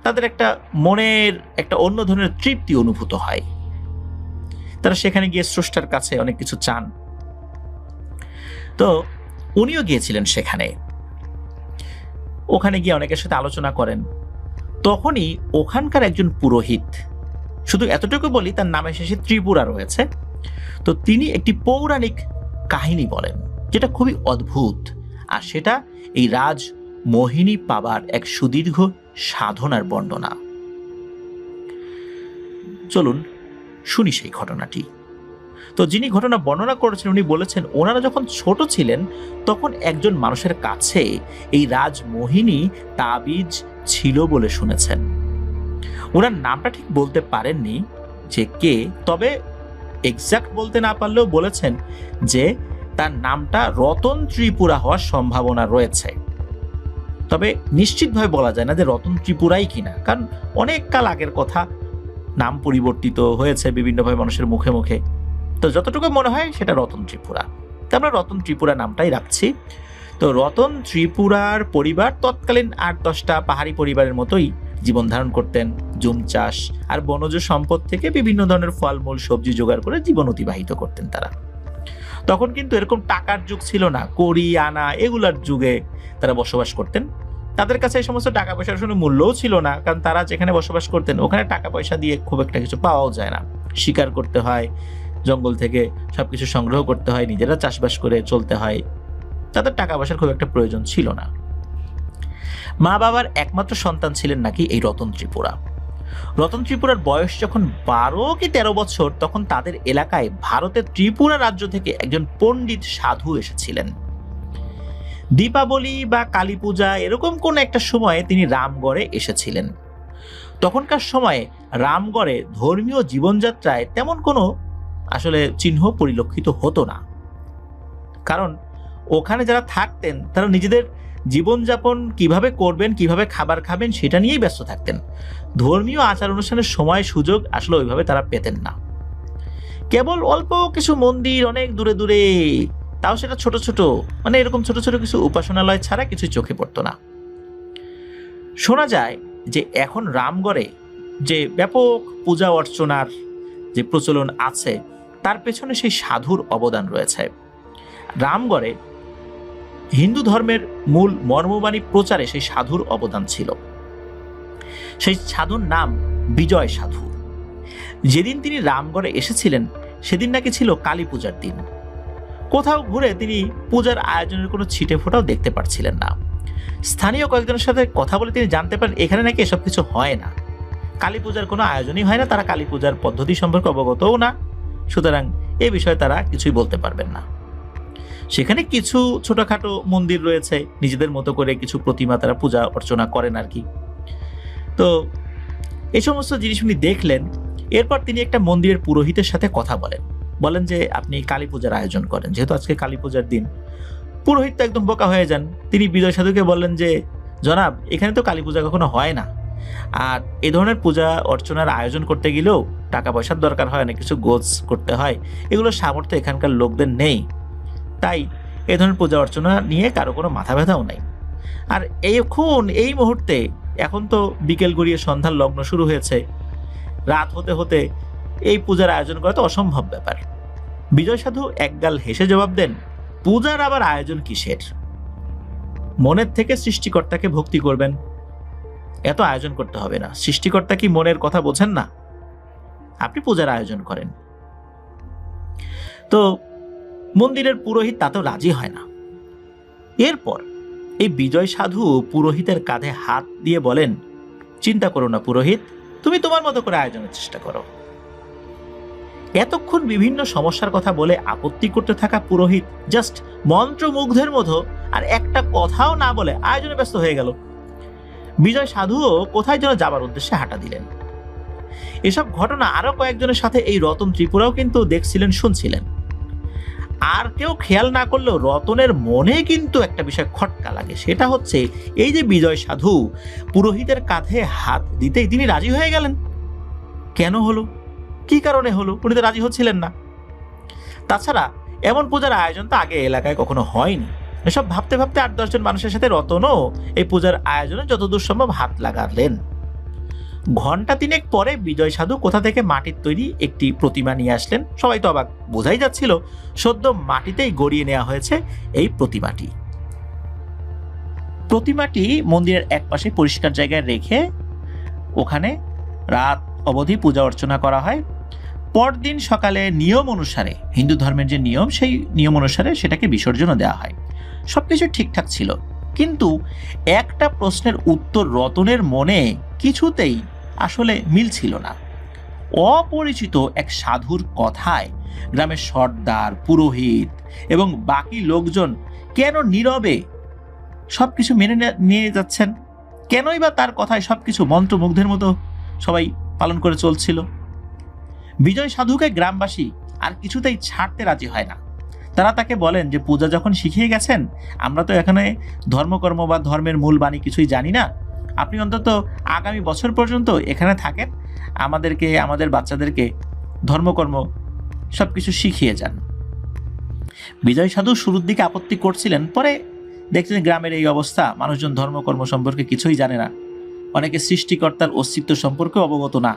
তাদের একটা মনের একটা অন্য ধরনের তৃপ্তি অনুভূত হয়। তারা সেখানে গিয়ে স্রষ্টার কাছে অনেক কিছু চান। তো উনিও গিয়েছিলেন সেখানে। ওখানে গিয়ে অনেকের সাথে আলোচনা করেন। তখনই ওখানকার একজন পুরোহিত, শুধু এতটুকু বলি তার নামের শেষে ত্রিপুরা রয়েছে, তো তিনি একটি পৌরাণিক কাহিনী বলেন যেটা খুবই অদ্ভুত। আর সেটা এই রাজ মোহিনী পাবার এক সুদীর্ঘ সাধনার বর্ণনা। চলুন শুনি সেই ঘটনাটি। তো যিনি ঘটনা বর্ণনা করেছেন উনি বলেছেন ওনারা যখন ছোট ছিলেন তখন একজন মানুষের কাছে এই রাজমোহিনী তাবিজ ছিল বলে শুনেছেন। ওনার নামটা ঠিক বলতে পারেননি যে কে, তবে এক্সাক্ট বলতে না পারলেও বলেছেন যে তার নামটা রতন ত্রিপুরা হওয়ার সম্ভাবনা রয়েছে। তবে নিশ্চিতভাবে বলা যায় না যে রতন ত্রিপুরাই কিনা, কারণ অনেক কাল আগের কথা, নাম পরিবর্তিত হয়েছে বিভিন্নভাবে মানুষের মুখে মুখে। তো যতটুকু মনে হয় সেটা রতন ত্রিপুরা, তো আমরা রতন ত্রিপুরা নামটাই রাখছি। তো রতন ত্রিপুরার পরিবার তৎকালীন 8-10টা পাহাড়ি পরিবারের মতোই জীবন ধারণ করতেন। জুম চাষ আর বনজ সম্পদ থেকে বিভিন্ন ধরনের ফলমূল সবজি জোগাড় করে জীবন অতিবাহিত করতেন তারা। তখন কিন্তু এরকম টাকার যুগ ছিল না, কড়ি আনা এগুলার যুগে তারা বসবাস করতেন। তাদের কাছে এই সমস্ত টাকা পয়সার কোনো মূল্যও ছিল না, কারণ তারা যেখানে বসবাস করতেন ওখানে টাকা পয়সা দিয়ে খুব একটা কিছু পাওয়াও যায় না। শিকার করতে হয়, জঙ্গল থেকে সবকিছু সংগ্রহ করতে হয়, নিজেরা চাষবাস করে চলতে হয়। তাদের টাকা পয়সার খুব একটা প্রয়োজন ছিল না। মা বাবার একমাত্র সন্তান ছিলেন নাকি এই রতন ত্রিপুরা। রতন ত্রিপুরার বয়স যখন 12 কি 13 বছর তখন তাদের এলাকায় ভারতের ত্রিপুরা রাজ্য থেকে একজন পণ্ডিত সাধু এসেছিলেন। দীপাবলি বা কালী পূজা এরকম কোন একটা সময়ে তিনি রামগড়ে এসেছিলেন। তখনকার সময়ে রামগড়ে ধর্মীয় জীবনযাত্রায় তেমন কোনো আসলে চিহ্ন পরিলক্ষিত হতো না, কারণ ওখানে যারা থাকতেন তারা নিজেদের জীবনযাপন কিভাবে করবেন, কিভাবে খাবার খাবেন সেটা নিয়েই ব্যস্ত থাকতেন। ধর্মীয় আচার অনুষ্ঠানের সময় সুযোগ আসলে ওইভাবে তারা পেতেন না। কেবল অল্প কিছু মন্দির অনেক দূরে দূরে, তাও সেটা ছোট ছোট, মানে এরকম ছোট ছোট কিছু উপাসনালয় ছাড়া কিছু চোখে পড়তো না। শোনা যায় যে এখন রামগড়ে যে ব্যাপক পূজা অর্চনার যে প্রচলন আছে তার পেছনে সেই সাধুর অবদান রয়েছে। রামগড়ে হিন্দু ধর্মের মূল মর্মবাণী প্রচারে সেই সাধুর অবদান ছিল। সেই সাধুর নাম বিজয় সাধু। যেদিন তিনি রামগড়ে এসেছিলেন সেদিন নাকি ছিল কালী পূজার দিন। কোথাও ঘুরে তিনি পূজার আয়োজনের কোনো ছিটে ফোঁটাও দেখতে পাচ্ছিলেন না। স্থানীয় কয়েকজনের সাথে কথা বলে তিনি জানতে পারেন এখানে নাকি এসব কিছু হয় না, কালী পূজার কোনো আয়োজনই হয় না, তারা কালী পূজার পদ্ধতি সম্পর্কে অবগতও না, সুতরাং এ বিষয়ে তারা কিছুই বলতে পারবেন না। সেখানে কিছু ছোটখাটো মন্দির রয়েছে, নিজেদের মতো করে কিছু প্রতিমা তারা পূজা অর্চনা করেন আর কি। তো এই সমস্ত জিনিস উনি দেখলেন। এরপর তিনি একটা মন্দিরের পুরোহিতের সাথে কথা বলেন যে আপনি কালী পূজার আয়োজন করেন, যেহেতু আজকে কালী পূজার দিন। পুরোহিত তো একদম বোকা হয়ে যান, তিনি বিজয় সাধুকে বললেন যে জনাব এখানে তো কালী পূজা কখনো হয় না, আর এই ধরনের পূজা অর্চনার আয়োজন করতে গেলেও টাকা পয়সার দরকার হয়, অনেক কিছু গোছ করতে হয়, এগুলো সামর্থ্য এখানকার লোকদের নেই, তাই এই ধরনের পূজা অর্চনা নিয়ে কারো কোনো মাথা ব্যথাও নাই। আর এই মুহূর্তে এখন তো বিকেল গড়িয়ে সন্ধ্যার লগ্ন শুরু হয়েছে, রাত হতে হতে এই পূজার আয়োজন করা তো অসম্ভব ব্যাপার। বিজয় সাধু একগাল হেসে জবাব দেন, পূজার আবার আয়োজন কিসের? মনের থেকে সৃষ্টিকর্তাকে ভক্তি করবেন, এত আয়োজন করতে হবে না। সৃষ্টিকর্তা কি মনের কথা বোঝেন না? আপনি পূজার আয়োজন করেন। তো মন্দিরের পুরোহিত তাতেও রাজি হয় না। এরপর এই বিজয় সাধু পুরোহিতের কাঁধে হাত দিয়ে বলেন, চিন্তা করো না পুরোহিত, তুমি তোমার মতো করে আয়োজনের চেষ্টা করো। এতক্ষণ বিভিন্ন সমস্যার কথা বলে আপত্তি করতে থাকা পুরোহিত জাস্ট মন্ত্রমুগ্ধের মতো আর একটা কথাও না বলে আয়োজনে ব্যস্ত হয়ে গেল। বিজয় সাধুও কোথায় যেন যাবার উদ্দেশ্যে হাঁটা দিলেন। এসব ঘটনা আরো কয়েকজনের সাথে এই রতন ত্রিপুরাও কিন্তু দেখছিলেন, শুনছিলেন। আর কেউ খেয়াল না করলেও রতনের মনে কিন্তু একটা বিষয় খটকা লাগে, সেটা হচ্ছে এই যে বিজয় সাধু পুরোহিতের কাঁধে হাত দিতেই তিনি রাজি হয়ে গেলেন। কেন হলো, কি কারণে হলো? উনি তো রাজি হচ্ছিলেন না। তাছাড়া এমন পূজার আয়োজন তো আগে এলাকায় কখনো হয়নি। এসব ভাবতে ভাবতে 8-10 জন মানুষের সাথে রতনও এই পূজার আয়োজনে যতদূর সম্ভব হাত লাগালেন। ঘন্টা 3 পরে বিজয় সাধু কোথা থেকে মাটির তৈরি একটি প্রতিমা নিয়ে আসলেন। সবাই তো অবাক, বোঝাই যাচ্ছিল সদ্য মাটিতেই গড়িয়ে নেওয়া হয়েছে এই প্রতিমাটি। প্রতিমাটি মন্দিরের এক পাশে পরিষ্কার জায়গায় রেখে ওখানে রাত অবধি পূজা অর্চনা করা হয়। পরদিন সকালে নিয়ম অনুসারে, হিন্দু ধর্মের যে নিয়ম, সেই নিয়ম অনুসারে সেটাকে বিসর্জনও দেওয়া হয়। সবকিছু ঠিকঠাক ছিল, কিন্তু একটা প্রশ্নের উত্তর রতনের মনে কিছুতেই আসলে মিলছিল না। অপরিচিত এক সাধুর কথায় গ্রামের সর্দার, পুরোহিত এবং বাকি লোকজন কেন নীরবে সবকিছু মেনে নিয়ে যাচ্ছেন? কেনই বা তার কথায় সবকিছু মন্ত্রমুগ্ধের মতো সবাই পালন করে চলছিল? বিজয় সাধুকে গ্রামবাসী আর কিছুতেই ছাড়তে রাজি হয় না। তারা তাকে বলেন যে পূজা যখন শিখিয়ে গেছেন, আমরা তো এখানে ধর্মকর্ম বা ধর্মের মূল বাণী কিছুই জানি না, আপনি অন্তত আগামী বছর পর্যন্ত এখানে থাকেন, আমাদেরকে, আমাদের বাচ্চাদেরকে ধর্মকর্ম সবকিছু শিখিয়ে যান। বিজয় সাধু শুরুর দিকে আপত্তি করছিলেন, পরে দেখছেন গ্রামের এই অবস্থা, মানুষজন ধর্মকর্ম সম্পর্কে কিছুই জানে না, অনেকে সৃষ্টিকর্তার অস্তিত্ব সম্পর্কে অবগত না।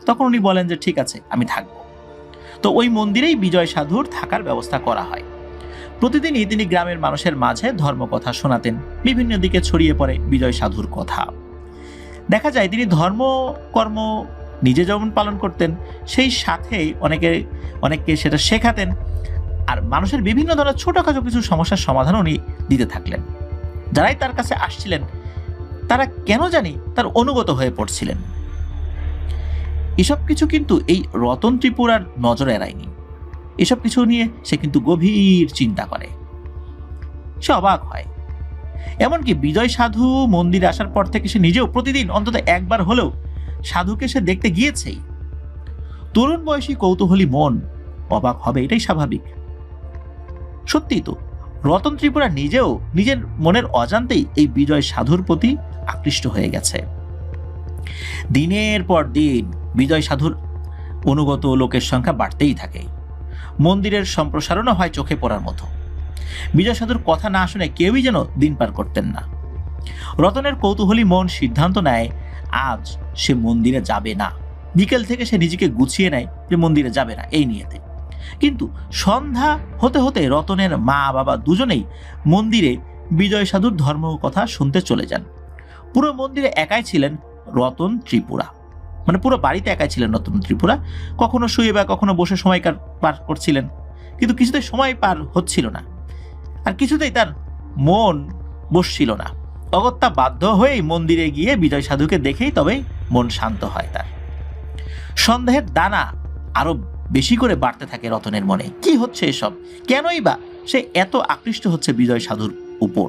তখন উনি বলেন যে ঠিক আছে, আমি থাকবো। তো ওই মন্দিরেই বিজয় সাধুর থাকার ব্যবস্থা করা হয়। প্রতিদিনই তিনি গ্রামের মানুষের মাঝে ধর্মকথা শোনাতেন। বিভিন্ন দিকে ছড়িয়ে পড়ে বিজয় সাধুর কথা। দেখা যায় তিনি ধর্মকর্ম নিজে যেমন পালন করতেন, সেই সাথেই অনেককে সেটা শেখাতেন। আর মানুষের বিভিন্ন ধরনের ছোটখাটো কিছু সমস্যার সমাধান উনি দিতে থাকলেন। যারাই তার কাছে আসছিলেন তারা কেন জানি তার অনুগত হয়ে পড়ছিলেন। এসব কিছু কিন্তু এই রতন ত্রিপুরার নজর এড়ায়নি। এসব কিছু নিয়ে সে কিন্তু গভীর চিন্তা করে, সে অবাক হয়। এমনকি বিজয় সাধু মন্দিরে আসার পর থেকে সে নিজেও প্রতিদিন অন্তত একবার হলেও সাধুকে সে দেখতে গিয়েছেই। তরুণ বয়সী কৌতূহলী মন অবাক হবে, এটাই স্বাভাবিক। সত্যি তো, রতন ত্রিপুরা নিজেও নিজের মনের অজান্তেই এই বিজয় সাধুর প্রতি আকৃষ্ট হয়ে গেছে। দিনের পর দিন বিজয় সাধুর অনুগত লোকের সংখ্যা বাড়তেই থাকে। মন্দিরের সম্প্রসারণও হয় চোখে পড়ার মতো। বিজয় সাধুর কথা না শুনে কেউই যেন দিন পার করতেন না। রতনের কৌতূহলী মন সিদ্ধান্ত নেয় আজ সে মন্দিরে যাবে না। বিকেল থেকে সে নিজেকে গুছিয়ে নেয় যে মন্দিরে যাবে না এই নিয়েতে। কিন্তু সন্ধ্যা হতে হতে রতনের মা বাবা দুজনেই মন্দিরে বিজয় সাধুর ধর্ম কথা শুনতে চলে যান। পুরো মন্দিরে একাই ছিলেন রতন ত্রিপুরা, মানে পুরো বাড়িতে একাই ছিলেন রতন ত্রিপুরা। কখনো শুয়ে বা কখনো বসে সময় পার করছিলেন, কিন্তু কিছুতেই সময় পার হচ্ছিল না, আর কিছুতেই তার মন বসছিল না। অগত্যা বাধ্য হয়েই মন্দিরে গিয়ে বিজয় সাধুকে দেখেই তবেই মন শান্ত হয় তার। সন্দেহের দানা আরো বেশি করে বাড়তে থাকে রতনের মনে। কি হচ্ছে এসব? কেনই বা সে এত আকৃষ্ট হচ্ছে বিজয় সাধুর উপর?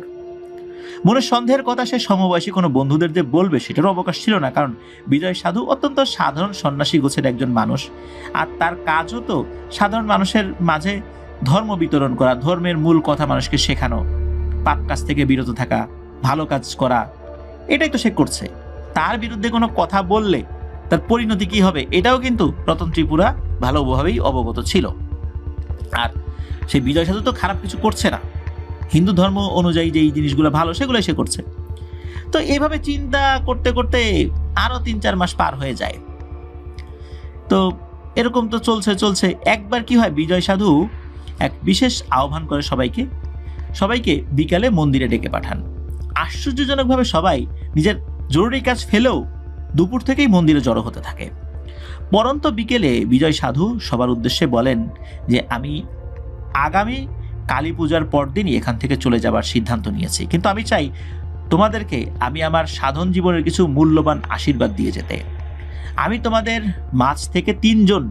মনের সন্দেহের কথা সে সমবয়সী কোনো বন্ধুদের যে বলবে সেটারও অবকাশ ছিল না, কারণ বিজয় সাধু অত্যন্ত সাধারণ সন্ন্যাসী গোছের একজন মানুষ। আর তার কাজও তো সাধারণ মানুষের মাঝে ধর্ম বিতরণ করা, ধর্মের মূল কথা মানুষকে শেখানো, পাপ কাজ থেকে বিরত থাকা, ভালো কাজ করা, এটাই তো সে করছে। তার বিরুদ্ধে কোনো কথা বললে তার পরিণতি কি হবে এটাও কিন্তু রতন ত্রিপুরা ভালোভাবেই অবগত ছিল। আর সেই বিজয় সাধু তো খারাপ কিছু করছে না, হিন্দু ধর্ম অনুযায়ী যেই জিনিসগুলো ভালো সেগুলো সে করছে। তো এইভাবে চিন্তা করতে করতে আরো 3-4 মাস পার হয়ে যায়। তো এরকম তো চলছে। একবার কি হয়, বিজয় সাধু এক বিশেষ আহ্বান করে সবাইকে বিকালে মন্দিরে ডেকে পাঠান। আশ্চর্যজনকভাবে সবাই নিজের জরুরি কাজ ফেলেও দুপুর থেকেই মন্দিরে জড়ো হতে থাকে। পরন্ত বিকেলে বিজয় সাধু সবার উদ্দেশ্যে বলেন যে আমি আগামী কালী পূজার পরদিনই এখান থেকে চলে যাবার সিদ্ধান্ত নিয়েছি, কিন্তু আমি চাই তোমাদেরকে আমি আমার সাধন জীবনের কিছু মূল্যবান আশীর্বাদ দিয়ে যেতে। আমি তোমাদের মাঝ থেকে 3 জন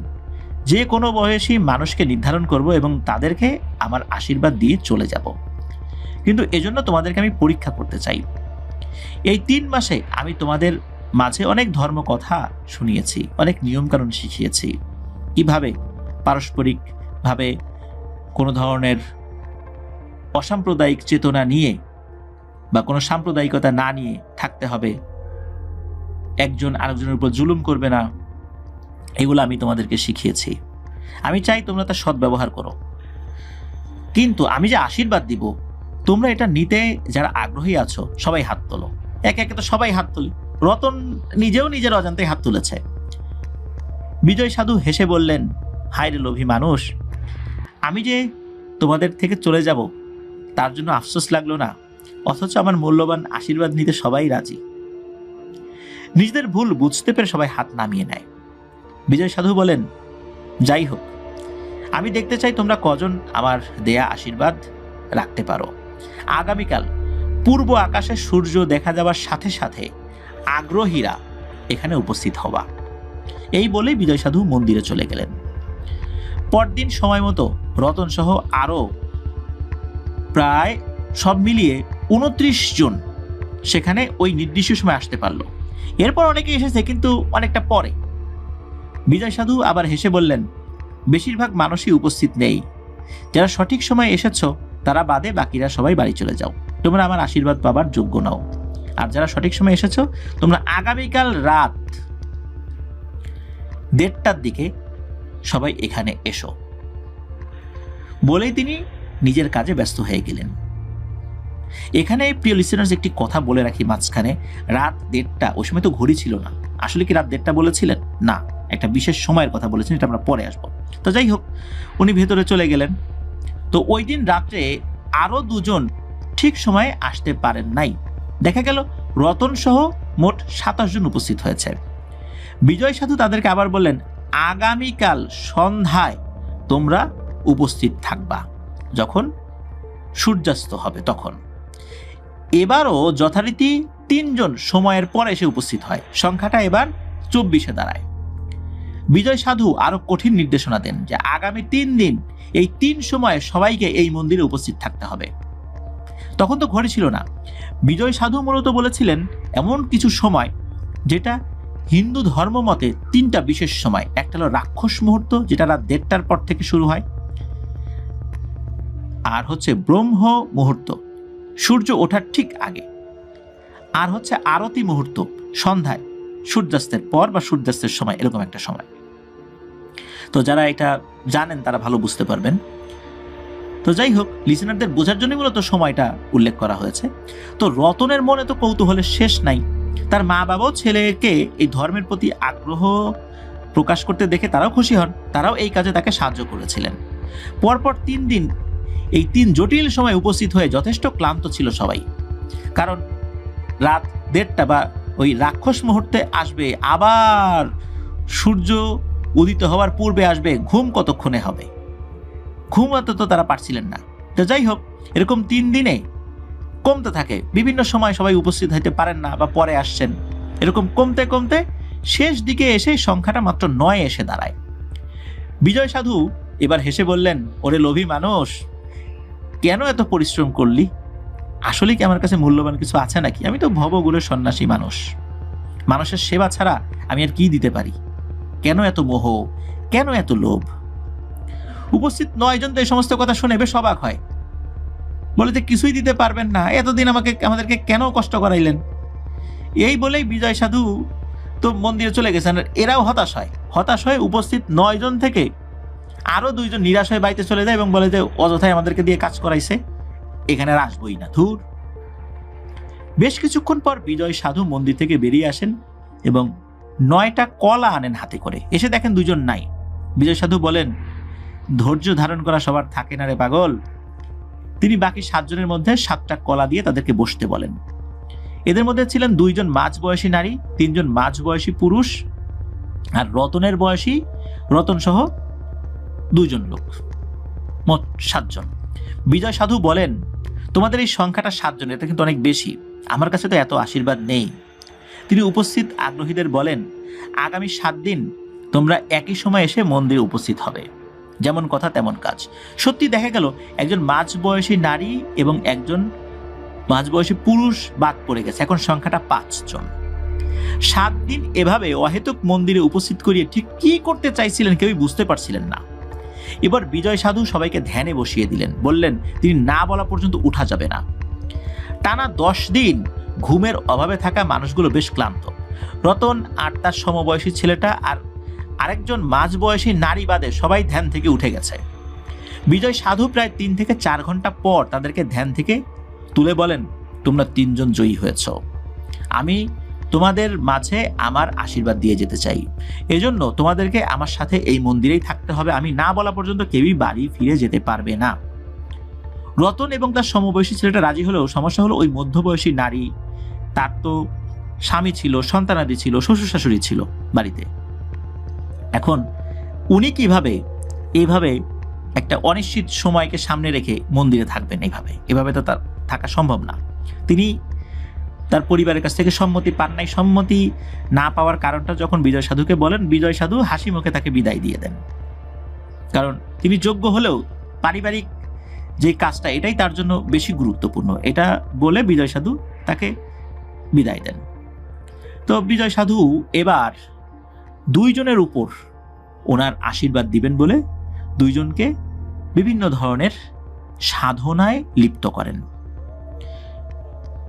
যে কোনো বয়সী মানুষকে নির্ধারণ করব এবং তাদেরকে আমার আশীর্বাদ দিয়ে চলে যাব। কিন্তু এজন্য তোমাদেরকে আমি পরীক্ষা করতে চাই। এই 3 মাসে আমি তোমাদের মাঝে অনেক ধর্মকথা শুনিয়েছি, অনেক নিয়মকানুন শিখিয়েছি, কিভাবে পারস্পরিকভাবে কোনো ধরনের অসাম্প্রদায়িক চেতনা নিয়ে বা কোনো সাম্প্রদায়িকতা না নিয়ে থাকতে হবে, একজন আরেকজনের উপর জুলুম করবে না, এগুলো আমি তোমাদেরকে শিখিয়েছি। আমি চাই তোমরা তার সদ্ব্যবহার করো। কিন্তু আমি যে আশীর্বাদ দিব, তোমরা এটা নিতে যারা আগ্রহী আছো সবাই হাত তোলো। একে একে তো সবাই হাত তুলি। রতন নিজেও নিজের অজান্তেই হাত তুলেছে। বিজয় সাধু হেসে বললেন, হায় রে লোভী মানুষ, আমি যে তোমাদের থেকে চলে যাব তার জন্য আফসোস লাগলো না, অথচ আমার মূল্যবান আশীর্বাদ নিতে সবাই রাজি। নিজেদের ভুল বুঝতে পেরে সবাই হাত নামিয়ে নেয়। বিজয় সাধু বলেন, যাই হোক, আমি দেখতে চাই তোমরা কজন আমার দেয়া আশীর্বাদ রাখতে পারো। আগামীকাল পূর্ব আকাশে সূর্য দেখা যাওয়ার সাথে সাথে আগ্রহীরা এখানে উপস্থিত হবা। এই বলেই বিজয় সাধু মন্দিরে চলে গেলেন। পরদিন সময় মতো রতন সহ আরো প্রায় সব মিলিয়ে 29 জন সেখানে ওই নির্দিষ্ট সময় আসতে পারলো। এরপর অনেকে এসেছে, কিন্তু অনেকটা পরে। বিজয় সাধু আবার হেসে বললেন, বেশিরভাগ মানুষই উপস্থিত নেই। যারা সঠিক সময়ে এসেছো তারা বাদে বাকিরা সবাই বাড়ি চলে যাও। তোমরা আমার আশীর্বাদ পাবার যোগ্য নাও। আর যারা সঠিক সময়ে এসেছো তোমরা আগামীকাল রাত 1:30টার দিকে সবাই এখানে এসো। বলেই তিনি নিজের কাজে ব্যস্ত হয়ে গেলেন। এখানে প্রিয় লিসেনার্স একটি কথা বলে রাখি মাঝখানে, রাত 1:30, ওই সময় তো ঘড়ি ছিল না। আসলে কি রাত 1:30 বলেছিলেন? না, একটা বিশেষ সময়ের কথা বলেছেন, এটা আমরা পরে আসবো। তো যাই হোক, উনি ভেতরে চলে গেলেন। তো ওই দিন রাত্রে আরো 2 জন ঠিক সময়ে আসতে পারেন নাই। দেখা গেল রতন সহ মোট 27 জন উপস্থিত হয়েছে। বিজয় সাধু তাদেরকে আবার বললেন, আগামীকাল সন্ধ্যায় তোমরা উপস্থিত থাকবা, যখন সূর্যাস্ত হবে তখন। এবারও যথারীতি 3 জন সময়ের পর এসে উপস্থিত হয়। সংখ্যাটা এবার 24-এ দাঁড়ায়। বিজয় সাধু আরো কঠিন নির্দেশনা দেন যে আগামী 3 দিন এই 3 সময়ে সবাইকে এই মন্দিরে উপস্থিত থাকতে হবে। তখন তো ঘড়ি ছিল না। বিজয় সাধু মূলত বলেছিলেন এমন কিছু সময় যেটা হিন্দু ধর্ম মতে 3টা বিশেষ সময়। একটা হলো রাক্ষস মুহূর্ত, যেটা রাত 1:30টার পর থেকে শুরু হয়, আর হচ্ছে ব্রহ্ম মুহূর্ত, সূর্য ওঠার ঠিক আগে, আর হচ্ছে আরতি মুহূর্ত, সন্ধ্যায় সূর্যাস্তের পর বা সূর্যাস্তের সময়, এরকম একটা সময়। তো যারা এটা জানেন তারা ভালো বুঝতে পারবেন। তো যাই হোক, লিসেনারদের বোঝার জন্য মূলত সময়টা উল্লেখ করা হয়েছে। তো রতনের মনে তো কৌতূহলের শেষ নাই। তার মা বাবাও ছেলেকে এই ধর্মের প্রতি আগ্রহ প্রকাশ করতে দেখে তারাও খুশি হন। তারাও এই কাজে তাকে সাহায্য করেছিলেন। পরপর 3 দিন এই 3 জটিল সময় উপস্থিত হয়ে যথেষ্ট ক্লান্ত ছিল সবাই। কারণ রাত 1:30 বা ওই রাক্ষস মুহূর্তে আসবে, আবার সূর্য উদিত হওয়ার পূর্বে আসবে, ঘুম কতক্ষণে হবে? ঘুমাতে তো তারা পারছিলেন না। তো যাই হোক, এরকম 3 দিনে কমতে থাকে। বিভিন্ন সময় সবাই উপস্থিত হতে পারেন না বা পরে আসছেন। এরকম কমতে কমতে শেষ দিকে এসে সংখ্যাটা মাত্র 9 এসে দাঁড়ায়। বিজয় সাধু এবার হেসে বললেন, ওরে লোভী মানুষ, কেন এত পরিশ্রম করলি? আসলে কি আমার কাছে মূল্যবান কিছু আছে নাকি? আমি তো ভবগুণের সন্ন্যাসী মানুষ। মানুষের সেবা ছাড়া আমি আর কি দিতে পারি? কেন এত মোহ, কেন এত লোভ? উপস্থিত 9 জন তো এই সমস্ত কথা শুনে বেশ অবাক হয়। বলে যে কিছুই দিতে পারবেন না, এতদিন আমাদেরকে কেন কষ্ট করাইলেন? এই বলেই বিজয় সাধু তো মন্দিরে চলে গেছেন। এরাও হতাশ হয়ে উপস্থিত 9 জন থেকে আরো 2 জন নিরাশ হয়ে বাড়িতে চলে যায় এবং বলে যে অযথাই আমাদেরকে দিয়ে কাজ করাইছে, এখানে আর আসবই না, ধুর। বেশ কিছুক্ষণ পর বিজয় সাধু মন্দির থেকে বেরিয়ে আসেন এবং 9টা কলা আনেন হাতে করে। এসে দেখেন 2 জন নাই। বিজয় সাধু বলেন, ধৈর্য ধারণ করা সবার থাকে না রে পাগল। তিনি বাকি 7 জনের মধ্যে 7টা কলা দিয়ে তাদেরকে বসতে বলেন। এদের মধ্যে ছিলেন 2 জন মাঝবয়সী নারী, 3 জন মাঝবয়সী পুরুষ, আর রতন সহ 2 জন লোক। মোট 7 জন। বিজয় সাধু বলেন, তোমাদের এই সংখ্যাটা 7 জন, এটা কিন্তু অনেক বেশি, আমার কাছে তো এত আশীর্বাদ নেই। তিনি উপস্থিত আগ্রহীদের বলেন, আগামী 7 দিন তোমরা একই সময় এসে মন্দিরে উপস্থিত হবে, যেমন কথা তেমন কাজ। সত্যি দেখা গেল একজন মাঝবয়সী নারী এবং একজন মাঝবয়সী পুরুষ বাদ পড়ে গেছে, এখন সংখ্যাটা 5 জন। 7 দিন এভাবে অহেতুক মন্দিরে উপস্থিত করিয়ে ঠিক কি করতে চাইছিলেন কেউই বুঝতে পারছিলেন না। এবার বিজয় সাধু সবাইকে ধ্যানে বসিয়ে দিলেন, বললেন তিনি না বলা পর্যন্ত উঠা যাবে না। টানা 10 দিন ঘুমের অভাবে থাকা মানুষগুলো বেশ ক্লান্ত। রতন আর তার সমবয়সী ছেলেটা আর আরেকজন মাঝবয়সী নারী বাদে সবাই ধ্যান থেকে উঠে গেছে। বিজয় সাধু প্রায় 3 থেকে 4 ঘন্টা পর তাদেরকে ধ্যান থেকে তুলে বলেন, তোমরা 3 জন জয়ী হয়েছ, আমি তোমাদের মাঝে আমার আশীর্বাদ দিয়ে যেতে চাই, এজন্য তোমাদেরকে আমার সাথে এই মন্দিরেই থাকতে হবে, আমি না বলা পর্যন্ত কেউই বাড়ি ফিরে যেতে পারবে না। রতন এবং তার সমবয়সী ছেলেটা রাজি হলেও সমস্যা হলো ওই মধ্যবয়সী নারী, তার তো স্বামী ছিল, সন্তানাদি ছিল, শ্বশুর শাশুড়ি ছিল বাড়িতে। এখন উনি কিভাবে এইভাবে একটা অনিশ্চিত সময়কে সামনে রেখে মন্দিরে থাকবেন? এভাবে তো তার থাকা সম্ভব না। তিনি তার পরিবারের কাছ থেকে সম্মতি পান নাই। সম্মতি না পাওয়ার কারণটা যখন বিজয় সাধুকে বলেন, বিজয় সাধু হাসি মুখে তাকে বিদায় দিয়ে দেন, কারণ তিনি যোগ্য হলেও পারিবারিক যে কাজটা এটাই তার জন্য বেশি গুরুত্বপূর্ণ, এটা বলে বিজয় সাধু তাকে বিদায় দেন। তো বিজয় সাধু এবার 2 জনের উপর ওনার আশীর্বাদ দিবেন বলে 2 জনকে বিভিন্ন ধরনের সাধনায় লিপ্ত করেন।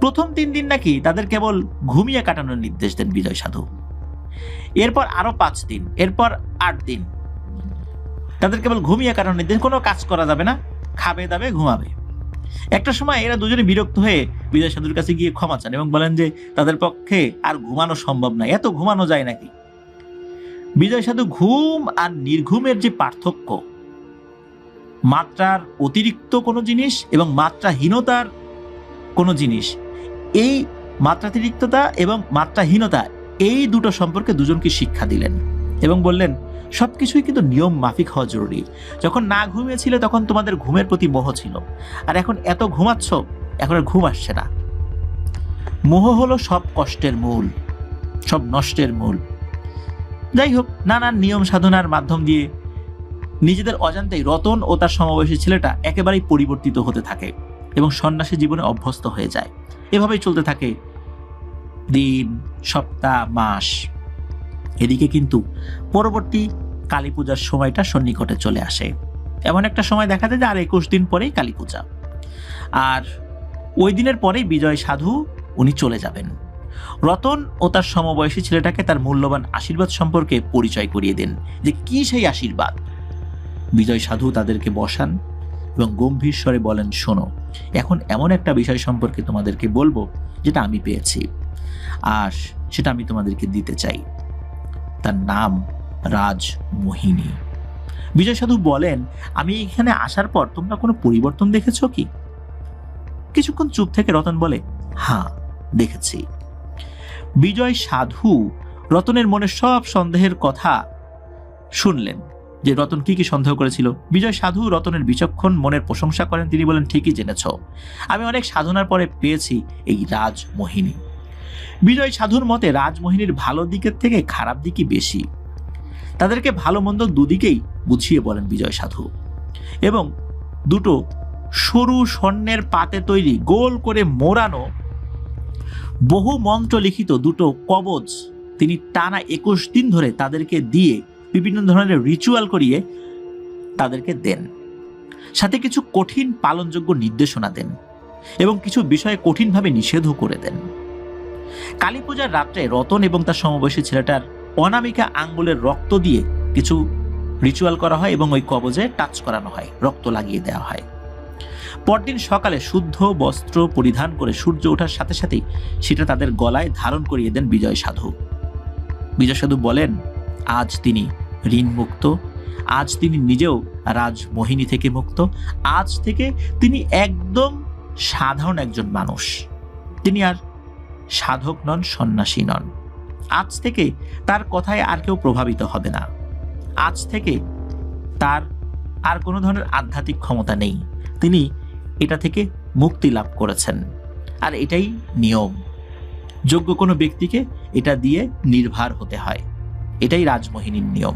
প্রথম 3 দিন নাকি তাদের কেবল ঘুমিয়ে কাটানোর নির্দেশ দেন বিজয় সাধু। এরপর আরো 5 দিন, এরপর 8 দিন তাদের কেবল ঘুমিয়ে কাটানোর নির্দেশ, কোনো কাজ করা যাবে না, খাবে দাবে ঘুমাবে। একটা সময় এরা দুজনে বিরক্ত হয়ে বিজয় সাধুর কাছে গিয়ে ক্ষমা চান এবং বলেন যে তাদের পক্ষে আর ঘুমানো সম্ভব নয়, এত ঘুমানো যায় নাকি। বিজয় সাধু ঘুম আর নির্ঘুমের যে পার্থক্য, মাত্রার অতিরিক্ত কোনো জিনিস এবং মাত্রাহীনতার কোনো জিনিস, এই মাত্রাতিরিক্ততা এবং মাত্রাহীনতা, এই দুটো সম্পর্কে দুজনকে শিক্ষা দিলেন এবং বললেন সবকিছুই কিন্তু নিয়ম মাফিক হওয়া জরুরি। যখন না ঘুমিয়েছিল তখন তোমাদের ঘুমের প্রতি মোহ ছিল, আর এখন এত ঘুমাচ্ছ, এখন আর ঘুম আসছে না। মোহ হলো সব কষ্টের মূল, সব নষ্টের মূল। যাই হোক, নানান নিয়ম সাধনার মাধ্যম দিয়ে নিজেদের অজান্তেই রতন ও তার সমবয়সী ছেলেটা একেবারেই পরিবর্তিত হতে থাকে এবং সন্ন্যাসী জীবনে অভ্যস্ত হয়ে যায়। এভাবেই চলতে থাকে দিন, সপ্তাহ, মাস। এদিকে কিন্তু পরবর্তী কালী পূজার সময়টা সন্নিকটে চলে আসে। এমন একটা সময় দেখা যায় যে আর 21 দিন পরেই কালী পূজা, আর ওই দিনের পরেই বিজয় সাধু উনি চলে যাবেন। রতন ও তার সমবয়সী ছেলেটাকে তার মূল্যবান আশীর্বাদ সম্পর্কে পরিচয় করিয়ে দেন যে কি সেই আশীর্বাদ। বিজয় সাধু তাদেরকে বসান এবং গম্ভীর স্বরে বলেন, শোনো, এখন এমন একটা বিষয় সম্পর্কে তোমাদেরকে বলবো যেটা আমি পেয়েছি, আর সেটা আমি তোমাদেরকে দিতে চাই। তার নাম রাজমোহিনী। বিজয় সাধু বলেন, আমি এখানে আসার পর তোমরা কোনো পরিবর্তন দেখেছো কি? কিছুক্ষণ চুপ থেকে রতন বলে, হ্যাঁ দেখেছি। বিজয় সাধু রতনের মনে সব সন্দেহের কথা শুনলেন, যে রতন কি কি সন্দেহ করেছিল। বিজয় সাধু রতনের বিচক্ষণ মনের প্রশংসা করেন। তিনি বলেন, ঠিকই জেনেছ, আমি অনেক সাধনার পরে পেয়েছি এই রাজমোহিনী। বিজয় সাধুর মতে রাজমোহিনীর ভালো দিকের থেকে খারাপ দিকই বেশি। তাদেরকে ভালো মন্দ দুদিকেই বুঝিয়ে বলেন বিজয় সাধু, এবং দুটো সরু স্বর্ণের পাতে তৈরি গোল করে মোড়ানো বহু মন্ত্র লিখিত দুটো কবচ তিনি টানা 21 দিন ধরে তাদেরকে দিয়ে বিভিন্ন ধরনের রিচুয়াল করিয়ে তাদেরকে দেন। সাথে কিছু কঠিন পালনযোগ্য নির্দেশনা দেন এবং কিছু বিষয়ে কঠিনভাবে নিষেধও করে দেন। কালী পূজার রাত্রে রতন এবং তার সমবয়সী ছেলেটার অনামিকা আঙ্গুলের রক্ত দিয়ে কিছু রিচুয়াল করা হয় এবং ওই কবজে টাচ করানো হয়, রক্ত লাগিয়ে দেওয়া হয়। পরদিন সকালে শুদ্ধ বস্ত্র পরিধান করে সূর্য ওঠার সাথে সাথেই সেটা তাদের গলায় ধারণ করিয়ে দেন বিজয় সাধু। বিজয় সাধু বলেন, আজ তিনি ঋণ মুক্ত, আজ তিনি নিজেও রাজমোহিনী থেকে মুক্ত, আজ থেকে তিনি একদম সাধারণ একজন মানুষ। তিনি আর সাধক নন, সন্ন্যাসী নন। আজ থেকে তার কথায় আর কেউ প্রভাবিত হবে না। আজ থেকে তার আর কোনো ধরনের আধ্যাত্মিক ক্ষমতা নেই, তিনি এটা থেকে মুক্তি লাভ করেছেন। আর এটাই নিয়ম, যোগ্য কোনো ব্যক্তিকে এটা দিয়ে নির্ভর হতে হয়, এটাই রাজমোহিনীর নিয়ম।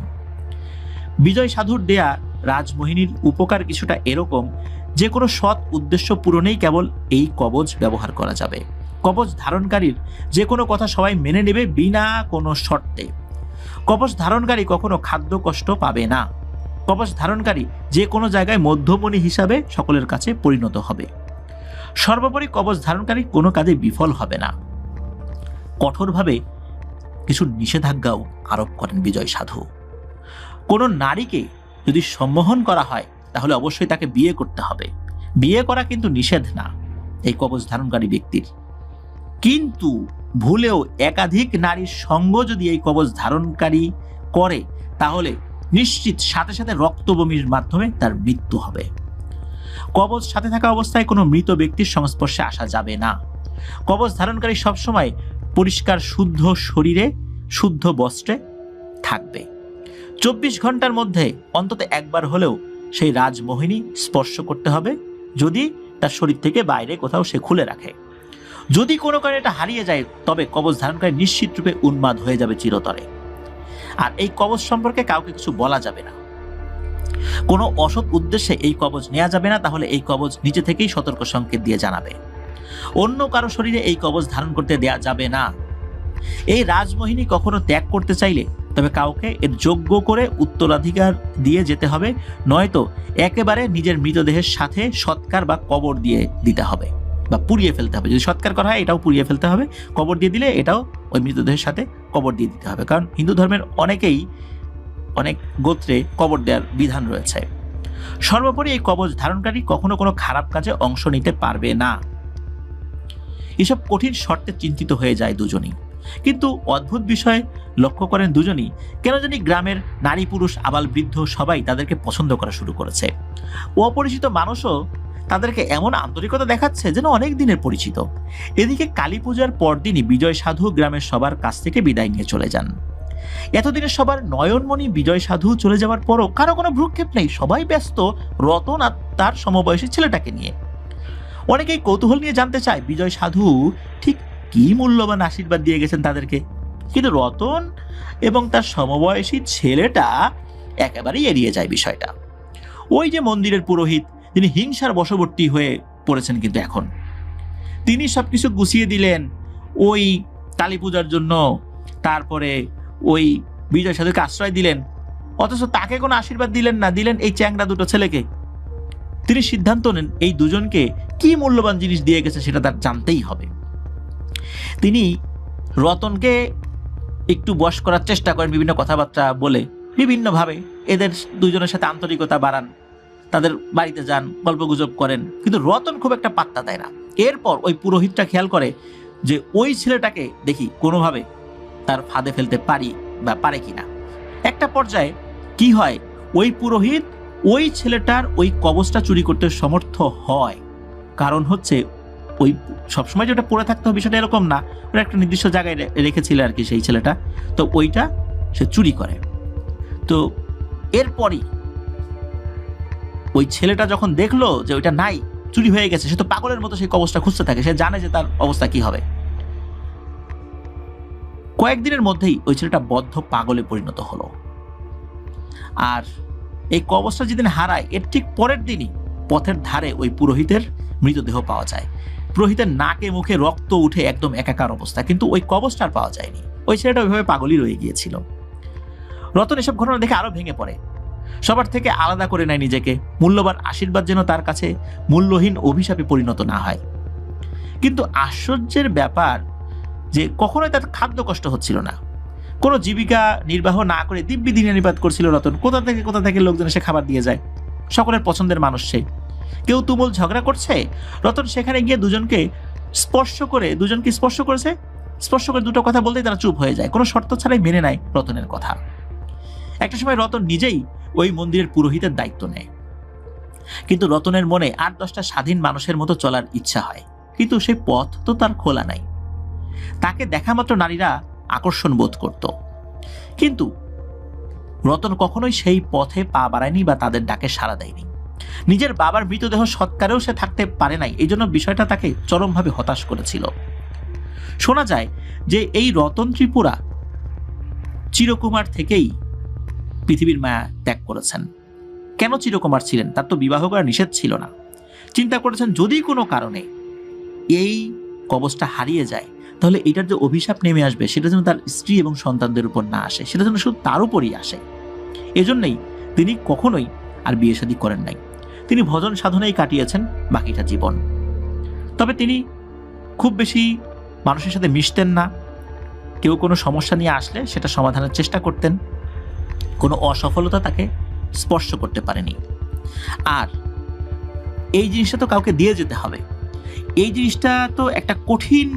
বিজয় সাধুর দেয়া রাজমোহিনীর উপকার কিছুটা এরকম যে কোনো সৎ উদ্দেশ্য পূরণেই কেবল এই কবচ ব্যবহার করা যাবে। কবচ ধারণকারীর যে কোনো কথা সবাই মেনে নেবে বিনা কোনো শর্তে। কবচ ধারণকারী কখনো খাদ্য কষ্ট পাবে না। কবচ ধারণকারী যে কোনো জায়গায় মধ্যমণি হিসাবে সকলের কাছে পরিণত হবে। সর্বোপরি কবচ ধারণকারী কোনো কাজে বিফল হবে না। কঠোরভাবে কিছু নিষেধাজ্ঞাও আরোপ করেন বিজয় সাধু। কোনো নারীকে যদি সম্মোহন করা হয় তাহলে অবশ্যই তাকে বিয়ে করতে হবে। বিয়ে করা কিন্তু নিষেধ না এই কবচ ধারণকারী ব্যক্তির, কিন্তু ভুলেও একাধিক নারীর সঙ্গ যদি এই কবচ ধারণকারী করে তাহলে নিশ্চিত সাথে সাথে রক্তবমির মাধ্যমে তার মৃত্যু হবে। কবচ সাথে থাকা অবস্থায় কোনো মৃত ব্যক্তির সংস্পর্শে আসা যাবে না। কবচ ধারণকারী সবসময় পরিষ্কার শুদ্ধ শরীরে শুদ্ধ বস্ত্রে থাকবে। 24 ঘন্টার মধ্যে অন্তত একবার হলেও সেই রাজমোহিনী স্পর্শ করতে হবে, যদি তার শরীর থেকে বাইরে কোথাও সে খুলে রাখে। যদি কোনো কারণে এটা হারিয়ে যায় তবে কবচ ধারণকারী নিশ্চিত রূপে উন্মাদ হয়ে যাবে চিরতরে। আর এই কবচ সম্পর্কে কাউকে কিছু বলা যাবে না। কোনো অসৎ উদ্দেশ্যে এই কবচ নেওয়া যাবে না, তাহলে এই কবচ নিজে থেকেই সতর্ক সংকেত দিয়ে জানাবে। অন্য কারো শরীরে এই কবচ ধারণ করতে দেয়া যাবে না। এই রাজমোহিনী কখনো ত্যাগ করতে চাইলে তবে কাউকে এর যোগ্য করে উত্তরাধিকার দিয়ে যেতে হবে, নয়তো একেবারে নিজের মৃতদেহের সাথে সৎকার বা কবর দিয়ে দিতে হবে বা পুড়িয়ে ফেলতে হবে। যদি সৎকার করা হয় এটাও পুড়িয়ে ফেলতে হবে, কবর দিয়ে দিলে এটাও ওই মৃতদেহের সাথে কবর দিয়ে দিতে হবে, কারণ হিন্দু ধর্মের অনেক গোত্রে কবর দেওয়ার বিধান রয়েছে। সর্বোপরি এই কবচ ধারণকারী কখনো কোনো খারাপ কাজে অংশ নিতে পারবে না। এসব কঠিন শর্তে চিন্তিত হয়ে যায় দুজনই, কিন্তু অদ্ভুত বিষয় লক্ষ্য করেন দুজনই, কেন জানি গ্রামের নারী পুরুষ আবাল বৃদ্ধ সবাই তাদেরকে পছন্দ করা শুরু করেছে। অপরিচিত মানুষও তাদেরকে এমন আন্তরিকতা দেখাচ্ছে যেন অনেক দিনের পরিচিত। এদিকে কালী পূজার পরদিনই বিজয় সাধু গ্রামের সবার কাছ থেকে বিদায় নিয়ে চলে যান। এতদিনের সবার নয়নমণি বিজয় সাধু চলে যাওয়ার পরও কারো কোনো ভ্রুক্ষেপ নেই, সবাই ব্যস্ত রতন আর তার সমবয়সী ছেলেটাকে নিয়ে। অনেকেই কৌতূহল নিয়ে জানতে চায় বিজয় সাধু ঠিক কি মূল্যবান আশীর্বাদ দিয়ে গেছেন তাদেরকে, কিন্তু রতন এবং তার সমবয়সী ছেলেটা একেবারেই এড়িয়ে যায় বিষয়টা। ওই যে মন্দিরের পুরোহিত, তিনি হিংসার বশবর্তী হয়ে পড়েছেন, কিন্তু এখন তিনি সবকিছু গুছিয়ে দিলেন ওই কালী পূজার জন্য, তারপরে ওই বিজয় সাধুকে আশ্রয় দিলেন, অথচ তাকে কোনো আশীর্বাদ দিলেন না, দিলেন এই চ্যাংড়া দুটো ছেলেকে। তিনি সিদ্ধান্ত নেন এই দুজনকে কি মূল্যবান জিনিস দিয়ে গেছে সেটা তার জানতেই হবে। তিনি রতনকে একটু বশ করার চেষ্টা করেন, বিভিন্ন কথাবার্তা বলে বিভিন্নভাবে এদের দুজনের সাথে আন্তরিকতা বাড়ান, তাদের বাড়িতে যান, গল্পগুজব করেন, কিন্তু রতন খুব একটা পাত্তা দেয় না। এরপর ওই পুরোহিতটা খেয়াল করে যে ওই ছেলেটাকে দেখি কোনোভাবে তার ফাঁদে ফেলতে পারি বা পারে কিনা। একটা পর্যায়ে কি হয়, ওই পুরোহিত ওই ছেলেটার ওই কবচটা চুরি করতে সমর্থ হয়। কারণ হচ্ছে ওই সবসময় যেটা পড়ে থাকতে হবে বিষয়টা এরকম না, ওরা একটা নির্দিষ্ট জায়গায় রেখেছিল আর কি সেই ছেলেটা, তো ওইটা সে চুরি করে। তো এরপরই ওই ছেলেটা যখন দেখলো যে ওইটা নাই, চুরি হয়ে গেছে, সে তো পাগলের মতো সেই কবচটা খুঁজতে থাকে, সে জানে যে তার অবস্থা কি হবে। কয়েকদিনের মধ্যেই ওই ছেলেটা বদ্ধ পাগলে পরিণত হলো। আর এই কবচটা যেদিন হারায় এর ঠিক পরের দিনই পথের ধারে ওই পুরোহিতের মৃতদেহ পাওয়া যায়। পুরোহিতের নাকে মুখে রক্ত উঠে একদম একাকার অবস্থা, কিন্তু ওই কবচটা আর পাওয়া যায়নি। ওই ছেলেটা ওইভাবে পাগলই রয়ে গিয়েছিল। রতন এসব ঘটনা দেখে আরো ভেঙে পড়ে, সবার থেকে আলাদা করে নেয় নিজেকে। মূল্যবান আশীর্বাদ যেন তার কাছে মূল্যহীন অভিশাপে পরিণত না হয়। কিন্তু আশ্চর্যের ব্যাপার যে কখনোই তার খাদ্য কষ্ট হচ্ছিল না, কোনো জীবিকা নির্বাহ না করে দিব্যি দিনানিপাত করছিল রতন। কোথা থেকে লোকজন এসে খাবার দিয়ে যায়, সকলের পছন্দের মানুষ সে। কেউ তুমুল ঝগড়া করছে, রতন সেখানে গিয়ে দুজনকে স্পর্শ করে দুটো কথা বলতেই তারা চুপ হয়ে যায়, কোনো শর্ত ছাড়াই মেনে নেয় রতনের কথা। একটা সময় রতন নিজেই ওই মন্দিরের পুরোহিতের দায়িত্ব নেয়, কিন্তু রতনের মনে 8-10টা স্বাধীন মানুষের মতো চলার ইচ্ছা হয়, কিন্তু সেই পথ তো তার খোলা নাই। তাকে দেখা মাত্র নারীরা আকর্ষণ বোধ করত, কিন্তু রতন কখনোই সেই পথে পা বাড়ায়নি বা তাদের ডাকে সাড়া দেয়নি। নিজের বাবার মৃতদেহ সৎকারেও সে থাকতে পারে নাই, এই জন্য বিষয়টা তাকে চরমভাবে হতাশ করেছিল। শোনা যায় যে এই রতন ত্রিপুরা চিরকুমার থেকেই পৃথিবীর মায়া ত্যাগ করেছেন। কেন চিরকুমার ছিলেন? তার তো বিবাহ করা নিষেধ ছিল না। চিন্তা করেছেন যদি কোনো কারণে এই কবচটা হারিয়ে যায়, তাহলে এটার যে অভিশাপ নেমে আসবে সেটা যেন তার স্ত্রী এবং সন্তানদের উপর না আসে, সেটা যেন শুধু তার উপরই আসে। এজন্যই তিনি কখনোই আর বিয়ে শাদী করেন নাই। তিনি ভজন সাধনায় কাটিয়েছেন বাকিটা জীবন। তবে তিনি খুব বেশি মানুষের সাথে মিশতেন না। কেউ কোনো সমস্যা নিয়ে আসলে সেটা সমাধানের চেষ্টা করতেন। কোনো অসফলতা তাকে স্পর্শ করতে পারেনি। আর এই জিনিসটা তো কাউকে দিয়ে যেতে হবে। এই জিনিসটা তো একটা কঠিন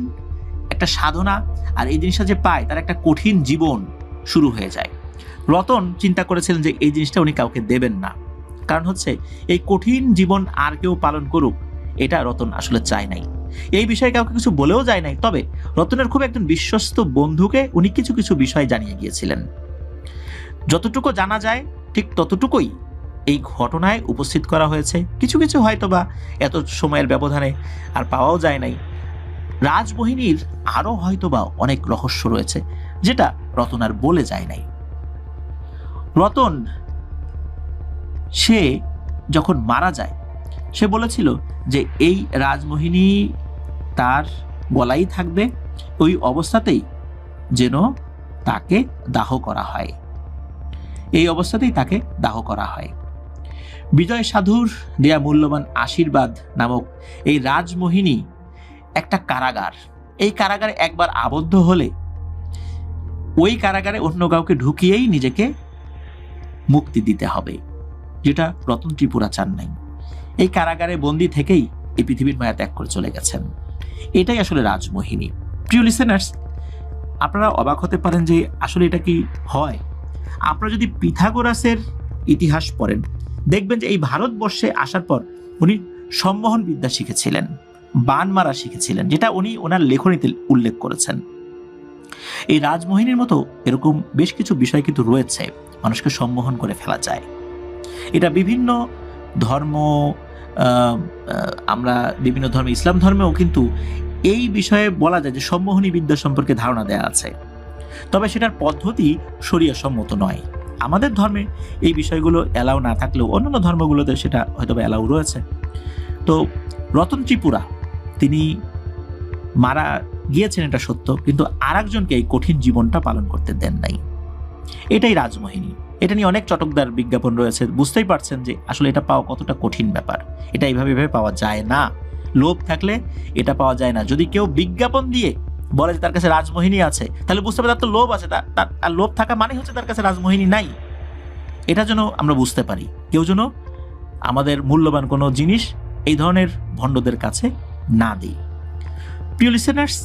একটা সাধনা, আর এই জিনিসটা যে পায় তার একটা কঠিন জীবন শুরু হয়ে যায়। রতন চিন্তা করেছিলেন যে এই জিনিসটা উনি কাউকে দেবেন না, কারণ হচ্ছে এই কঠিন জীবন আর কেউ পালন করুক এটা রতন আসলে চায় নাই। এই বিষয়ে কাউকে কিছু বলেও যায় নাই। তবে রতনের খুব একজন বিশ্বস্ত বন্ধুকে উনি কিছু কিছু বিষয় জানিয়ে গিয়েছিলেন। যতটুকু জানা যায় ঠিক ততটুকুই এই ঘটনায় উপস্থিত করা হয়েছে। কিছু কিছু হয়তো বা এত সময়ের ব্যবধানে আর পাওয়াও যায় নাই। রাজমোহিনীর আরো হয়তো বা অনেক রহস্য রয়েছে যেটা রতন আর বলে যায় নাই। রতন সে যখন মারা যায় সে বলেছিল যে এই রাজমোহিনী তার গলায় থাকবে, ওই অবস্থাতেই যেন তাকে দাহ করা হয়, এই অবস্থাতেই তাকে দাহ করা হয়। বিজয় সাধুর দেয়া মূল্যবান আশীর্বাদ নামক এই রাজমোহিনী একটা কারাগার। এই কারাগারে একবার আবদ্ধ হলে ওই কারাগারে অন্য কাউকে ঢুকিয়েই নিজেকে মুক্তি দিতে হবে, যেটা রতন ত্রিপুরা চান নাই। এই কারাগারে বন্দী থেকেই এই পৃথিবীর মায়া ত্যাগ করে চলে গেছেন। এটাই আসলে রাজমোহিনী। প্রিয় লিসেনার্স, আপনারা অবাক হতে পারেন যে আসলে এটা কি হয়। আপনারা যদি পিথাগোরাসের ইতিহাস পড়েন দেখবেন যে এই ভারতবর্ষে আসার পর উনি সম্মোহন বিদ্যা শিখেছিলেন, বান মারা শিখেছিলেন, যেটা উনি ওনার লেখনীতে উল্লেখ করেছেন। এই রাজমোহিনীর মতো এরকম বেশ কিছু বিষয় কিন্তু রয়েছে, মানুষকে সম্মোহন করে ফেলা যায়। এটা বিভিন্ন ধর্ম, আমরা বিভিন্ন ধর্মে, ইসলাম ধর্মেও কিন্তু এই বিষয়ে বলা যায় যে সম্মোহনী বিদ্যা সম্পর্কে ধারণা দেয়া আছে। তবে সেটার পদ্ধতি শরিয়া সম্মত নয়। আমাদের ধর্মে এই বিষয়গুলো অ্যালাউ না থাকলেও অন্যান্য ধর্মগুলোতে সেটা হয়তো বা অ্যালাউ রয়েছে। তো রতন ত্রিপুরা তিনি মারা গিয়েছেন এটা সত্য, কিন্তু আরেকজনকে এই কঠিন জীবনটা পালন করতে দেন নাই। এটাই রাজমোহিনী। এটা নিয়ে অনেক চটকদার বিজ্ঞাপন রয়েছে। বুঝতেই পারছেন যে আসলে এটা পাওয়া কতটা কঠিন ব্যাপার। এটা এইভাবে পাওয়া যায় না। লোভ থাকলে এটা পাওয়া যায় না। যদি কেউ বিজ্ঞাপন দিয়ে বলে যে তার কাছে রাজমোহিনী আছে, তাহলে বুঝতে হবে তার তো লোভ আছে। তার লোভ থাকা মানে হচ্ছে তার কাছে রাজমোহিনী নাই। এটা যেন আমরা বুঝতে পারি। কেউ যেন আমাদের মূল্যবান কোনো জিনিস এই ধরনের ভণ্ডদের কাছে না দিই। প্রিয় লিসেনার্স,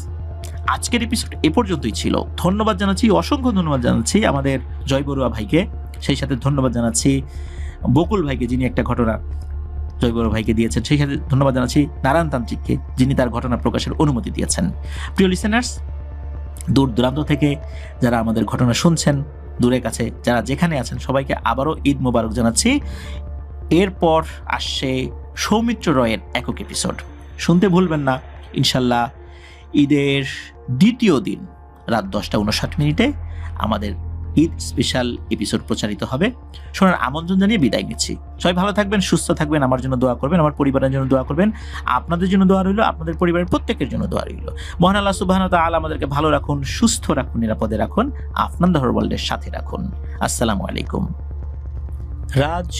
আজকের এপিসোড এ পর্যন্তই ছিল। ধন্যবাদ জানাচ্ছি, অসংখ্য ধন্যবাদ জানাচ্ছি আমাদের জয় বড়ুয়া ভাইকে। সেই সাথে ধন্যবাদ জানাচ্ছি বকুল ভাইকে, যিনি একটা ঘটনা জয় বড়ুয়া ভাইকে দিয়েছেন। সেই সাথে ধন্যবাদ জানাচ্ছি নারায়ণ তান্ত্রিককে, যিনি তার ঘটনা প্রকাশের অনুমতি দিয়েছেন। প্রিয় লিসেনার্স, দূর দূরান্ত থেকে যারা আমাদের ঘটনা শুনছেন, দূরে কাছে যারা যেখানে আছেন, সবাইকে আবারও ঈদ মোবারক জানাচ্ছি। এরপর আসছে সৌমিত্র রয়ের একক এপিসোড, শুনতে ভুলবেন না। ইনশাল্লাহ ঈদের দ্বিতীয় দিন রাত 10:59 আমাদের ঈদ স্পেশাল এপিসোড প্রচারিত হবে। শোনার আমন্ত্রণ জানিয়ে বিদায় নিচ্ছি। সবাই ভালো থাকবেন, সুস্থ থাকবেন, আমার জন্য দোয়া করবেন, আমার পরিবারের জন্য দোয়া করবেন, আপনাদের জন্য দোয়া রইল, আপনাদের পরিবারের প্রত্যেকের জন্য দোয়া রইল। মহান আল্লাহ সুবহানাহু ওয়া তাআলা আমাদেরকে ভালো রাখুন, সুস্থ রাখুন, নিরাপদে রাখুন, আপনাদের ওয়ার্ল্ডের সাথে রাখুন। আসসালামু আলাইকুম। রাজ